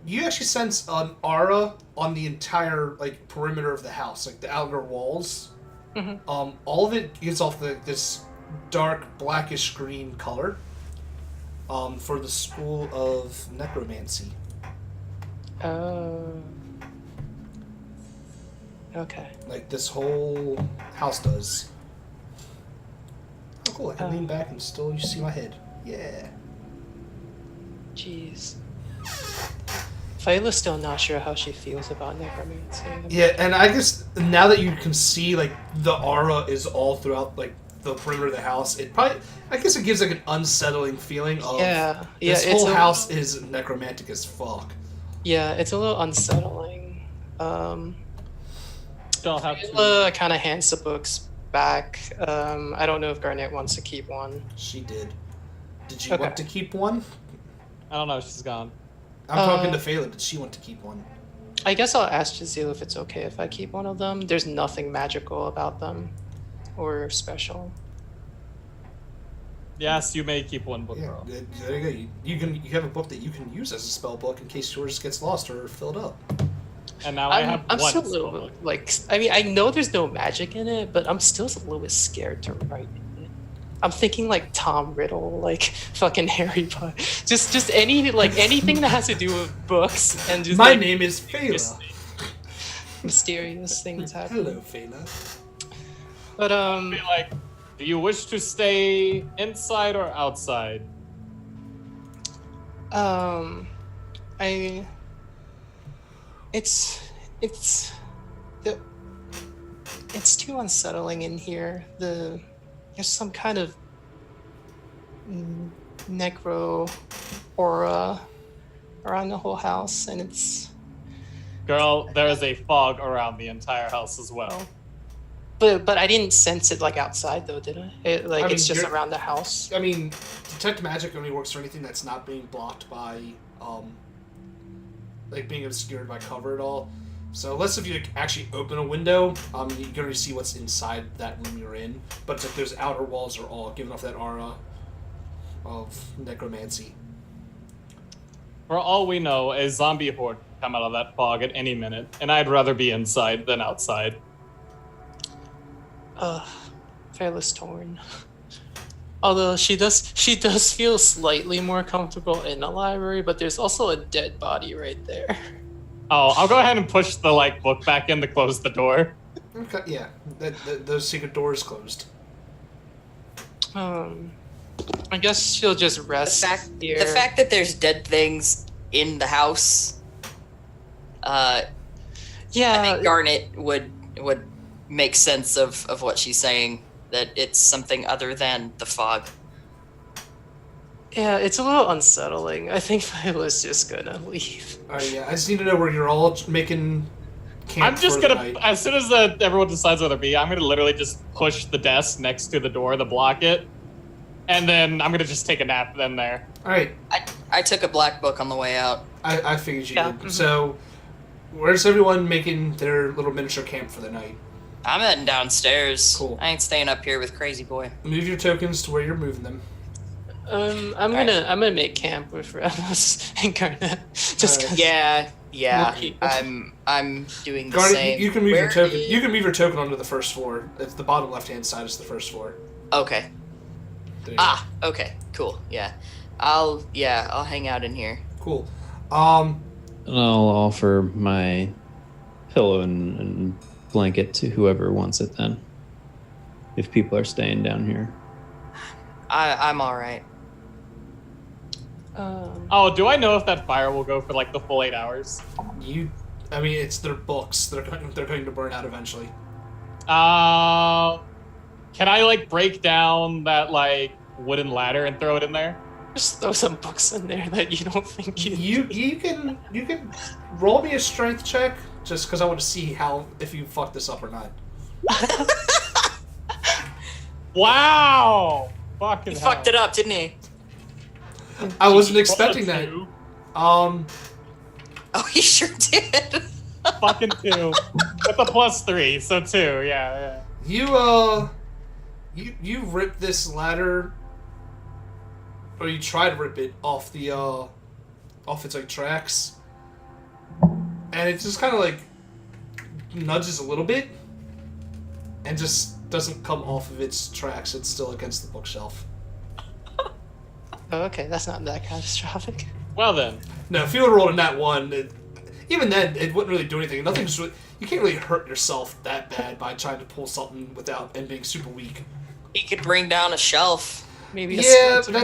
Speaker 2: You actually sense an aura on the entire like perimeter of the house, like the outer walls.
Speaker 5: Mhm.
Speaker 2: All of it gives off this dark blackish green color. For the school of necromancy.
Speaker 5: Oh. Okay.
Speaker 2: Like this whole house does. Oh, cool! I can lean back and still you see my head. Yeah.
Speaker 5: Jeez. Phyla's still not sure how she feels about necromancy.
Speaker 2: Yeah, and I guess now that you can see like the aura is all throughout like the perimeter of the house, it probably I guess it gives like an unsettling feeling of
Speaker 5: Yeah.
Speaker 2: this
Speaker 5: it's
Speaker 2: whole
Speaker 5: a-
Speaker 2: house is necromantic as fuck.
Speaker 5: Yeah, it's a little unsettling.
Speaker 3: Don't have to.
Speaker 5: Phyla kind of hands the books back. I don't know if Garnet wants to keep one.
Speaker 2: She did. Did you
Speaker 5: Okay.
Speaker 2: want to keep one?
Speaker 3: I don't know. She's gone.
Speaker 2: I'm talking to Phala. Did she want to keep one?
Speaker 5: I guess I'll ask Jaziel if it's okay if I keep one of them. There's nothing magical about them or special.
Speaker 3: Yes, you may keep one book,
Speaker 2: Yeah,
Speaker 3: girl.
Speaker 2: there you go. You have a book that you can use as a spell book in case yours gets lost or filled up.
Speaker 3: And now I have
Speaker 5: I'm
Speaker 3: one
Speaker 5: still a little
Speaker 3: spell
Speaker 5: bit like I mean I know there's no magic in it, but I'm still a little bit scared to write in it. I'm thinking like Tom Riddle, like fucking Harry Potter, just any like anything that has to do with books and just
Speaker 2: My
Speaker 5: like,
Speaker 2: name is Phala.
Speaker 5: mysterious things happen.
Speaker 2: Hello, Phala.
Speaker 5: But
Speaker 3: Be like, do you wish to stay inside or outside?
Speaker 5: I it's the it's too unsettling in here. There's some kind of necro aura around the whole house, and it's
Speaker 3: Girl, there is a fog around the entire house as well.
Speaker 5: But I didn't sense it like outside though, did I?
Speaker 2: I mean,
Speaker 5: It's just
Speaker 2: you're-
Speaker 5: around the house.
Speaker 2: I mean, detect magic only works for anything that's not being blocked by, like being obscured by cover at all. So unless if you actually open a window, you can already see what's inside that room you're in. But it's like those outer walls are all giving off that aura of necromancy.
Speaker 3: For all we know, a zombie horde can come out of that fog at any minute, and I'd rather be inside than outside.
Speaker 5: Fairless torn. Although she does feel slightly more comfortable in the library, but there's also a dead body right there.
Speaker 3: Oh, I'll go ahead and push the book back in to close the door.
Speaker 2: Okay, yeah, those secret doors closed.
Speaker 5: I guess she'll just rest here.
Speaker 1: The fact that there's dead things in the house, I think Garnet would make sense of what she's saying, that it's something other than the fog.
Speaker 5: Yeah, it's a little unsettling. I think Viola's just gonna leave.
Speaker 2: Alright, yeah, I just need to know where you're all making camp
Speaker 3: I'm just
Speaker 2: for the
Speaker 3: gonna,
Speaker 2: night.
Speaker 3: as soon as everyone decides where to be, I'm gonna literally just push the desk next to the door to block it, and then I'm gonna just take a nap then there.
Speaker 2: Alright,
Speaker 1: I took a black book on the way out.
Speaker 2: I figured you
Speaker 5: Yeah.
Speaker 2: did. So, where's everyone making their little miniature camp for the night?
Speaker 1: I'm heading downstairs.
Speaker 2: Cool.
Speaker 1: I ain't staying up here with Crazy Boy.
Speaker 2: Move your tokens to where you're moving them.
Speaker 5: I'm gonna make camp with Ramos and Garnet. Just
Speaker 2: Alright.
Speaker 5: 'cause
Speaker 1: Yeah,
Speaker 5: More people.
Speaker 1: I'm doing the
Speaker 2: Garnet,
Speaker 1: same.
Speaker 2: you can move your
Speaker 1: Where
Speaker 2: token.
Speaker 1: is-
Speaker 2: You can move your token onto the first floor. It's the bottom left-hand side is the first floor.
Speaker 1: Okay.
Speaker 2: There you
Speaker 1: Okay. Cool. Yeah. I'll hang out in here.
Speaker 2: go. Cool.
Speaker 4: And I'll offer my pillow and blanket to whoever wants it then. If people are staying down here.
Speaker 1: I'm all right.
Speaker 3: Oh, do I know if that fire will go for the full 8 hours?
Speaker 2: I mean, it's their books. They're going to burn out eventually.
Speaker 3: Can I break down that wooden ladder and throw it in there?
Speaker 5: just throw some books in there that you don't think you.
Speaker 2: You can roll me a strength check just because I want to see if you fuck this up or not.
Speaker 3: Wow! Fucking
Speaker 1: He
Speaker 3: hell.
Speaker 1: fucked it up, didn't he?
Speaker 2: I wasn't expecting that.
Speaker 3: Two.
Speaker 1: Oh, he sure did.
Speaker 3: Fucking 2. With a +3, so 2, yeah.
Speaker 2: You rip this ladder, or you try to rip it off its tracks, and it just kind of nudges a little bit, and just doesn't come off of its tracks. It's still against the bookshelf.
Speaker 5: Oh, okay, that's not that catastrophic.
Speaker 3: Well then.
Speaker 2: No, if you would have rolled in that one, even then it wouldn't really do anything. Nothing's really, you can't really hurt yourself that bad by trying to pull something and being super weak.
Speaker 1: He could bring down a shelf.
Speaker 5: Maybe. A
Speaker 2: Yeah,
Speaker 5: splinter.
Speaker 2: but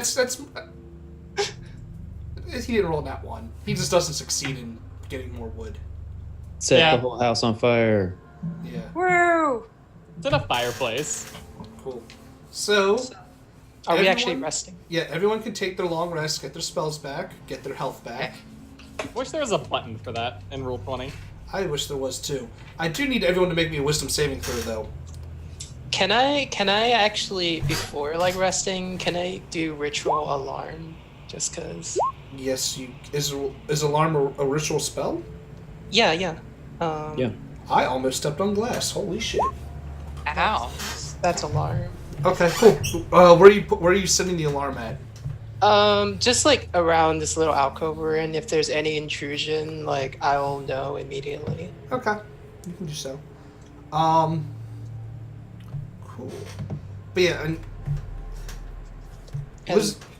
Speaker 2: that's. He didn't roll that one. He just doesn't succeed in getting more wood.
Speaker 4: Set
Speaker 3: Yeah.
Speaker 4: the whole house on fire.
Speaker 2: Yeah,
Speaker 1: Woo!
Speaker 3: It's in a fireplace.
Speaker 2: cool. So,
Speaker 5: Are we actually
Speaker 2: everyone-
Speaker 5: resting?
Speaker 2: yeah, everyone can take their long rest, get their spells back, get their health back.
Speaker 3: Wish there was a button for that in Rule 20.
Speaker 2: I wish there was too. I do need everyone to make me a wisdom saving throw, though.
Speaker 5: Can I actually before resting? Can I do ritual alarm? Just cause.
Speaker 2: Yes, is alarm a ritual spell?
Speaker 5: Yeah.
Speaker 4: Yeah.
Speaker 2: I almost stepped on glass. Holy shit.
Speaker 1: Ow.
Speaker 5: That's alarm.
Speaker 2: Okay, cool. Where are you setting the alarm at?
Speaker 5: Just around this little alcove we're in. If there's any intrusion, I'll know immediately.
Speaker 2: Okay, you can do so. Cool. But yeah,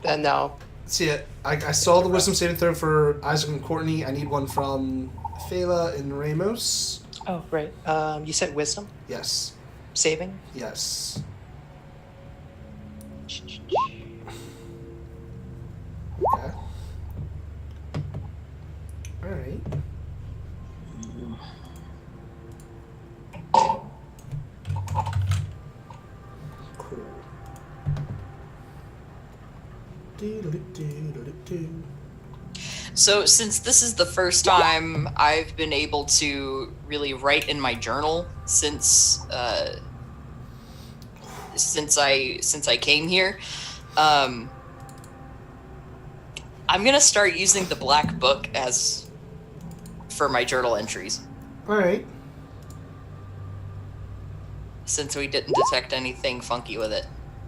Speaker 5: And now,
Speaker 2: see, I saw the wisdom saving throw for Isaac and Courtney. I need one from Fela and Ramos.
Speaker 5: oh right. You said wisdom
Speaker 2: Yes.
Speaker 5: saving.
Speaker 2: Yes. Okay. Alright. Cool. Do-do-do-do-do-do.
Speaker 1: So, since this is the first time I've been able to really write in my journal since since I came here. I'm gonna start using the black book for my journal entries,
Speaker 2: All right.
Speaker 1: since we didn't detect anything funky with it.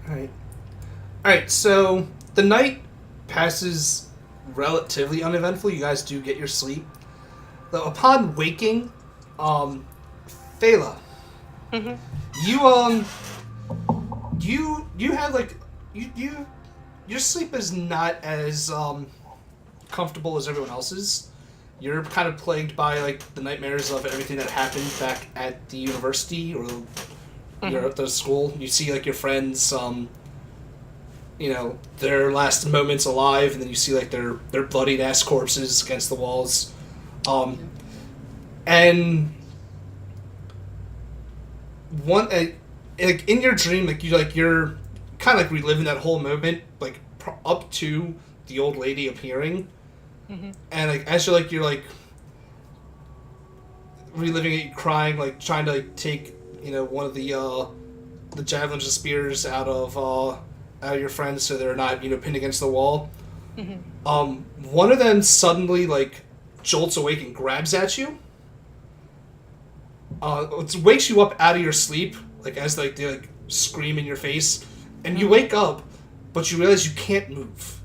Speaker 2: All right. All right. So the night passes relatively uneventfully. You guys do get your sleep. Though upon waking, Phala,
Speaker 5: Mhm.
Speaker 2: you have like you your sleep is not as comfortable as everyone else's. You're kind of plagued by like the nightmares of everything that happened back at the university or you're at the school. You see like your friends, their last moments alive, and then you see like their bloodied ass corpses against the walls, and one like in your dream, you're kind of like reliving that whole moment, like up to the old lady appearing, and like as you're reliving it, crying, like trying to like take one of the javelins and spears out of your friends so they're not pinned against the wall. One of them suddenly like jolts awake and grabs at you. It wakes you up out of your sleep, like as like they like scream in your face, and you wake up, but you realize you can't move.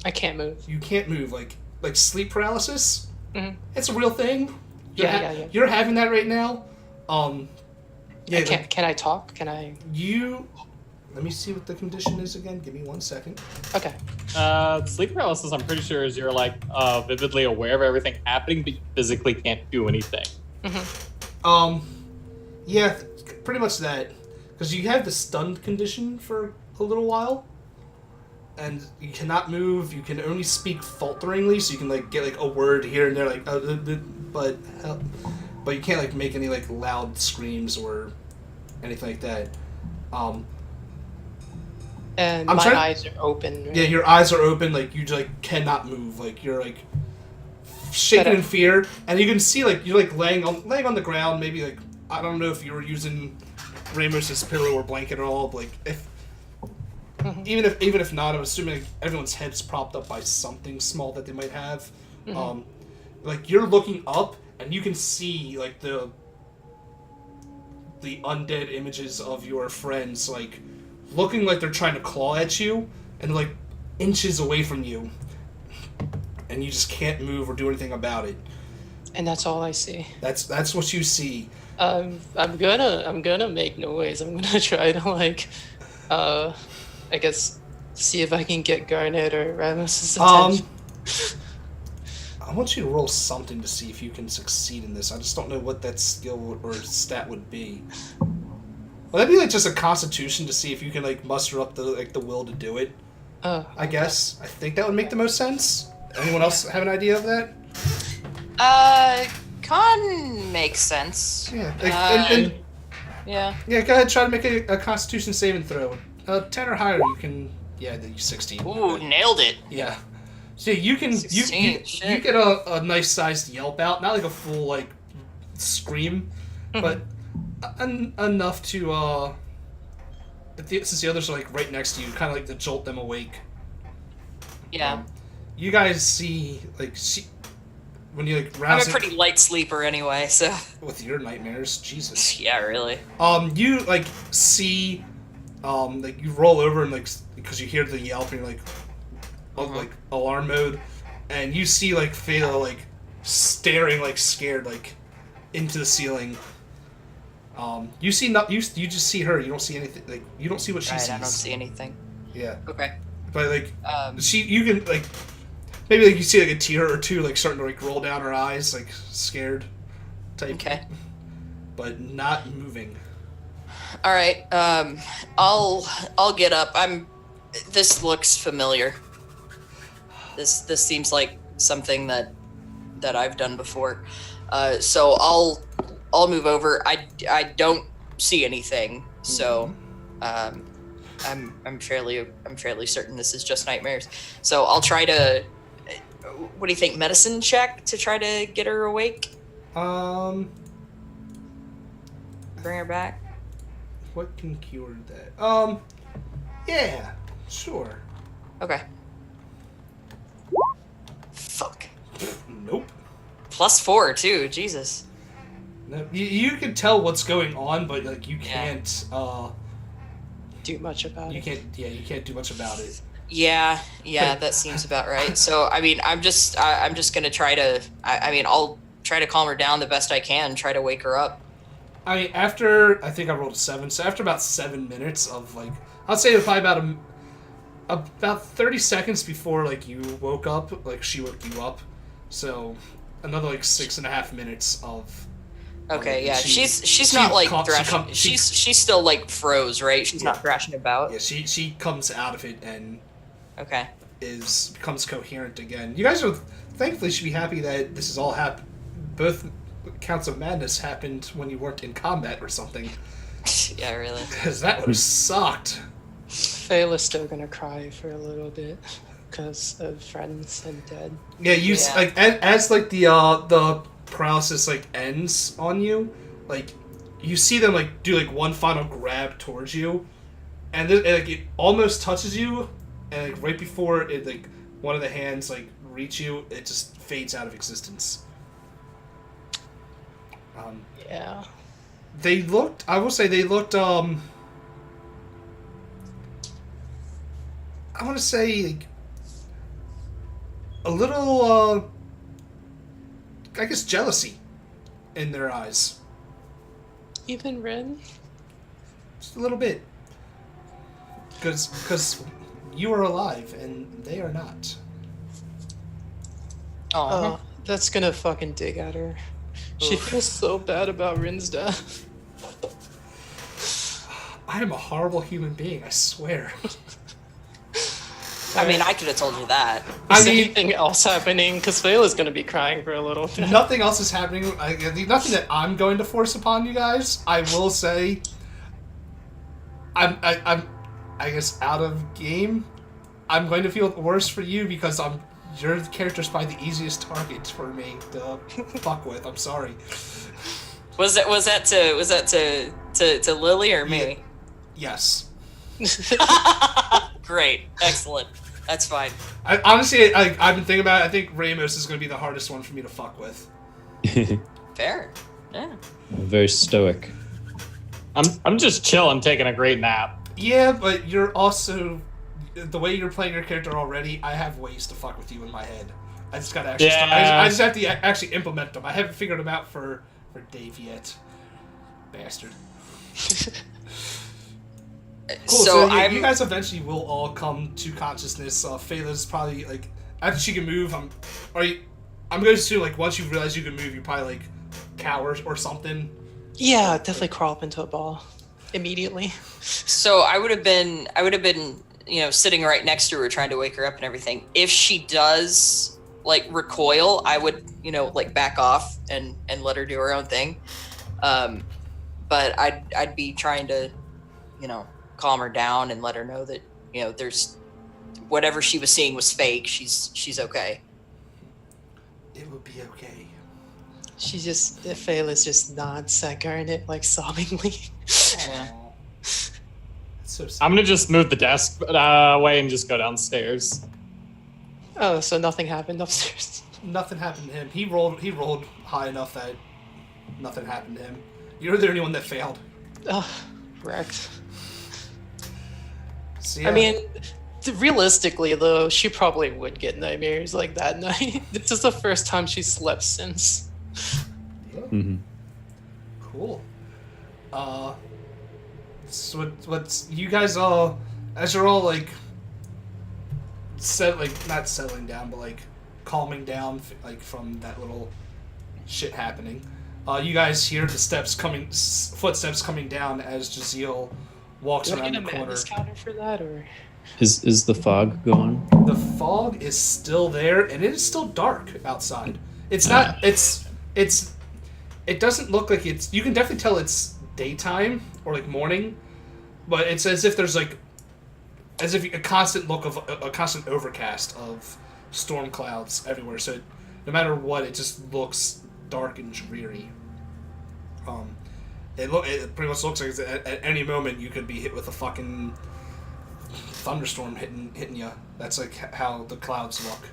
Speaker 5: I can't move.
Speaker 2: You can't move, like sleep paralysis. It's a real thing.
Speaker 5: Yeah.
Speaker 2: You're having that right now. Yeah.
Speaker 5: Can I talk? Can I?
Speaker 2: Let me see what the condition is again. Give me 1 second.
Speaker 5: Okay.
Speaker 3: Sleep paralysis, I'm pretty sure, is you're like vividly aware of everything happening, but you physically can't do anything.
Speaker 2: Yeah, pretty much that. Because you have the stunned condition for a little while, and you cannot move. You can only speak falteringly, so you can like get like a word here and there, like but you can't like make any like loud screams or anything like that.
Speaker 5: And my eyes are open. Right?
Speaker 2: Yeah, your eyes are open. Like you like cannot move. Like you're like shaking in fear, and you can see like you're like laying on the ground. Maybe like I don't know if you were using Ramos's pillow or blanket at all. But like if even if not, I'm assuming like, everyone's head's propped up by something small that they might have. Like you're looking up, and you can see like the undead images of your friends like looking like they're trying to claw at you, and like inches away from you, and you just can't move or do anything about it.
Speaker 5: And that's all I see.
Speaker 2: That's what you see.
Speaker 5: I'm gonna make noise. I'm gonna try to like, I guess, see if I can get Garnet or Ramos's attention.
Speaker 2: I want you to roll something to see if you can succeed in this. I just don't know what that skill or stat would be. Well, that'd be like just a Constitution to see if you can like muster up the will to do it. I guess. I think that would make the most sense. Anyone else have an idea of that?
Speaker 1: Con makes sense.
Speaker 2: Yeah.
Speaker 1: Yeah.
Speaker 2: Yeah, go ahead. Try to make a Constitution saving throw. 10 or higher, you can. Yeah, 16.
Speaker 1: Ooh, nailed it.
Speaker 2: Yeah. So you can
Speaker 1: 16,
Speaker 2: you
Speaker 1: shit.
Speaker 2: get a nice sized yelp out, not like a full like scream, but enough to since the others are like right next to you, kind of like to jolt them awake.
Speaker 1: Yeah.
Speaker 2: You guys see when you like rouse
Speaker 1: I'm a pretty light sleeper anyway, so.
Speaker 2: with your nightmares, Jesus.
Speaker 1: Yeah, really.
Speaker 2: You like see, like you roll over and like because you hear the yelp and you're like, like alarm mode, and you see like Phala like staring like scared like into the ceiling. You see you just see her. You don't see anything. Like you don't see what she sees.
Speaker 1: I don't see anything.
Speaker 2: Yeah.
Speaker 1: Okay.
Speaker 2: But like you can like maybe like you see like a tear or two like starting to like roll down her eyes like scared type.
Speaker 1: Okay.
Speaker 2: But not moving.
Speaker 1: All right. I'll get up. This looks familiar. This seems like something that I've done before. So I'll move over. I don't see anything. So I'm fairly certain this is just nightmares. So I'll try to. What do you think? Medicine check to try to get her awake. Bring her back.
Speaker 2: what can cure that? Yeah, sure.
Speaker 1: Okay. Fuck.
Speaker 2: Nope.
Speaker 1: +4 too. Jesus.
Speaker 2: No, you can tell what's going on, but like you can't.
Speaker 5: Do much about
Speaker 2: You
Speaker 5: it.
Speaker 2: can't. Yeah, you can't do much about it.
Speaker 1: Yeah, that seems about right. So I mean, I'm just gonna try to. I mean, I'll try to calm her down the best I can. Try to wake her up.
Speaker 2: I think I rolled a 7. So after about 7 minutes of like, I'd say probably about 30 seconds before like you woke up, like she woke you up. So another like 6.5 minutes of.
Speaker 1: Okay, yeah, she's
Speaker 2: she
Speaker 1: not like
Speaker 2: com- she
Speaker 1: thrashing.
Speaker 2: com- she-
Speaker 1: She's still like froze, right? She's not thrashing about.
Speaker 2: Yeah, she comes out of it and
Speaker 1: Okay.
Speaker 2: becomes coherent again. You guys are thankfully should be happy that this is all happened. Both counts of madness happened when you weren't in combat or something,
Speaker 1: Yeah, really.
Speaker 2: because that would have sucked.
Speaker 5: Fayla's still gonna cry for a little bit because of friends and dead.
Speaker 2: Yeah, you
Speaker 1: Yeah.
Speaker 2: like as like the paralysis like ends on you, like you see them like do like one final grab towards you, and then like it almost touches you, and like right before it like one of the hands like reach you, it just fades out of existence.
Speaker 5: Yeah.
Speaker 2: They looked. I will say they looked. I want to say like, a little. I guess jealousy in their eyes,
Speaker 5: Even Ren?
Speaker 2: just a little bit. Because you are alive and they are not.
Speaker 1: Oh.
Speaker 5: That's gonna fucking dig at her. She feels so bad about Rin's death.
Speaker 2: I am a horrible human being. I swear.
Speaker 1: I mean, I could have told you that.
Speaker 2: I
Speaker 5: Is
Speaker 2: mean,
Speaker 5: anything else happening? Because Fayla's gonna be crying for a little bit.
Speaker 2: nothing else is happening. Nothing that I'm going to force upon you guys. I will say, I'm I guess out of game. I'm going to feel worse for you because your character's probably the easiest target for me to fuck with. I'm sorry.
Speaker 1: Was that to Lily or me?
Speaker 2: Yes.
Speaker 1: Great, excellent. That's fine.
Speaker 2: Honestly, I've been thinking about it. I think Ramos is going to be the hardest one for me to fuck with.
Speaker 1: Fair. Yeah.
Speaker 4: Very stoic.
Speaker 3: I'm just chilling, taking a great nap.
Speaker 2: Yeah, but you're also the way you're playing your character already. I have ways to fuck with you in my head. I just gotta actually.
Speaker 3: Yeah.
Speaker 2: I just have to actually implement them. I haven't figured them out for Dave yet. Bastard. Cool. So, yeah, you guys eventually will all come to consciousness. Fayla's probably like after she can move. I'm going to assume like once you realize you can move, you probably like cower or something.
Speaker 5: Yeah, definitely crawl up into a ball immediately.
Speaker 1: So I would have been, sitting right next to her, trying to wake her up and everything. If she does like recoil, I would, like back off and let her do her own thing. But I'd be trying to, calm her down and let her know that, there's whatever she was seeing was fake. She's okay.
Speaker 2: It will be okay.
Speaker 5: Fayla's just nods at Garnet like sobbingly.
Speaker 1: Yeah.
Speaker 2: That's so sad.
Speaker 3: I'm gonna just move the desk away and just go downstairs.
Speaker 5: Oh, so nothing happened upstairs.
Speaker 2: Nothing happened to him. He rolled high enough that nothing happened to him. You're the only one that failed.
Speaker 5: Ugh, wrecked.
Speaker 2: So,
Speaker 5: I mean, realistically though, she probably would get nightmares like that night. This is the first time she slept since.
Speaker 2: yeah,
Speaker 4: Hmm.
Speaker 2: cool. So what's you guys all as you're all like not settling down, but like calming down like from that little shit happening. You guys hear the footsteps coming down as Jaziel walks
Speaker 5: Do I
Speaker 2: around
Speaker 5: get
Speaker 2: the
Speaker 5: a
Speaker 2: corner.
Speaker 5: madness counter for that, or?
Speaker 4: Is the fog gone?
Speaker 2: The fog is still there, and it is still dark outside. It's not. It doesn't look like it's. You can definitely tell it's daytime or like morning, but it's as if there's like, as if a constant look of a constant overcast of storm clouds everywhere. So no matter what, it just looks dark and dreary. It pretty much looks like at any moment you could be hit with a fucking thunderstorm hitting you. That's like how the clouds look.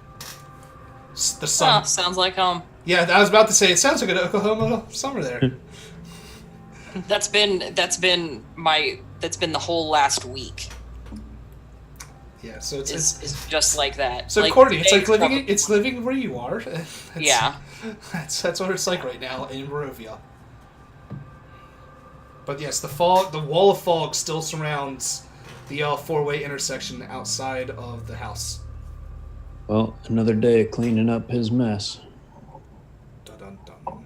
Speaker 2: The sun.
Speaker 1: Sounds like home.
Speaker 2: Yeah, I was about to say it sounds like an Oklahoma summer there.
Speaker 1: That's been the whole last week.
Speaker 2: Yeah, so
Speaker 1: It's just like that.
Speaker 2: so
Speaker 1: like,
Speaker 2: Courtney, it's like
Speaker 1: probably-
Speaker 2: it's living where you are.
Speaker 1: Yeah.
Speaker 2: That's what it's like right now in Barovia. But yes, the wall of fog still surrounds the four-way intersection outside of the house.
Speaker 4: Well, another day of cleaning up his mess.
Speaker 2: Dun dun dun.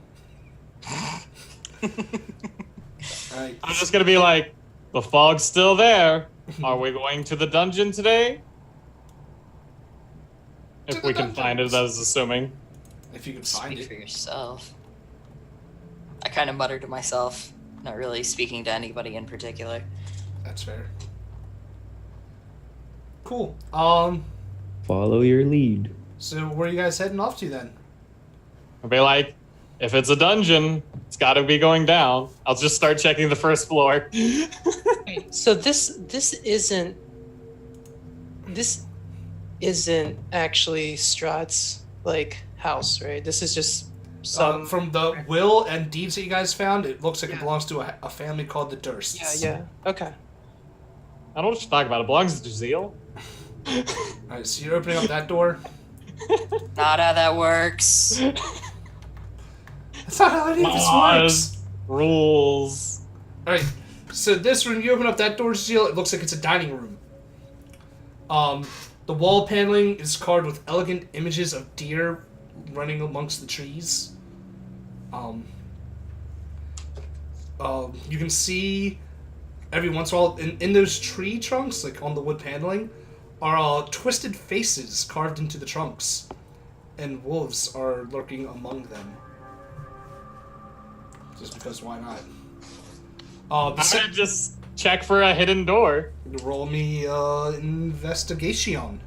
Speaker 2: Alright.
Speaker 3: I'm just gonna be like, the fog's still there. Are we going to the dungeon today? If we can find it, that is assuming.
Speaker 2: If you can find
Speaker 1: Speak for
Speaker 2: it.
Speaker 1: yourself. I kind of mutter to myself, not really speaking to anybody in particular.
Speaker 2: That's fair. Cool.
Speaker 4: Follow your lead.
Speaker 2: So where are you guys heading off to then?
Speaker 3: I'll be like, if it's a dungeon, it's got to be going down. I'll just start checking the first floor.
Speaker 5: So this isn't actually Strahd's like house, right? This is just some
Speaker 2: From the will and deeds that you guys found, it looks like it
Speaker 5: Yeah.
Speaker 2: belongs to a family called the Dursts.
Speaker 5: yeah. Okay.
Speaker 3: I don't know what you're talking about. It belongs to Jazeel.
Speaker 2: Alright, so you're opening up that door.
Speaker 1: Not how that works.
Speaker 2: That's not how any of this works.
Speaker 3: Rules.
Speaker 2: Alright, so this room, you open up that door, Seal, it looks like it's a dining room. The wall paneling is carved with elegant images of deer running amongst the trees. You can see every once in a while in those tree trunks, like on the wood paneling, are twisted faces carved into the trunks, and wolves are lurking among them. Just because, why not?
Speaker 3: I'm gonna just check for a hidden door.
Speaker 2: Roll me investigation.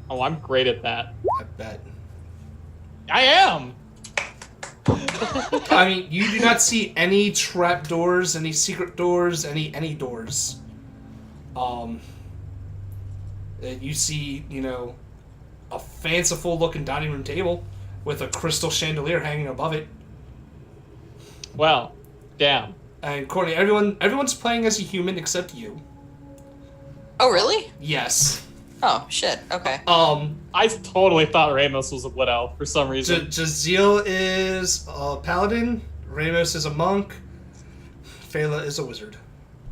Speaker 3: Oh, I'm great at that.
Speaker 2: I bet.
Speaker 3: I am.
Speaker 2: I mean, you do not see any trap doors, any secret doors, any doors. You see, a fanciful looking dining room table with a crystal chandelier hanging above it.
Speaker 3: Well, damn.
Speaker 2: And Courtney, everyone's playing as a human except you.
Speaker 1: Oh, really?
Speaker 2: Yes.
Speaker 1: Oh, shit. Okay.
Speaker 3: I totally thought Ramos was a wood elf for some reason.
Speaker 2: Jazeel is a paladin, Ramos is a monk, Phala is a wizard.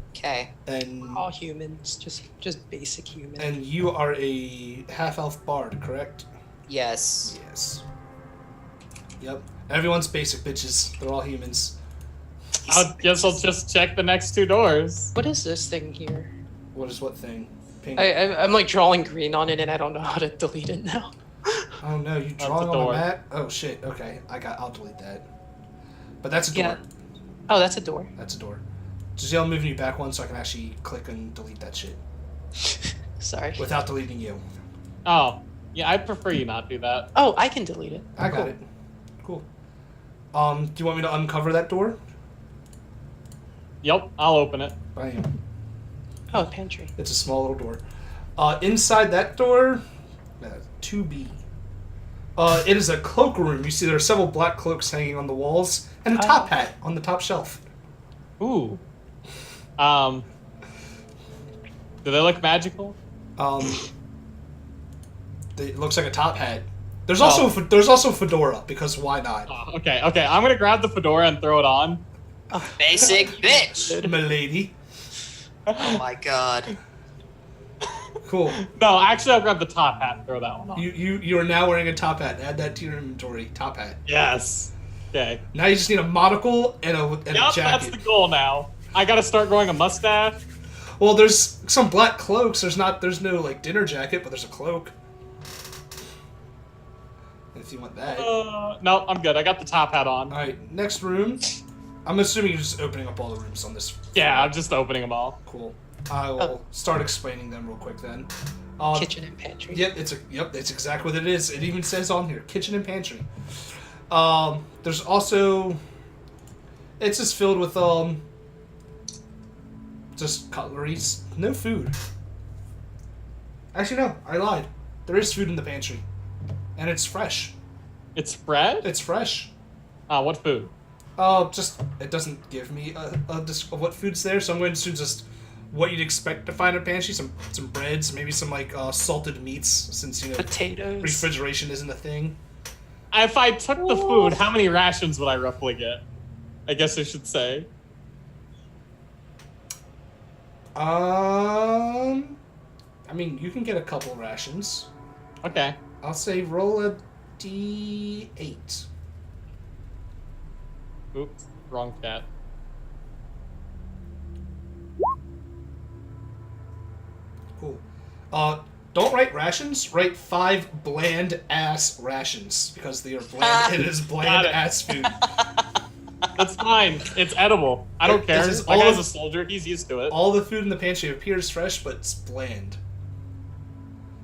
Speaker 1: Okay.
Speaker 2: And
Speaker 5: All humans, just basic human.
Speaker 2: and you are a half-elf bard, correct?
Speaker 1: Yes.
Speaker 2: Yes. Yep. Everyone's basic bitches. They're all humans.
Speaker 3: I guess I'll just check the next two doors.
Speaker 5: What is this thing here?
Speaker 2: What is what thing? Pink.
Speaker 5: I'm like drawing green on it, and I don't know how to delete it now.
Speaker 2: Oh no, you
Speaker 3: That's
Speaker 2: drawing
Speaker 3: a
Speaker 2: on
Speaker 3: door.
Speaker 2: a map? Oh shit. Okay, I'll delete that. But that's a door.
Speaker 5: Yeah. Oh, that's a door.
Speaker 2: That's a door. Giselle, I'm moving you back one so I can actually click and delete that shit
Speaker 5: Sorry.
Speaker 2: without deleting you.
Speaker 3: Oh, yeah, I prefer you not do that.
Speaker 5: Oh, I can delete it.
Speaker 2: I got
Speaker 5: Cool.
Speaker 2: it. Cool. Do you want me to uncover that door?
Speaker 3: Yep, I'll open it.
Speaker 2: Bam.
Speaker 5: Oh, pantry.
Speaker 2: It's a small little door. Inside that door, 2B. It is a cloakroom. You see there are several black cloaks hanging on the walls and a top hat on the top shelf.
Speaker 3: Ooh. Do they look magical?
Speaker 2: It looks like a top hat. There's also a fedora because why not?
Speaker 3: Oh, okay. I'm gonna grab the fedora and throw it on.
Speaker 1: Basic bitch.
Speaker 2: Milady.
Speaker 1: Oh my god.
Speaker 2: Cool.
Speaker 3: No, actually, I'll grab the top hat and throw that one on.
Speaker 2: You are now wearing a top hat. Add that to your inventory. Top hat.
Speaker 3: Yes. Okay.
Speaker 2: Now you just need a monocle and a
Speaker 3: Yep,
Speaker 2: jacket.
Speaker 3: that's the goal now. I gotta start growing a mustache.
Speaker 2: Well, there's some black cloaks. There's no like dinner jacket, but there's a cloak. If you want that.
Speaker 3: No, I'm good. I got the top hat on.
Speaker 2: All right, next room. I'm assuming you're just opening up all the rooms on this.
Speaker 3: Yeah, I'm just opening them all.
Speaker 2: Cool. I will start explaining them real quick then.
Speaker 5: Kitchen and pantry.
Speaker 2: Yep, it's exactly what it is. It even says on here, kitchen and pantry. There's also It's just filled with just cutleries. No food. Actually, no. I lied. There is food in the pantry, and it's fresh.
Speaker 3: It's spread?
Speaker 2: It's fresh.
Speaker 3: What food?
Speaker 2: Just it doesn't give me a disc of what food's there, so I'm going to just what you'd expect to find in a pantry. Some breads, maybe some like salted meats, since
Speaker 5: Potatoes.
Speaker 2: refrigeration isn't a thing.
Speaker 3: If I took the food, how many rations would I roughly get? I guess I should say.
Speaker 2: I mean, you can get a couple rations.
Speaker 3: Okay.
Speaker 2: I'll say roll a d8.
Speaker 3: Oops, wrong cat.
Speaker 2: Cool. Don't write rations. Write 5 bland ass rations because they are bland. It is bland ass food.
Speaker 3: That's fine. It's edible. I don't care.
Speaker 2: This is
Speaker 3: My
Speaker 2: all
Speaker 3: guy's
Speaker 2: of-
Speaker 3: a soldier. He's used to it.
Speaker 2: All the food in the pantry appears fresh, but it's bland.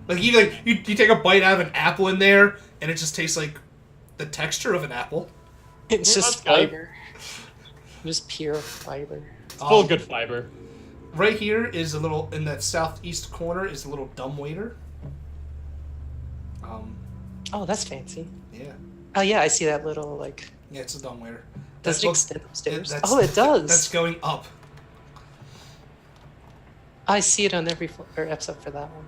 Speaker 2: Like you take a bite out of an apple in there, and it just tastes like the texture of an apple.
Speaker 5: It's
Speaker 3: Well,
Speaker 5: just
Speaker 3: that's good.
Speaker 5: fiber. Just pure fiber.
Speaker 3: It's full of good fiber.
Speaker 2: Right here is a little in that southeast corner is a little dumbwaiter.
Speaker 5: Oh, that's fancy.
Speaker 2: Yeah,
Speaker 5: Oh yeah, I see that little like.
Speaker 2: yeah, it's a dumbwaiter.
Speaker 5: Does
Speaker 2: That
Speaker 5: it
Speaker 2: looks-
Speaker 5: extend upstairs?
Speaker 2: that's-
Speaker 5: Oh, it does.
Speaker 2: That's going up.
Speaker 5: I see it on every floor, or except for that one.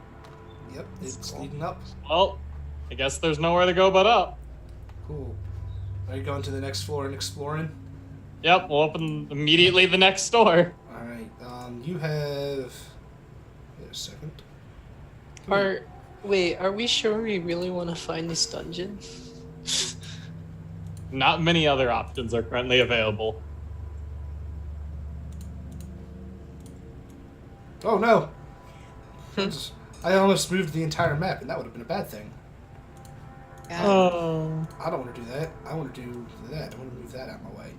Speaker 2: Yep, it's
Speaker 5: cool.
Speaker 2: leading up.
Speaker 3: Well, I guess there's nowhere to go but up.
Speaker 2: Cool. Are you going to the next floor and exploring?
Speaker 3: Yep, we'll open immediately the next door.
Speaker 2: All right. You have. Wait a second.
Speaker 5: Are we sure we really want to find this dungeon?
Speaker 3: Not many other options are currently available.
Speaker 2: Oh no! I almost moved the entire map, and that would have been a bad thing.
Speaker 3: Oh.
Speaker 2: I don't want to do that. I want to do that. I want to move that out of my way.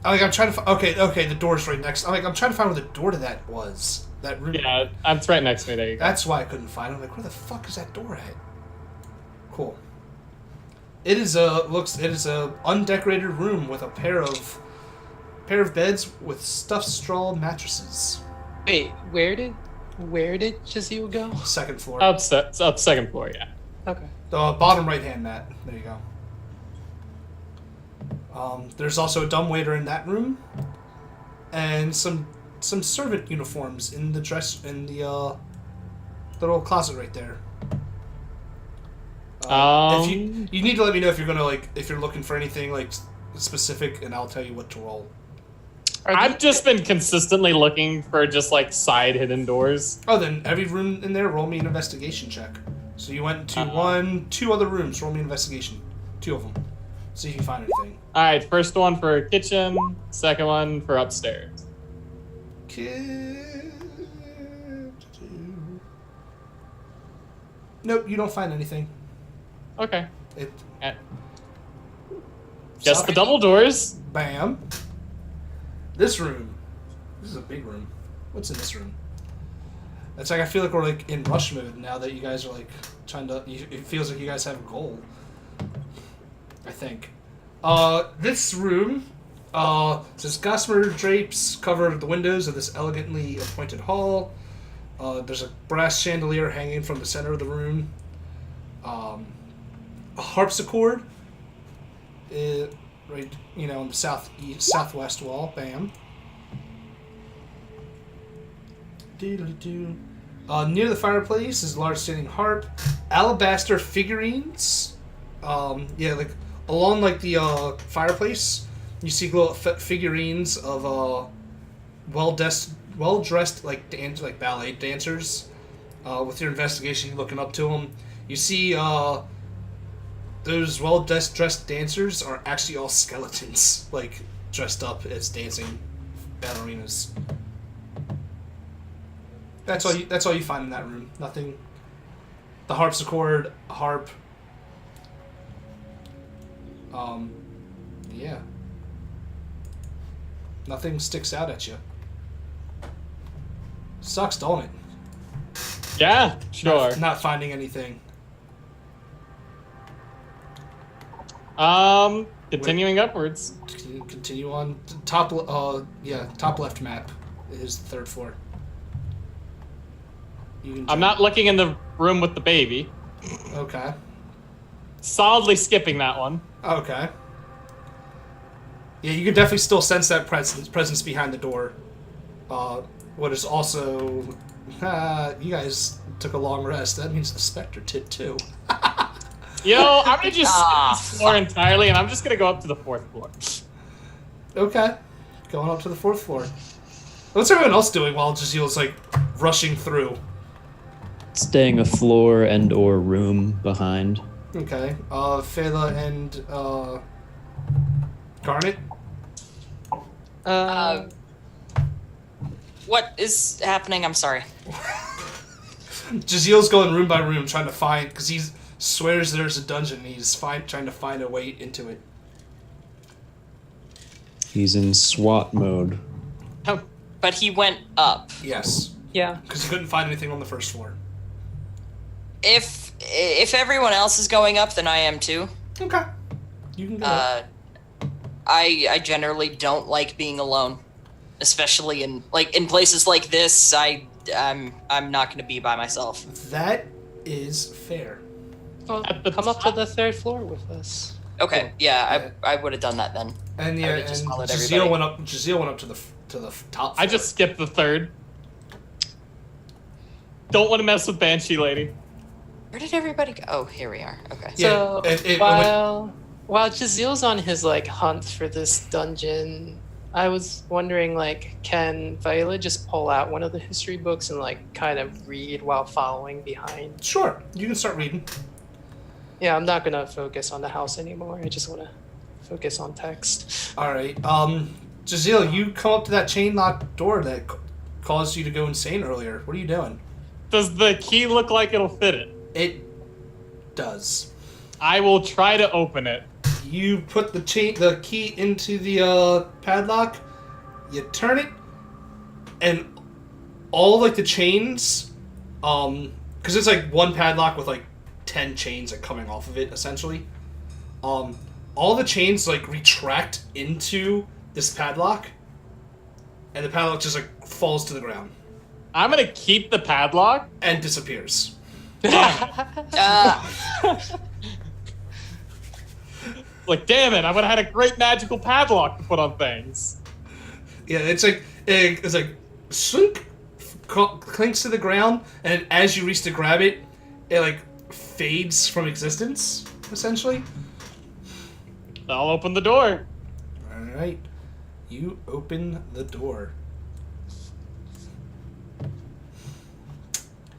Speaker 2: I'm trying to. Okay. The door's right next. I'm trying to find where the door to that was. That room.
Speaker 3: Yeah, it's right next to me. There you go.
Speaker 2: That's why I couldn't find it. I'm like, where the fuck is that door at? Cool. It is a undecorated room with a pair of beds with stuffed straw mattresses.
Speaker 5: Wait, where did Jazeel go?
Speaker 2: Second floor.
Speaker 3: Up second floor, yeah.
Speaker 5: Okay.
Speaker 2: The bottom right hand mat. There you go. There's also a dumbwaiter in that room, and some servant uniforms in the little closet right there. If you need to let me know if you're gonna if you're looking for anything specific, and I'll tell you what to roll.
Speaker 3: I've just been consistently looking for just side hidden doors.
Speaker 2: Oh, then every room in there, roll me an investigation check. So you went to two other rooms. Roll me an investigation. 2 of them. See if you find anything.
Speaker 3: All right, first one for kitchen, second one for upstairs.
Speaker 2: Nope, you don't find anything.
Speaker 3: Okay.
Speaker 2: It.
Speaker 3: Guess the double doors.
Speaker 2: Bam. This room. This is a big room. What's in this room? It's I feel like we're in rush mode now that you guys are trying to. It feels like you guys have a goal. I think. This room. Says gossamer drapes cover the windows of this elegantly appointed hall. There's a brass chandelier hanging from the center of the room. A harpsichord. Right, on the southwest wall. Bam. Doodly-doo. Near the fireplace is a large standing harp. Alabaster figurines. Along the fireplace, you see little figurines of well-dressed ballet dancers. With your investigation, you're looking up to them. You see those well-dressed dancers are actually all skeletons, dressed up as dancing ballerinas. That's all you find in that room. Nothing. The harpsichord, harp. Yeah. Nothing sticks out at you. Sucks, don't it?
Speaker 3: Yeah, sure.
Speaker 2: Not finding anything.
Speaker 3: Continuing upwards.
Speaker 2: Continue on top. Top left map is the third floor.
Speaker 3: I'm not looking in the room with the baby.
Speaker 2: Okay.
Speaker 3: Solidly skipping that one.
Speaker 2: Okay. Yeah, you can definitely still sense that presence behind the door. What is also... you guys took a long rest. That means the Spectre did too.
Speaker 3: Yo, I'm gonna just skip this floor entirely, and I'm just gonna go up to the 4th floor.
Speaker 2: Okay. Going up to the 4th floor. What's everyone else doing while Jazil's, like, rushing through?
Speaker 4: Staying a floor and or room behind.
Speaker 2: Okay. Fela and, Garnet?
Speaker 1: What is happening? I'm sorry.
Speaker 2: Jazil's going room by room trying to find... Because he swears there's a dungeon and he's trying to find a way into it.
Speaker 4: He's in SWAT mode.
Speaker 1: But he went up.
Speaker 2: Yes.
Speaker 5: Yeah.
Speaker 2: Because he couldn't find anything on the first floor.
Speaker 1: If everyone else is going up, then I am too.
Speaker 2: Okay. You can go up.
Speaker 1: I generally don't like being alone, especially in places like this. I'm not going to be by myself.
Speaker 2: That is fair.
Speaker 5: Well, come up to the 3rd floor with us.
Speaker 1: Okay,
Speaker 2: Cool.
Speaker 1: yeah, I would have done that then.
Speaker 2: And
Speaker 1: I
Speaker 2: yeah,
Speaker 1: would've just
Speaker 2: and
Speaker 1: followed
Speaker 2: Jazil
Speaker 1: everybody.
Speaker 2: went up. Jazil went up to the top floor.
Speaker 3: I just skipped the 3rd. Don't want to mess with Banshee Lady.
Speaker 1: Where did everybody go? Oh, here we are. Okay.
Speaker 5: So
Speaker 2: it
Speaker 5: while Jazil's on his like hunt for this dungeon, I was wondering like, can Viola just pull out one of the history books and like kind of read while following behind?
Speaker 2: Sure, you can start reading.
Speaker 5: Yeah, I'm not gonna focus on the house anymore. I just want to focus on text.
Speaker 2: All right. Jazil, you come up to that chain locked door that caused you to go insane earlier. What are you doing?
Speaker 3: Does the key look like it'll fit it?
Speaker 2: It does.
Speaker 3: I will try to open it.
Speaker 2: You put the key into the padlock. You turn it, and all like the chains, because it's like one padlock with like 10 chains like coming off of it essentially. All the chains like retract into this padlock, and the padlock just like falls to the ground
Speaker 3: I'm gonna keep the padlock.
Speaker 2: and disappears.
Speaker 3: Like, damn it! I would have had a great magical padlock to put on things.
Speaker 2: Yeah, it's like slink, clinks to the ground, and as you reach to grab it, it like fades from existence essentially.
Speaker 3: I'll open the door.
Speaker 2: All right, you open the door.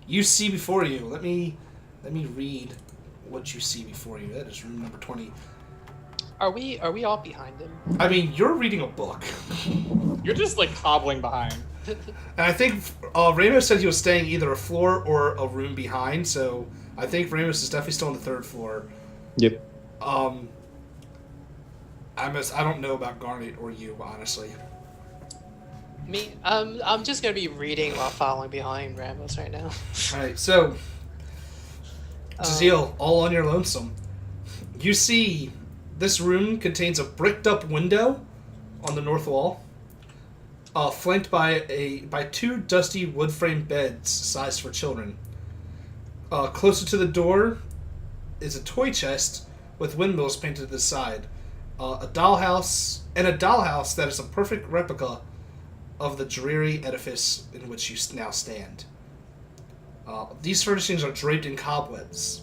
Speaker 2: You see before you. Let me read what you see before you. That is room number 20.
Speaker 5: Are we all behind him?
Speaker 2: I mean, you're reading a book.
Speaker 3: You're just like hobbling behind.
Speaker 2: And I think Ramos said he was staying either a floor or a room behind, so I think Ramos is definitely still on the 3rd floor.
Speaker 4: Yep.
Speaker 2: I don't know about Garnet or you, honestly.
Speaker 5: Me, I'm just gonna be reading while following behind Ramos right now.
Speaker 2: Alright, so Jazil, all on your lonesome. You see this room contains a bricked up window on the north wall, flanked by 2 dusty wood frame beds sized for children. Closer to the door is a toy chest with windmills painted to the side. A dollhouse that is a perfect replica of the dreary edifice in which you now stand. These furnishings are draped in cobwebs.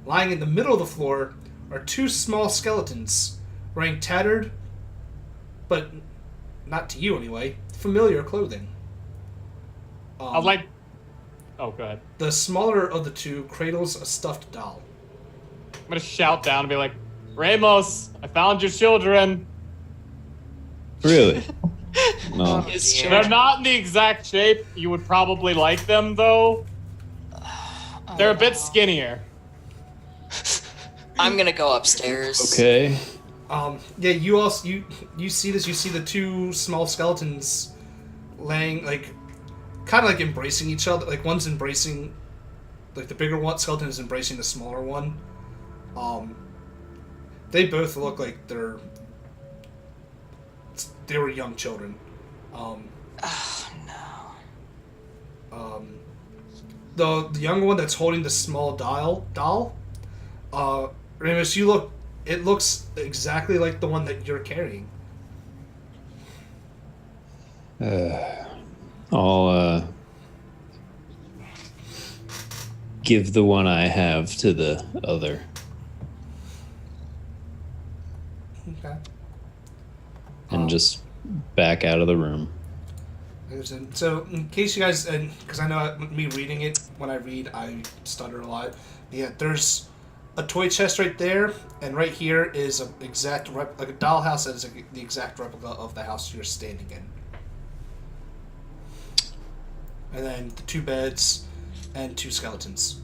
Speaker 2: Lying in the middle of the floor are 2 small skeletons wearing tattered, but not to you anyway, familiar clothing.
Speaker 3: I'd like. Oh, go ahead.
Speaker 2: The smaller of the 2 cradles a stuffed doll.
Speaker 3: I'm gonna shout down and be like, Ramos, I found your children.
Speaker 4: Really? No.
Speaker 5: His
Speaker 1: Yeah.
Speaker 3: They're
Speaker 5: children.
Speaker 3: not in the exact shape. You would probably like them, though. They're a bit skinnier.
Speaker 1: I'm gonna go upstairs.
Speaker 4: Okay.
Speaker 2: Yeah, you also you see this. You see the 2 small skeletons laying like, kind of like embracing each other. Like one's embracing, like the bigger one skeleton is embracing the smaller one. They both look like they were young children.
Speaker 1: Oh no.
Speaker 2: The younger one that's holding the small doll. Remus, it looks exactly like the one that you're carrying.
Speaker 4: I'll give the one I have to the other.
Speaker 2: Okay.
Speaker 4: And just back out of the room.
Speaker 2: So, in case you guys, because I know me reading it, when I read, I stutter a lot. Yeah, there's a toy chest right there, and right here is a dollhouse that is the exact replica of the house you're standing in. And then the 2 beds and 2 skeletons.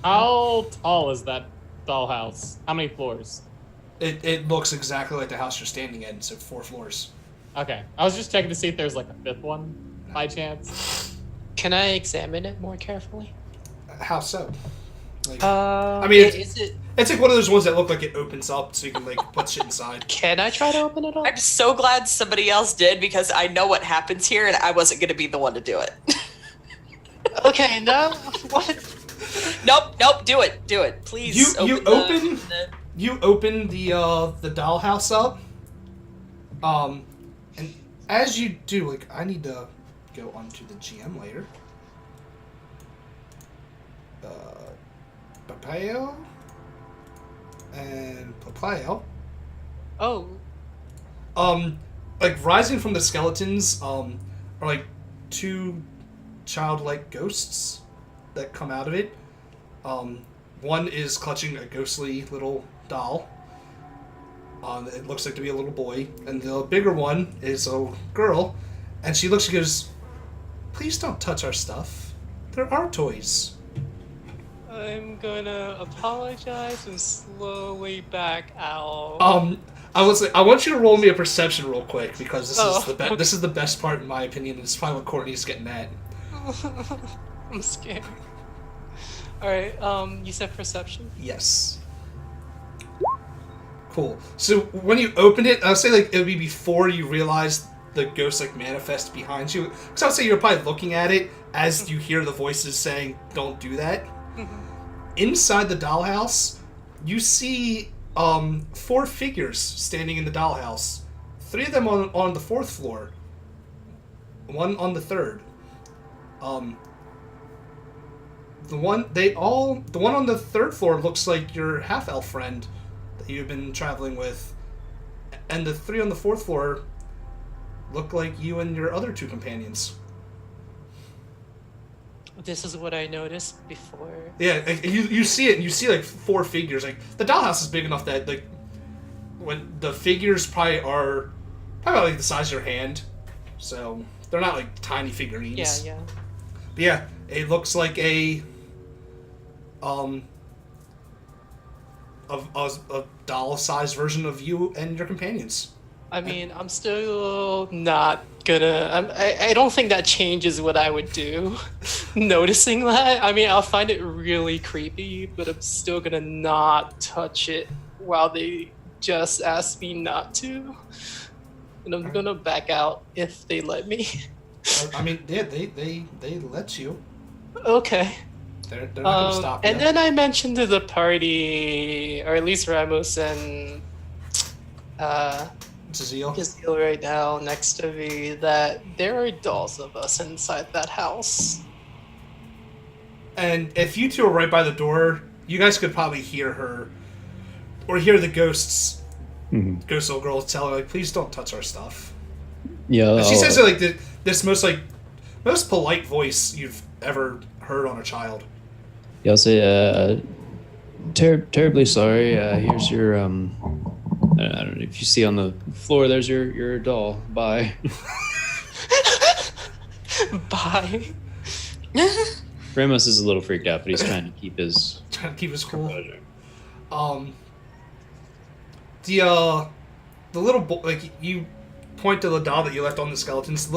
Speaker 3: How tall is that dollhouse? How many floors?
Speaker 2: It looks exactly like the house you're standing in, so 4 floors.
Speaker 3: Okay. I was just checking to see if there's like a 5th one by chance.
Speaker 5: Can I examine it more carefully?
Speaker 2: How so? Like,
Speaker 5: I
Speaker 2: mean,
Speaker 5: is it?
Speaker 2: it's like one of those ones that look like it opens up so you can like put shit inside.
Speaker 5: Can I try to open it up?
Speaker 1: I'm so glad somebody else did because I know what happens here and I wasn't going to be the one to do it.
Speaker 5: Okay, no. What?
Speaker 1: Nope, do it. Please.
Speaker 2: You open the dollhouse up. And as you do, like, I need to go onto the GM later. Papaya and Papaya.
Speaker 5: Oh.
Speaker 2: Like rising from the skeletons, are like 2 childlike ghosts that come out of it. One is clutching a ghostly little doll. It looks like to be a little boy, and the bigger one is a girl, and she goes, "Please don't touch our stuff. They're our toys."
Speaker 5: I'm gonna apologize and slowly back out.
Speaker 2: I want you to roll me a perception real quick because this is the best part in my opinion. It's probably what Courtney's getting at.
Speaker 5: I'm scared. Alright, you said perception?
Speaker 2: Yes. Cool. So when you open it, I'll say like it would be before you realize the ghost like manifest behind you. Because I would say you're probably looking at it as you hear the voices saying, "Don't do that." Inside the dollhouse, you see 4 figures standing in the dollhouse. 3 of them on the 4th floor. 1 on the 3rd. The one on the 3rd floor looks like your half-elf friend that you've been traveling with, and the 3 on the 4th floor look like you and your other 2 companions.
Speaker 5: This is what I noticed before.
Speaker 2: Yeah, you see it, and you see like 4 figures. Like the dollhouse is big enough that like when the figures probably about like the size of your hand, so they're not like tiny figurines.
Speaker 5: Yeah.
Speaker 2: But yeah, it looks like a doll-sized version of you and your companions.
Speaker 5: I mean, I'm still not gonna. I don't think that changes what I would do. Noticing that, I mean, I'll find it really creepy, but I'm still gonna not touch it while they just ask me not to. And I'm gonna back out if they let me.
Speaker 2: I mean, yeah, they let you.
Speaker 5: Okay.
Speaker 2: They're not gonna stop you.
Speaker 5: And then I mentioned to the party, or at least Ramos and Jazeel right now next to me, that there are dolls of us inside that house.
Speaker 2: And if you 2 are right by the door, you guys could probably hear her, or hear the ghost little girl tell her, like, "Please don't touch our stuff."
Speaker 4: Yeah.
Speaker 2: And she says it like this most polite voice you've ever heard on a child.
Speaker 4: Yeah, I'll say, terribly sorry. Here's your, I don't know if you see on the floor, there's your doll. Bye.
Speaker 5: Bye.
Speaker 4: Ramos is a little freaked out, but he's trying to keep his
Speaker 2: cool. The little boy, like, you point to the doll that you left on the skeletons.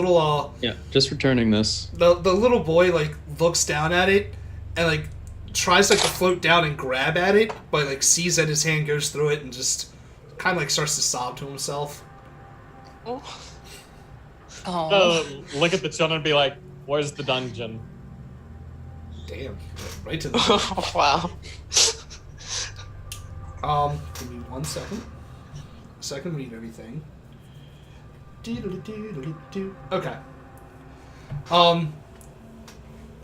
Speaker 4: Yeah, just returning this.
Speaker 2: The little boy like looks down at it and like tries like to float down and grab at it, but like sees that his hand goes through it and just kind of like starts to sob to himself.
Speaker 5: Oh.
Speaker 3: Look at the children and be like, "Where's the dungeon?"
Speaker 2: Damn, right to the.
Speaker 5: Wow.
Speaker 2: Give me 1 second. So I can read everything. Okay.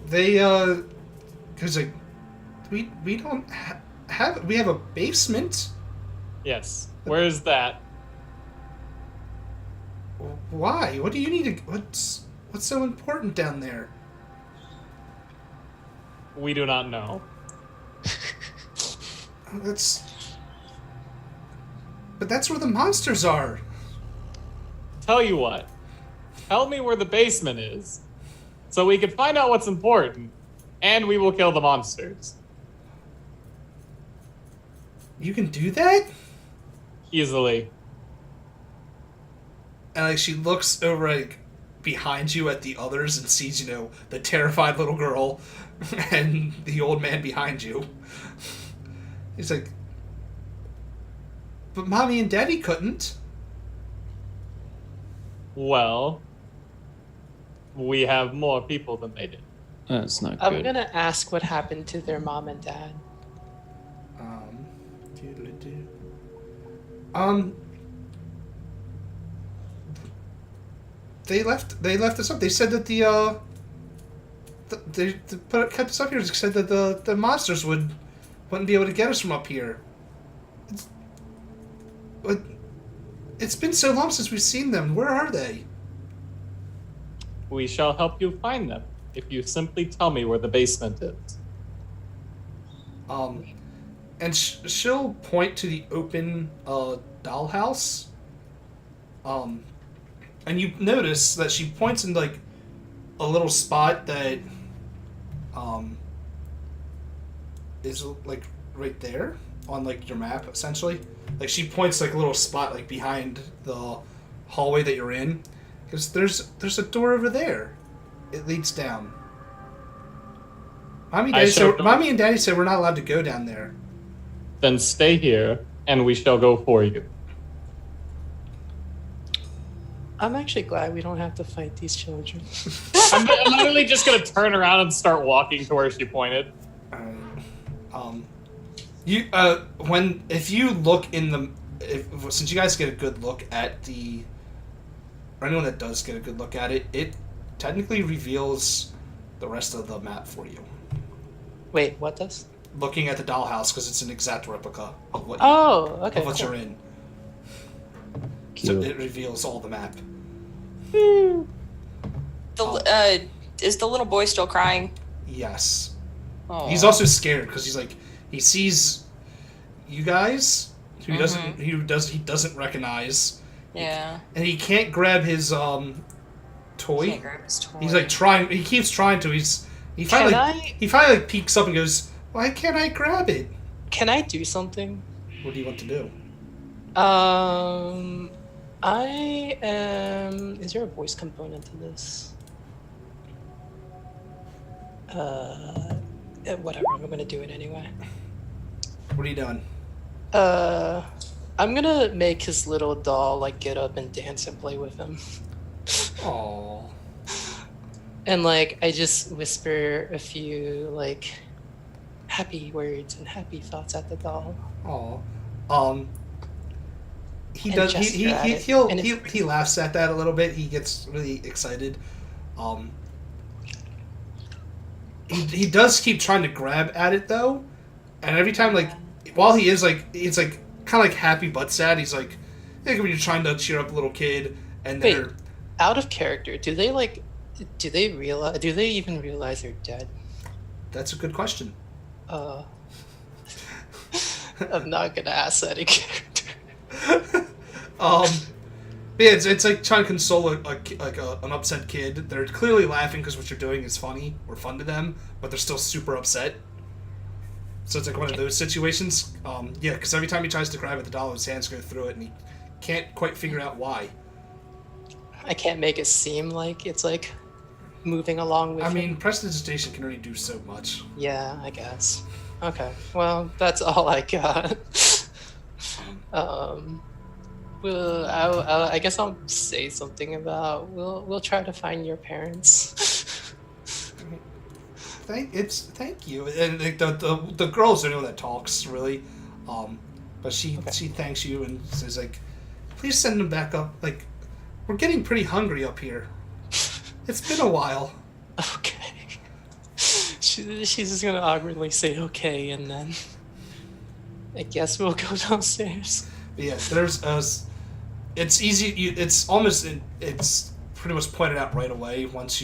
Speaker 2: They cause like we don't have we have a basement.
Speaker 3: Yes. Where's that?
Speaker 2: Why? What do you need to? What's so important down there?
Speaker 3: We do not know.
Speaker 2: But that's where the monsters are.
Speaker 3: Tell you what. Tell me where the basement is, so we can find out what's important, and we will kill the monsters.
Speaker 2: You can do that?
Speaker 3: Easily.
Speaker 2: And like she looks over like behind you at the others and sees, the terrified little girl and the old man behind you. He's like, but mommy and daddy couldn't.
Speaker 3: Well, we have more people than they did.
Speaker 4: That's not good.
Speaker 5: I'm gonna ask what happened to their mom and dad.
Speaker 2: They left us up. They said that they kept us up here. They said that the monsters wouldn't be able to get us from up here. It's been so long since we've seen them. Where are they?
Speaker 3: We shall help you find them if you simply tell me where the basement is.
Speaker 2: And she'll point to the open dollhouse. And you notice that she points in like a little spot that is like right there on like your map essentially. Like she points like a little spot like behind the hallway that you're in, because there's a door over there. It leads down. Mommy and Daddy said we're not allowed to go down there.
Speaker 3: Then stay here, and we shall go for you.
Speaker 5: I'm actually glad we don't have to fight these children.
Speaker 3: I'm literally just gonna turn around and start walking to where she pointed.
Speaker 2: If you look in the, since you guys get a good look at or anyone that does get a good look at it, it technically reveals the rest of the map for you.
Speaker 5: Wait, what does?
Speaker 2: Looking at the dollhouse, because it's an exact replica of what
Speaker 5: you're
Speaker 2: in.
Speaker 4: Cute.
Speaker 2: So it reveals all the map.
Speaker 1: Is the little boy still crying?
Speaker 2: Yes.
Speaker 1: Oh.
Speaker 2: He's also scared because he's like, he sees you guys who he doesn't recognize.
Speaker 1: Yeah.
Speaker 2: And he can't grab his toy.
Speaker 1: Can't grab his toy.
Speaker 2: He's like trying. He keeps trying to. He finally peeks up and goes, "Why can't I grab it?"
Speaker 5: Can I do something?
Speaker 2: What do you want to do?
Speaker 5: I am. Is there a voice component to this? Whatever. I'm gonna do it anyway.
Speaker 2: What are you doing?
Speaker 5: I'm gonna make his little doll like get up and dance and play with him.
Speaker 2: Aww.
Speaker 5: And like I just whisper a few like happy words and happy thoughts at the doll.
Speaker 2: Aww. He does. He laughs at that a little bit. He gets really excited. He does keep trying to grab at it though, and every time like while he is like it's like kind of like happy but sad. He's like when you're trying to cheer up a little kid and
Speaker 5: Wait,
Speaker 2: they're
Speaker 5: out of character. Do they even realize they're dead?
Speaker 2: That's a good question.
Speaker 5: I'm not gonna ask that again.
Speaker 2: Yeah, it's like trying to console an upset kid. They're clearly laughing because what you're doing is funny or fun to them, but they're still super upset. So it's like one of those situations. Yeah, because every time he tries to grab at the doll, his hands go through it, and he can't quite figure out why.
Speaker 5: I can't make it seem like it's like moving along with.
Speaker 2: I mean, prestidigitation can only do so much.
Speaker 5: Yeah, I guess. Okay, well, that's all I got. Um, I guess I'll say something about we'll try to find your parents.
Speaker 2: Thank you. And the girl's the one that talks really, but she thanks you and says like, please send them back up. Like, we're getting pretty hungry up here. It's been a while.
Speaker 5: Okay. She's just gonna awkwardly say okay, and then I guess we'll go downstairs.
Speaker 2: But yeah, there's it's easy. It's pretty much pointed out right away once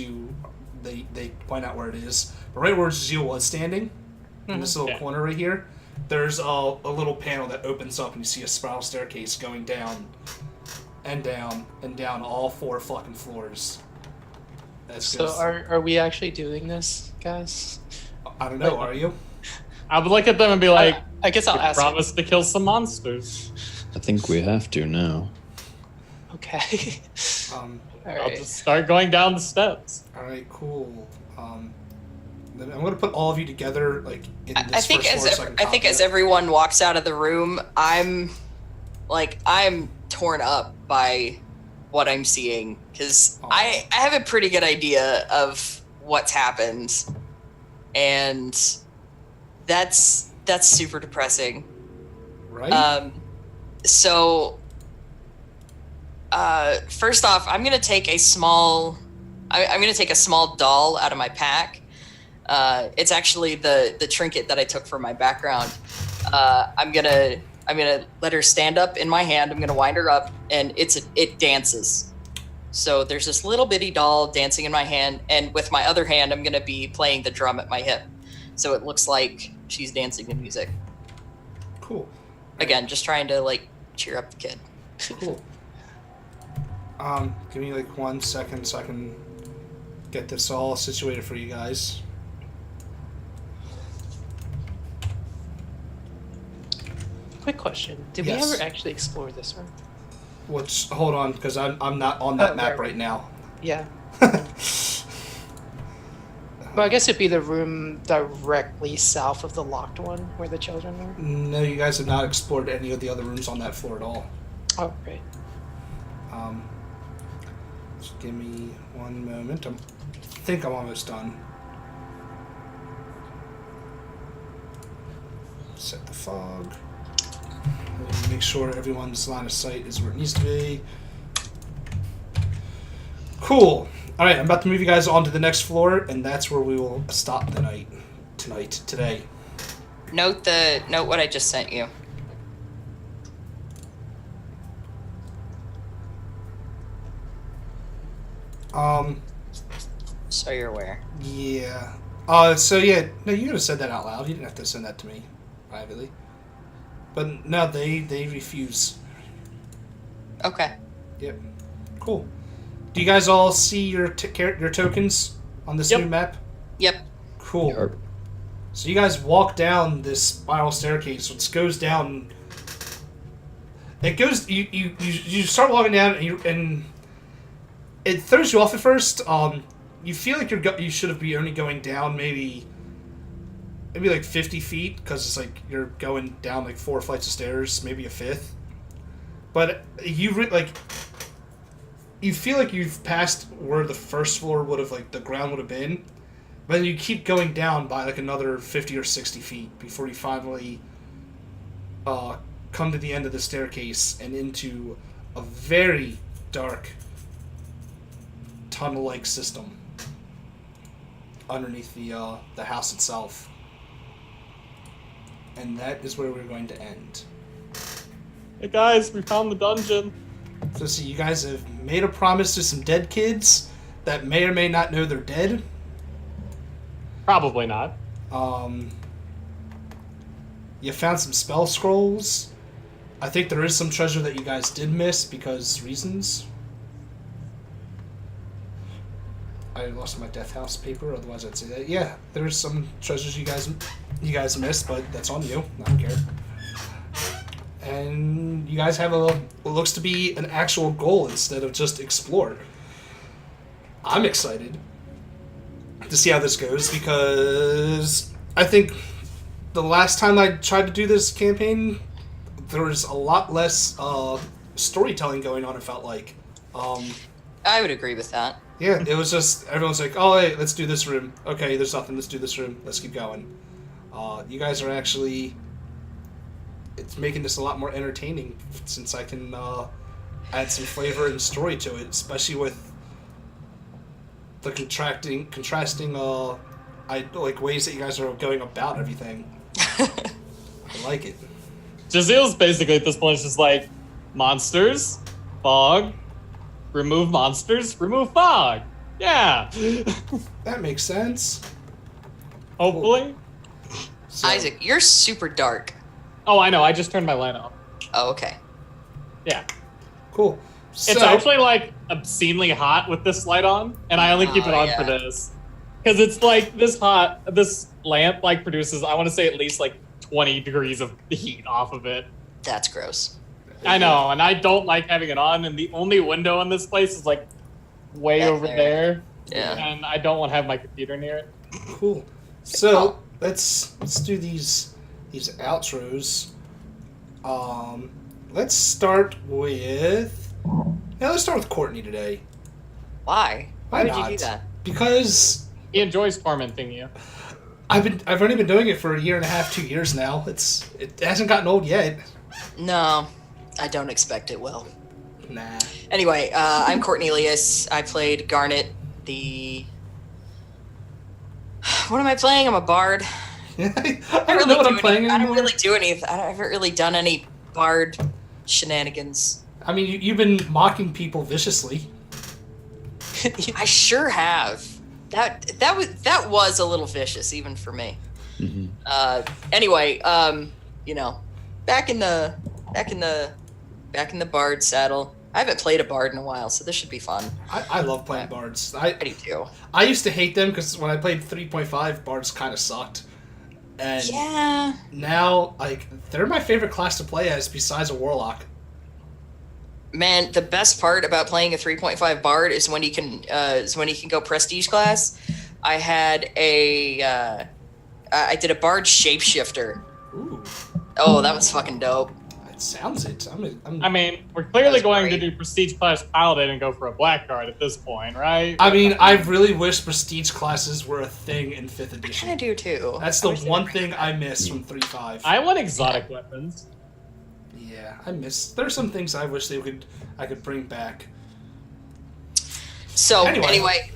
Speaker 2: they point out where it is. But right where Zio was standing, in this little corner right here, there's a little panel that opens up and you see a spiral staircase going down and down and down all 4 fucking floors.
Speaker 5: So are we actually doing this, guys?
Speaker 2: I don't know. Are you?
Speaker 3: I would look at them and be like,
Speaker 5: I guess I'll
Speaker 3: "We
Speaker 5: ask.
Speaker 3: promised to kill some monsters."
Speaker 4: I think we have to now.
Speaker 5: Okay. All
Speaker 3: I'll
Speaker 5: right.
Speaker 3: just start going down the steps.
Speaker 2: All right. Cool. Then I'm gonna put all of you together, like in this
Speaker 1: I think
Speaker 2: first floor, so
Speaker 1: I think as everyone walks out of the room, I'm torn up by what I'm seeing because I have a pretty good idea of what's happened, and that's super depressing.
Speaker 2: Right.
Speaker 1: So first off, I'm gonna take a small doll out of my pack. It's actually the trinket that I took for my background. I'm gonna let her stand up in my hand. I'm gonna wind her up, and it dances. So there's this little bitty doll dancing in my hand, and with my other hand, I'm gonna be playing the drum at my hip, so it looks like she's dancing to music.
Speaker 2: Cool.
Speaker 1: Again, just trying to like cheer up the kid.
Speaker 2: Cool. Give me like 1 second so I can get this all situated for you guys.
Speaker 5: Quick question: did
Speaker 2: Yes.
Speaker 5: we ever actually explore this room?
Speaker 2: Hold on, because I'm not on that map right now.
Speaker 5: Yeah. Well, I guess it'd be the room directly south of the locked one where the children were.
Speaker 2: No, you guys have not explored any of the other rooms on that floor at all.
Speaker 5: Oh, great.
Speaker 2: Just give me 1 moment. I think I'm almost done. Set the fog. Make sure everyone's line of sight is where it needs to be. Cool. All right, I'm about to move you guys on to the next floor, and that's where we will stop the night today.
Speaker 1: Note what I just sent you. So you're aware.
Speaker 2: Yeah. So yeah, no, you could have said that out loud. You didn't have to send that to me privately. But no, they refuse.
Speaker 1: Okay.
Speaker 2: Yep. Cool. Do you guys all see your tokens on this
Speaker 3: Yep.
Speaker 2: new map?
Speaker 1: Yep.
Speaker 2: Cool.
Speaker 4: Yarp.
Speaker 2: So you guys walk down this spiral staircase, which goes down. It goes. You start walking down, and it throws you off at first. You feel like you should be only going down maybe like 50 feet because it's like you're going down like 4 flights of stairs, maybe a 5th. But you feel like you've passed where the first floor would have like the ground would have been, but then you keep going down by like another 50 or 60 feet before you finally come to the end of the staircase and into a very dark tunnel-like system underneath the house itself. And that is where we're going to end.
Speaker 3: Hey guys, we found the dungeon.
Speaker 2: So see, you guys have made a promise to some dead kids that may or may not know they're dead.
Speaker 3: Probably not.
Speaker 2: You found some spell scrolls. I think there is some treasure that you guys did miss because reasons. I lost my death house paper, otherwise I'd say that. Yeah, there's some treasures you guys missed, but that's on you. I don't care. And you guys have what looks to be an actual goal instead of just explore. I'm excited to see how this goes because I think the last time I tried to do this campaign, there was a lot less storytelling going on, it felt like.
Speaker 1: I would agree with that.
Speaker 2: Yeah, it was just, everyone's like, oh, hey, let's do this room. Okay, there's nothing, let's do this room. Let's keep going. You guys are actually, it's making this a lot more entertaining since I can add some flavor and story to it, especially with the contrasting ways that you guys are going about everything. I like it.
Speaker 3: Jazil's basically at this point is just like, monsters, fog, remove monsters, remove fog. Yeah.
Speaker 2: That makes sense.
Speaker 3: Hopefully.
Speaker 2: So,
Speaker 1: Isaac, you're super dark.
Speaker 3: Oh, I know. I just turned my light off.
Speaker 1: Oh, okay.
Speaker 3: Yeah.
Speaker 2: cool. So,
Speaker 3: It's actually like obscenely hot with this light on, and I only keep it on for this. Because it's like this lamp like produces, I want to say at least like 20 degrees of heat off of it.
Speaker 1: That's gross.
Speaker 3: I know, and I don't like having it on, and the only window in this place is like way
Speaker 1: Back
Speaker 3: over there.
Speaker 1: Yeah.
Speaker 3: And I don't want to have my computer near it.
Speaker 2: Cool. So let's do these outros. Let's start with Courtney today.
Speaker 1: Why?
Speaker 2: Why
Speaker 1: would you
Speaker 2: not?
Speaker 1: do that?
Speaker 2: Because
Speaker 3: He enjoys tormenting you.
Speaker 2: I've only been doing it for 1.5 years, 2 years now. It hasn't gotten old yet.
Speaker 1: No, I don't expect it will.
Speaker 2: Nah.
Speaker 1: Anyway, I'm Cornelius. I played Garnet, What am I playing? I'm a bard.
Speaker 2: I don't know what I'm playing
Speaker 1: I
Speaker 2: anymore.
Speaker 1: don't really do anything. I haven't really done any bard shenanigans.
Speaker 2: I mean, you've been mocking people viciously.
Speaker 1: I sure have. That was a little vicious, even for me.
Speaker 4: Mm-hmm.
Speaker 1: Anyway, back in the bard saddle. I haven't played a bard in a while, so this should be fun.
Speaker 2: I love playing bards.
Speaker 1: I do too.
Speaker 2: I used to hate them because when I played 3.5, bards kind of sucked. And
Speaker 1: Yeah.
Speaker 2: now, they're my favorite class to play as besides a warlock.
Speaker 1: Man, the best part about playing a 3.5 bard is when you can go prestige class. I had I did a bard shapeshifter.
Speaker 2: Ooh,
Speaker 1: Oh, that was fucking dope.
Speaker 2: it sounds it.
Speaker 3: I mean, we're clearly
Speaker 1: That's
Speaker 3: going
Speaker 1: great.
Speaker 3: to do Prestige Class Paladin and go for a black card at this point, right?
Speaker 2: I mean, I really wish prestige classes were a thing in 5th
Speaker 1: I
Speaker 2: edition.
Speaker 1: kind of do too.
Speaker 2: That's
Speaker 1: I
Speaker 2: the
Speaker 1: wish they
Speaker 2: one
Speaker 1: were-
Speaker 2: thing I miss from 3.5.
Speaker 3: I want exotic weapons.
Speaker 2: Yeah, I miss. There's some things I wish I could bring back.
Speaker 1: So
Speaker 2: Anyway.
Speaker 1: anyway,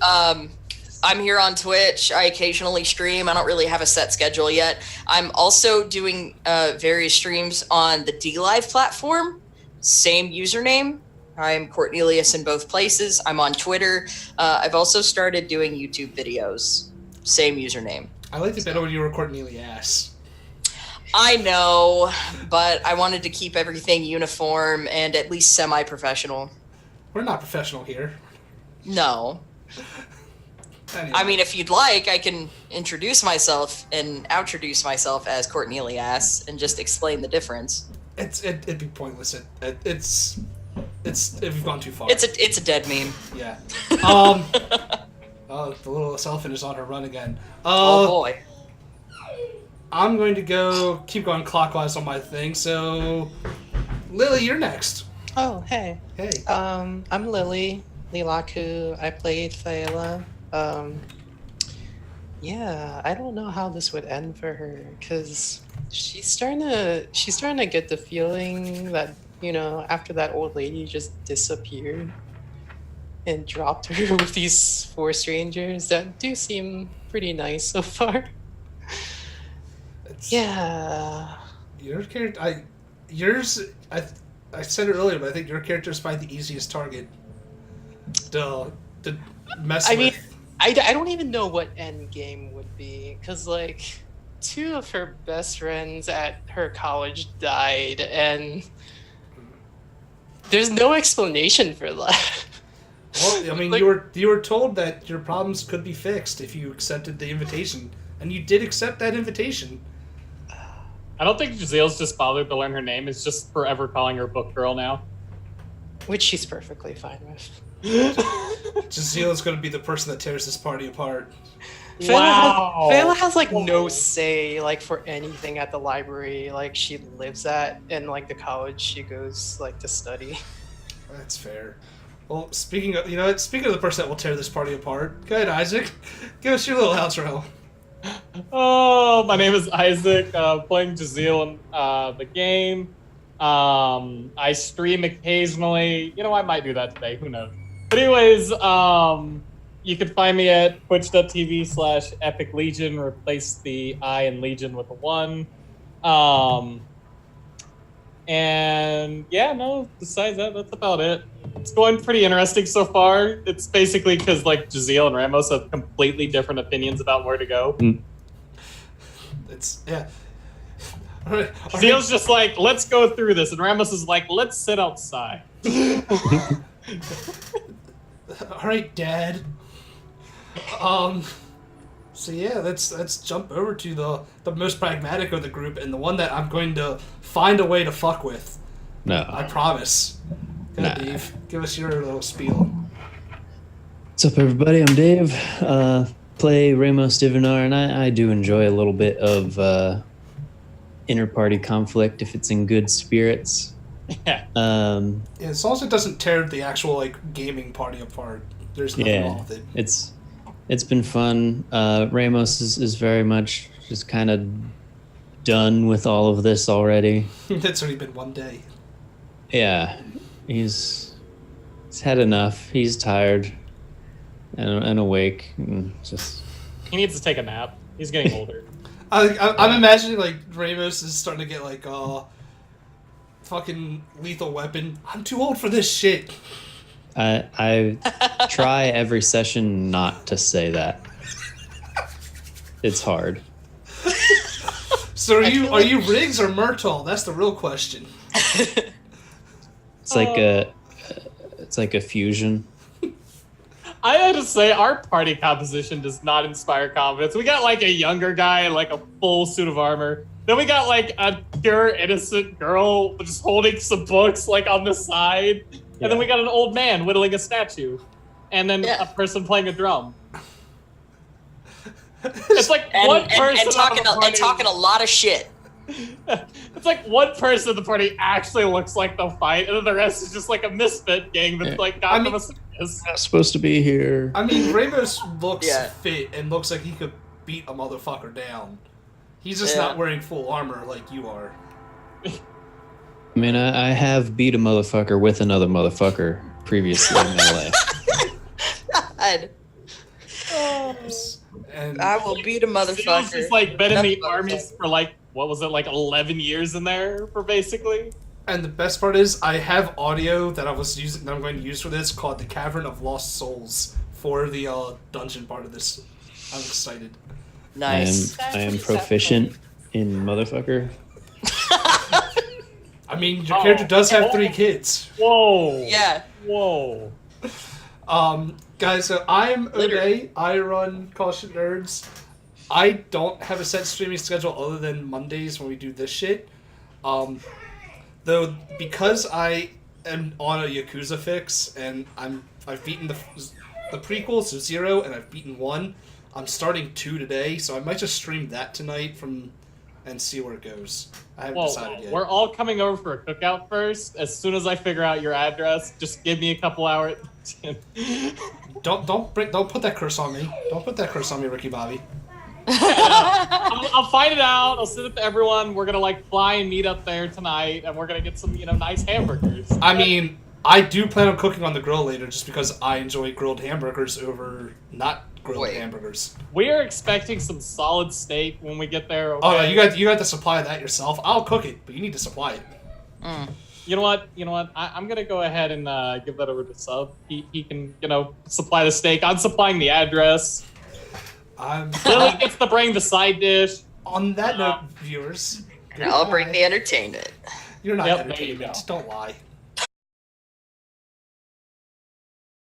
Speaker 1: I'm here on Twitch. I occasionally stream. I don't really have a set schedule yet. I'm also doing various streams on the DLive platform. Same username. I'm Cornelius in both places. I'm on Twitter. I've also started doing YouTube videos. Same username.
Speaker 2: I liked it better when you were Cornelius.
Speaker 1: I know, but I wanted to keep everything uniform and at least semi-professional.
Speaker 2: We're not professional here.
Speaker 1: No.
Speaker 2: Anyway.
Speaker 1: I mean, if you'd like, I can introduce myself and outroduce myself as Cornelius and just explain the difference.
Speaker 2: it'd be pointless. It's if you've gone too far.
Speaker 1: It's a dead meme.
Speaker 2: Yeah. Oh, the little elephant is on her run again.
Speaker 1: Oh boy.
Speaker 2: I'm going to keep going clockwise on my thing. So, Lily, you're next.
Speaker 5: Oh, hey.
Speaker 2: Hey.
Speaker 5: I'm Lily Lilaku. I played Thaela. Yeah, I don't know how this would end for her because she's starting to get the feeling that, after that old lady just disappeared and dropped her with these 4 strangers that do seem pretty nice so far. Yeah.
Speaker 2: Your character, I said it earlier, but I think your character is probably the easiest target to mess
Speaker 5: I
Speaker 2: with.
Speaker 5: mean, I don't even know what end game would be because 2 of her best friends at her college died and there's no explanation for that.
Speaker 2: Well, I mean, you were told that your problems could be fixed if you accepted the invitation, and you did accept that invitation.
Speaker 3: I don't think Jazale's just bothered to learn her name. It's just forever calling her Book Girl now.
Speaker 5: Which she's perfectly fine with.
Speaker 2: Jazeel is going to be the person that tears this party apart.
Speaker 3: Wow.
Speaker 5: Fela has like no say like for anything at the library like she lives at and like the college she goes like to study.
Speaker 2: That's fair. Well, speaking of the person that will tear this party apart, go ahead, Isaac. Give us your little outro.
Speaker 3: Oh, my name is Isaac. Playing Jazeel in the game. I stream occasionally. I might do that today. Who knows? But anyways, you can find me at twitch.tv/Epic Legion. Replace the I in Legion with a 1. And yeah, no, besides that, that's about it. It's going pretty interesting so far. It's basically because like Jazeel and Ramos have completely different opinions about where to go.
Speaker 2: It's yeah. All right.
Speaker 3: Jazeel's just like, let's go through this, and Ramos is like, let's sit outside.
Speaker 2: All right, Dad. So yeah, let's jump over to the most pragmatic of the group and the one that I'm going to find a way to fuck with.
Speaker 4: No.
Speaker 2: I promise. Go ahead, Dave. Give us your little spiel.
Speaker 4: What's up, everybody? I'm Dave. Play Ramos Divinar, and I do enjoy a little bit of inter-party conflict if it's in good spirits.
Speaker 3: Yeah.
Speaker 2: Yeah, as long as it doesn't tear the actual like gaming party apart, there's nothing wrong with it.
Speaker 4: It's been fun. Ramos is very much just kind of done with all of this already.
Speaker 2: It's only been one day.
Speaker 4: Yeah, he's had enough. He's tired and awake, and just
Speaker 3: He needs to take a nap. He's getting older.
Speaker 2: I'm imagining like Ramos is starting to get like fucking Lethal Weapon. I'm too old for this shit.
Speaker 4: I try every session not to say that. It's hard.
Speaker 2: So are you Riggs or Myrtle? That's the real question.
Speaker 4: It's like a fusion.
Speaker 3: I had to say, our party composition does not inspire confidence. We got like a younger guy in like a full suit of armor. Then we got like a pure innocent girl just holding some books like on the side. And then we got an old man whittling a statue. And then a person playing a drum. It's like one person
Speaker 1: and talking a lot of shit.
Speaker 3: It's like one person in the party actually looks like they'll fight, and then the rest is just like a misfit gang that's like got them a sickness.
Speaker 4: Not supposed to be here.
Speaker 2: I mean, Ramos looks fit and looks like he could beat a motherfucker down. He's just not wearing full armor like you are.
Speaker 4: I mean, I have beat a motherfucker with another motherfucker previously in my life.
Speaker 1: God.
Speaker 2: And
Speaker 1: I will beat a motherfucker.
Speaker 3: He's just like been in the armies for like, what was it, like 11 years in there for basically?
Speaker 2: And the best part is, I have audio that I'm going to use for this called "The Cavern of Lost Souls" for the dungeon part of this. I'm excited.
Speaker 1: Nice.
Speaker 4: I am proficient in motherfucker.
Speaker 2: I mean, your character does have 3 kids.
Speaker 3: Whoa.
Speaker 1: Yeah.
Speaker 3: Whoa.
Speaker 2: Guys, so I'm O'Day. I run Caution Nerds. I don't have a set streaming schedule other than Mondays when we do this shit. Though, because I am on a Yakuza fix and I've beaten the prequels, so 0, and I've beaten 1. I'm starting 2 today, so I might just stream that tonight and see where it goes. I haven't decided yet.
Speaker 3: We're all coming over for a cookout first. As soon as I figure out your address, just give me a couple hours.
Speaker 2: Don't put that curse on me. Don't put that curse on me, Ricky Bobby.
Speaker 3: I'll find it out. I'll send it to everyone. We're gonna like fly and meet up there tonight, and we're gonna get some nice hamburgers.
Speaker 2: I mean, I do plan on cooking on the grill later, just because I enjoy grilled hamburgers over not grilled hamburgers.
Speaker 3: We are expecting some solid steak when we get there. Okay?
Speaker 2: Oh, no, you got to supply that yourself. I'll cook it, but you need to supply it.
Speaker 3: You know what? I'm gonna go ahead and give that over to Sub. He can supply the steak. I'm supplying the address. Lily gets to bring the side dish.
Speaker 2: On that note, viewers,
Speaker 1: I'll bring the entertainment.
Speaker 2: You're not
Speaker 3: Yep,
Speaker 2: entertainment. Don't lie.